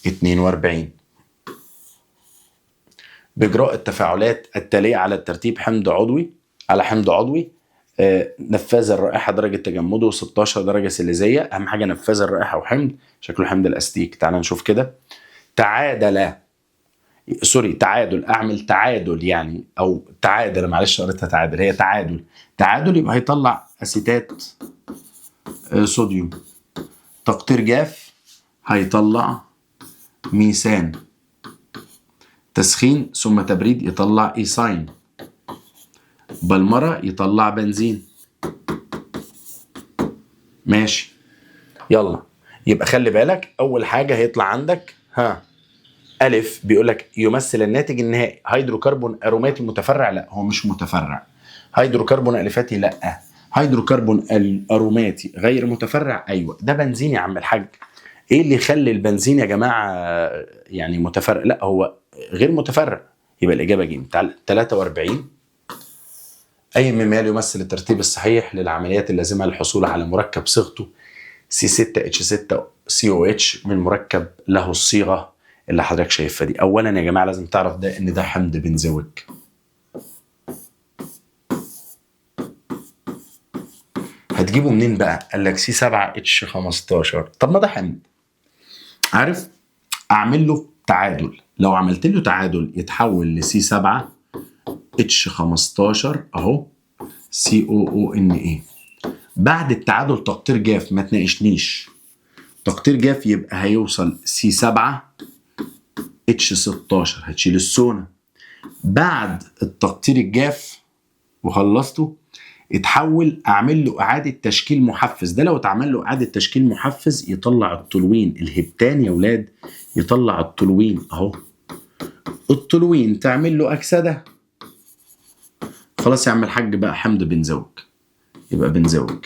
42 باجراء التفاعلات التاليه على الترتيب حمض عضوي على حمض عضوي نفاذ الرائحه درجه تجمده 16 درجه سيليزيه. اهم حاجه نفاذ الرائحه وحمض شكله حمض الاستيك. تعال نشوف كده. تعادل تعادل، اعمل تعادل يعني او تعادل، معلش قريتها تعادل هي تعادل. تعادل يبقى هيطلع اسيتات صوديوم. تقطير جاف هيطلع ميثان. تسخين ثم تبريد يطلع ايثاين. بلمرة يطلع بنزين. ماشي يلا. يبقى خلي بالك اول حاجه هيطلع عندك ألف بيقول لك يمثل الناتج النهائي هيدروكربون أروماتي متفرع. لا هو مش متفرع. هيدروكربون ألفاتي لا. هيدروكربون الأروماتي غير متفرع ايوه. ده بنزين يا عم الحاج. ايه اللي يخلي البنزين يا جماعه يعني متفرع؟ لا هو غير متفرع. يبقى الاجابه ج. 43 اي مما يمثل الترتيب الصحيح للعمليات اللازمه للحصول على مركب صيغته C6H6COH من مركب له الصيغه اللي حضرتك شايفها دي. اولا يا جماعه لازم تعرف ده ان ده حمض بنزويك. هتجيبه منين بقى؟ قال لك C7H15. طب ما ده حمض. عارف اعمل له تعادل. لو عملت له تعادل يتحول ل C7H15 اهو COONA. بعد التعادل تقطير جاف، ما تناقشنيش، تقطير جاف يبقى هيوصل C7H16. هتشيل السونا. بعد التقطير الجاف وخلصته اتحول اعمل له اعاده تشكيل محفز. ده لو اتعمل له اعاده تشكيل محفز يطلع التولوين. الهبتان يا ولاد يطلع التولوين اهو. التولوين تعمل له اكسده. خلاص يا عم الحاج بقى حمض بنزوج، يبقى بنزوج.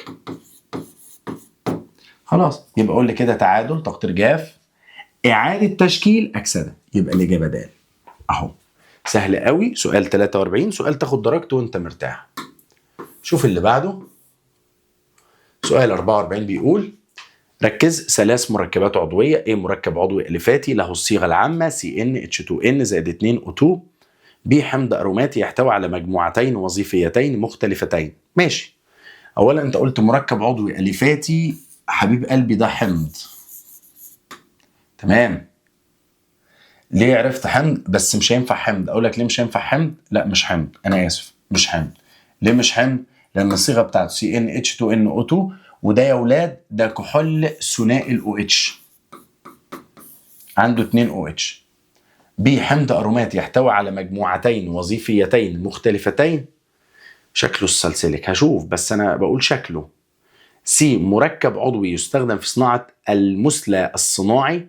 خلاص يبقى قول لي كده تعادل تقطير جاف اعاده تشكيل اكسده، يبقى الاجابه د اهو. سهل قوي. سؤال 43، سؤال تاخد درجته وانت مرتاح. شوف اللي بعده. سؤال 44 بيقول ركز. 3 مركبات عضويه. A مركب عضوي الفاتي له الصيغه العامه CnH2n زائد 2O2. B حمض اروماتي يحتوي على مجموعتين وظيفيتين مختلفتين. ماشي. اولا انت قلت مركب عضوي الفاتي، حبيب قلبي ده حمض. تمام. ليه عرفت حمض بس مش هينفع حمض؟ اقول لك ليه مش هينفع حمض؟ لا مش حمض، انا اسف مش حمض. ليه مش حمض؟ لان الصيغه بتاعته CnH2nO2 وده يا ولاد ده كحول ثنائي الOH عنده 2OH. B حمض اروماتي يحتوي على مجموعتين وظيفيتين مختلفتين. شكله السلسلك هشوف بس انا بقول شكله. C مركب عضوي يستخدم في صناعه المثلى الصناعي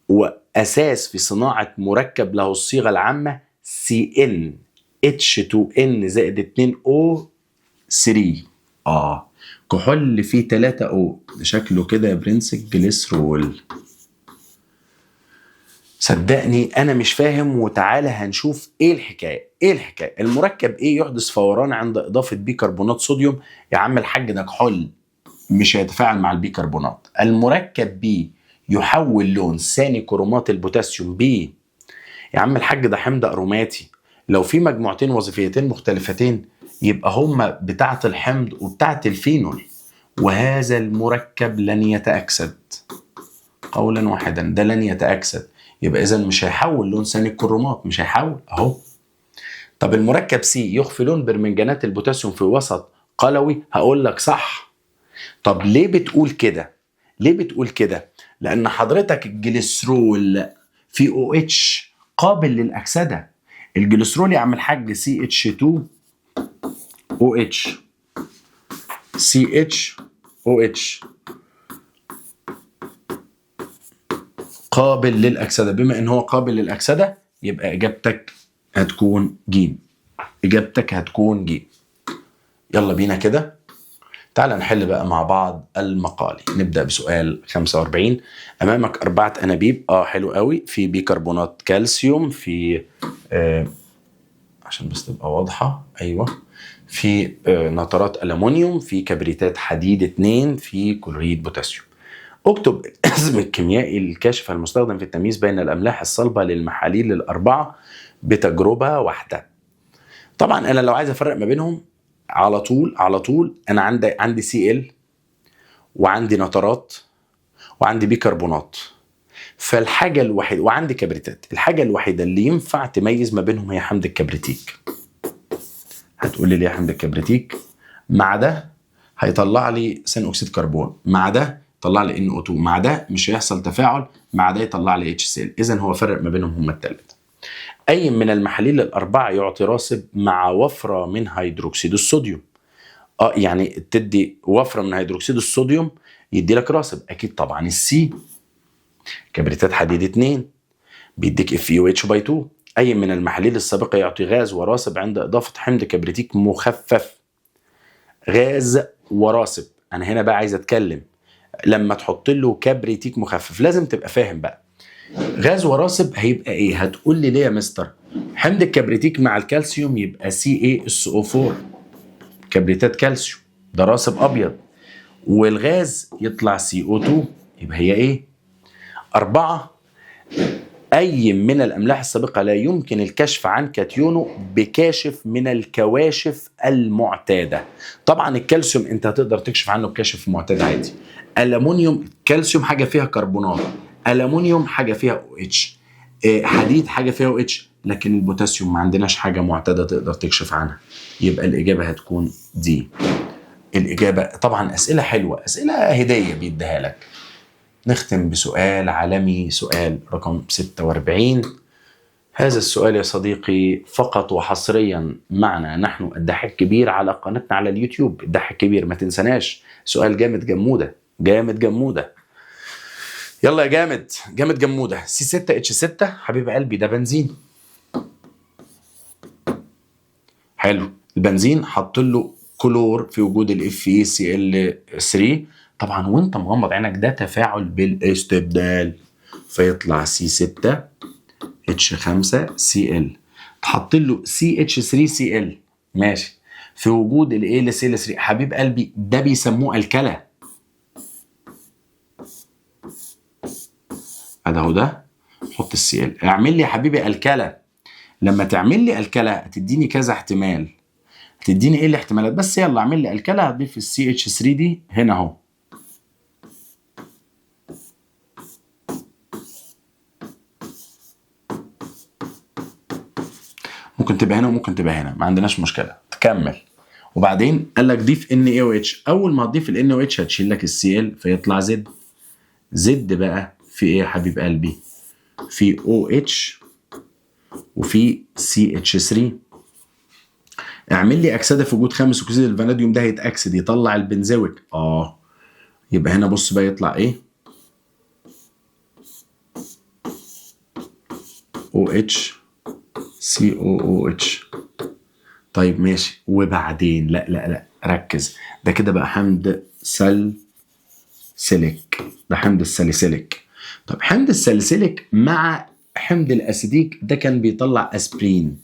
واساس في صناعه مركب له الصيغه العامه CnH2n زائد 2O3. كحول فيه 3O. ده شكله كده يا برنس الجليسرول. صدقني انا مش فاهم وتعالى هنشوف ايه الحكايه. المركب ايه يحدث فوران عند اضافه بيكربونات صوديوم. يا عم الحاج ده كحول مش هيتفاعل مع البيكربونات. المركب بي يحول لون ثاني كرومات البوتاسيوم بي. يا عم الحاج ده حمض اروماتي. لو في مجموعتين وظيفيتين مختلفتين يبقى هما بتاعه الحمض وبتاعه الفينول، وهذا المركب لن يتأكسد قولا واحدا. ده لن يتأكسد، يبقى اذا مش هيحول لون ثاني الكرومات، مش هيحول اهو. طب المركب سي يخفي لون برمنجانات البوتاسيوم في وسط قلوي. هقول لك صح. طب ليه بتقول كده؟ لان حضرتك الجليسرول في OH قابل للاكسده. الجليسرول يا عم الحاج CH2OH قابل للاكسده. بما ان هو قابل للاكسده يبقى اجابتك هتكون ج. يلا بينا كده تعال نحل بقى مع بعض المقالي. نبدأ بسؤال 45. أمامك 4 أنابيب. حلو قوي. في بيكربونات كالسيوم، في عشان بس تبقى واضحة. أيوة. في نترات ألمونيوم، في كبريتات حديد 2، في كلوريد بوتاسيوم. اكتب الاسم الكيميائي الكاشف المستخدم في التمييز بين الأملاح الصلبة للمحاليل ال4 بتجربة واحدة. طبعا أنا لو عايز أفرق ما بينهم على طول انا عندي Cl وعندي نترات وعندي بيكربونات. فالحاجه الوحيده وعندي كبريتات، الحاجه الوحيده اللي ينفع تميز ما بينهم هي حمض الكبريتيك. هتقول لي ليه حمض الكبريتيك؟ مع ده هيطلع لي ثاني اكسيد كربون، مع ده يطلع لي NO2، مع ده مش هيحصل تفاعل، مع ده يطلع لي HCl. اذا هو فرق ما بينهم هما الثلاثه. أي من المحاليل ال4 يعطي راسب مع وفرة من هيدروكسيد الصوديوم. يعني تدي وفرة من هيدروكسيد الصوديوم يدي لك راسب. أكيد طبعا السي. كبريتات حديد 2 بيديك FeOH/2. أي من المحاليل السابقة يعطي غاز وراسب عند إضافة حمض كبريتيك مخفف. غاز وراسب. أنا هنا بقى عايز أتكلم لما تحط له كبريتيك مخفف لازم تبقى فاهم بقى. غاز وراسب هيبقى ايه؟ هتقول لي ليه يا مستر؟ حمض الكبريتيك مع الكالسيوم يبقى CaSO4 كبريتات كالسيوم، ده راسب ابيض. والغاز يطلع CO2 يبقى هي ايه؟ 4. أي من الأملاح السابقة لا يمكن الكشف عن كاتيونه بكاشف من الكواشف المعتادة. طبعا الكالسيوم أنت هتقدر تكشف عنه بكاشف معتاد عادي. ألمونيوم، كالسيوم حاجة فيها كربونات، ألمونيوم حاجة فيها OH، حديد حاجة فيها OH، لكن البوتاسيوم ما عندناش حاجة معتادة تقدر تكشف عنها. يبقى الإجابة هتكون دي. الإجابة طبعا أسئلة حلوة، أسئلة هدية بيديها لك. نختم بسؤال عالمي، سؤال رقم 46. هذا السؤال يا صديقي فقط وحصريا معنا نحن الدحيح الكبير على قناتنا على اليوتيوب الدحيح الكبير، ما تنسناش. سؤال جامد جمودة، جامد جمودة. يلا يا جامد، جامد جمودة. C6H6 حبيب قلبي ده بنزين. حلو، البنزين حط له كلور في وجود ال FeCl3. طبعا وانت مغمض عينك ده تفاعل بالاستبدال، فيطلع C6H5Cl، تحط له CH3Cl ماشي في وجود ال AlCl3. حبيب قلبي ده بيسموه الكلى. اهو ده، حط الCl، اعمل لي يا حبيبي الكلى. لما تعمل لي الكلى هتديني كذا احتمال. هتديني ايه الاحتمالات؟ بس يلا اعمل لي الكلى. هتضيف CH3 دي هنا اهو، ممكن تبقى هنا وممكن تبقى هنا، ما عندناش مشكله. تكمل. وبعدين قال لك ضيف NaOH. اول ما تضيف ال NaOH هتشيل لك الCl فيطلع زد. زد بقى في ايه يا حبيب قلبي؟ في OH وفي CH3. اعمل لي اكسده في وجود خامس اكسيد الفاناديوم، ده هيتاكسد يطلع البنزويك. يبقى هنا بص بقى يطلع ايه؟ OH COOH. طيب ماشي، وبعدين لا لا لا ركز، ده كده بقى حمض ساليسيليك، ده حمض الساليسيليك. طب حمض الساليسيليك مع حمض الاسيديك ده كان بيطلع اسبرين،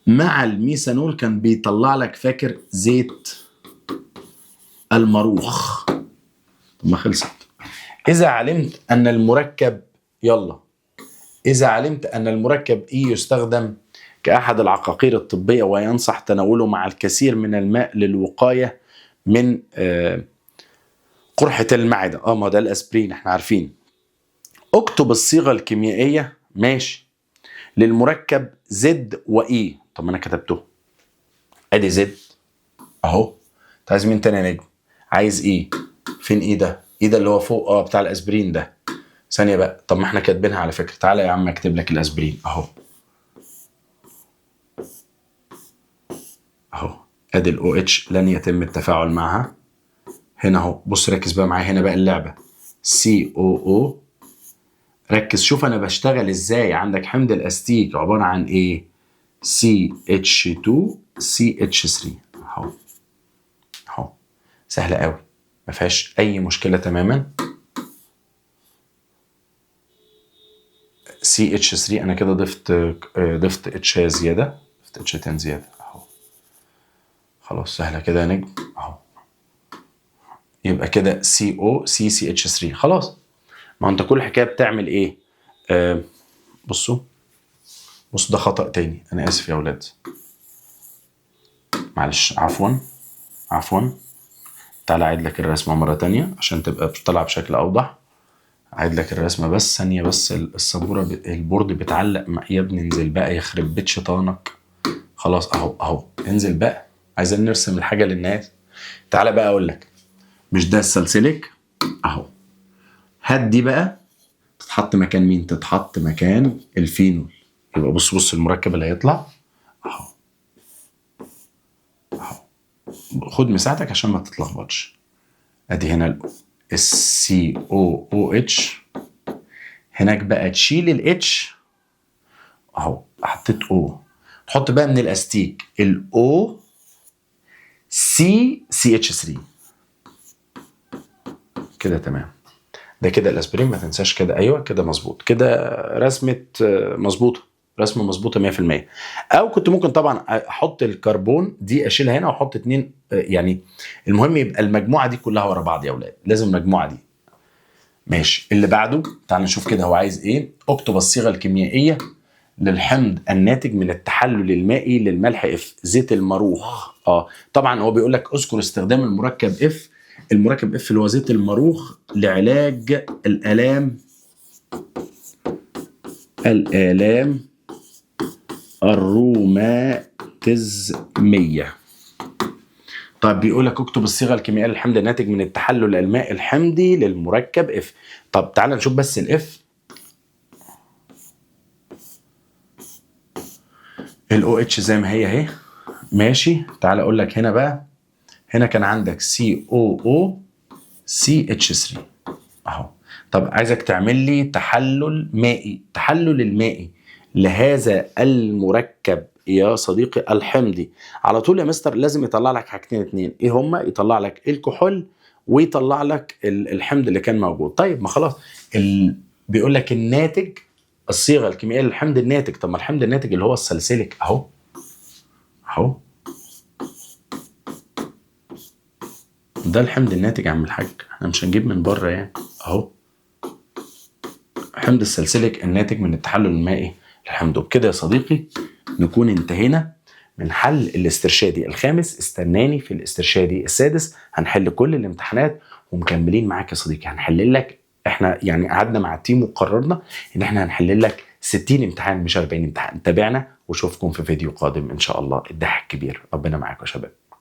مع الميثانول كان بيطلع لك، فاكر، زيت المروخ. طب ما خلصت. إذا علمت أن المركب، يلا، إذا علمت أن المركب E يستخدم كأحد العقاقير الطبية وينصح تناوله مع الكثير من الماء للوقاية من قرحة المعدة. ما ده الأسبرين احنا عارفين. اكتب الصيغة الكيميائية ماشي للمركب زد وإي. طب ما أنا كتبته، أدي زد أهو. أنت عايز مين تاني يا نجم؟ عايز إيه؟ فين إيه ده؟ إيه ده اللي هو فوق بتاع الأسبرين ده؟ ثانية بقى، طب ما احنا كاتبينها على فكرة. تعالى يا عم اكتب لك الأسبرين أهو. أهو أدي ال OH لن يتم التفاعل معها. هنا أهو بص ركز بقى معايا، هنا بقى اللعبة COO. ركز شوف أنا بشتغل إزاي. عندك حمض الأستيك عبارة عن إيه؟ CH2CH3 أهو. أهو سهلة قوي، ما فيهاش أي مشكلة تماما. CH3 أنا كده ضفت H زيادة، ضفت H10 زيادة أهو. خلاص سهلة كده يا نجم أهو. يبقى كده COCCH3 خلاص. ما أنت كل حكاية بتعمل إيه؟ بصوا ده خطأ تاني، أنا آسف يا أولاد، معلش، عفوا. تعالى أعيد لك الرسمة مرة تانية عشان تبقى طالعة بشكل أوضح. أعيد لك الرسمة بس ثانية، بس السبورة البورد بتعلق يا ابني انزل بقى يخرب بيت شيطانك. خلاص أهو انزل بقى، عايزين نرسم الحاجة للناس. تعالى بقى أقول لك، مش ده السلسلك أهو. هات دي بقى تتحط مكان مين؟ تتحط مكان الفينول. يبقى بص المركب اللي هيطلع أهو. خد مساحتك عشان ما تتلخبطش. ادي هنا COOH، هناك بقى تشيل الاتش اهو، حطيت O، تحط بقى من الاستيك الO CH3 كده تمام. ده كده الاسبرين، ما تنساش كده. ايوه كده مظبوط كده، رسمه مظبوطه، رسمه مظبوطه 100%. او كنت ممكن طبعا احط الكربون دي اشيلها هنا واحط 2 يعني. المهم يبقى المجموعه دي كلها ورا بعض يا اولاد، لازم المجموعه دي ماشي. اللي بعده تعال نشوف كده هو عايز ايه. اكتب الصيغه الكيميائيه للحمض الناتج من التحلل المائي للملح اف. زيت الماروخ. طبعا هو بيقول لك اذكر استخدام المركب اف. المركب اف اللي هو زيت الماروخ لعلاج الالام الروماتيزميه. طيب بيقول لك اكتب الصيغه الكيميائيه للحمض الناتج من التحلل المائي الحمضي للمركب اف. طب تعال نشوف بس الاف. الاو اتش زي ما هي اهي. ماشي. تعال اقول لك هنا بقى. هنا كان عندك سي او او سي اتش 3 اهو. طب عايزك تعمل لي تحلل مائي. تحلل المائي لهذا المركب يا صديقي الحمضي على طول يا مستر لازم يطلع لك حاجتين اتنين. ايه هما؟ يطلع لك الكحول ويطلع لك الحمض اللي كان موجود. طيب ما خلاص بيقول لك الناتج الصيغه الكيميائيه للحمض الناتج. طب ما الحمض الناتج اللي هو السلسلك اهو اهو. ده الحمض الناتج يا عم الحاج، احنا مش هنجيب من بره يعني اهو. حمض السلسلك الناتج من التحلل المائي للحمض. وبكده يا صديقي نكون انتهينا من حل الاسترشادي الخامس. استناني في الاسترشادي السادس هنحل كل الامتحانات ومكملين معاك يا صديقي. هنحل لك، احنا يعني قعدنا مع التيم وقررنا ان احنا هنحل لك 60 امتحان مش 40 امتحان. تابعنا واشوفكم في فيديو قادم ان شاء الله. الضحك الكبير. ربنا معاكم يا شباب.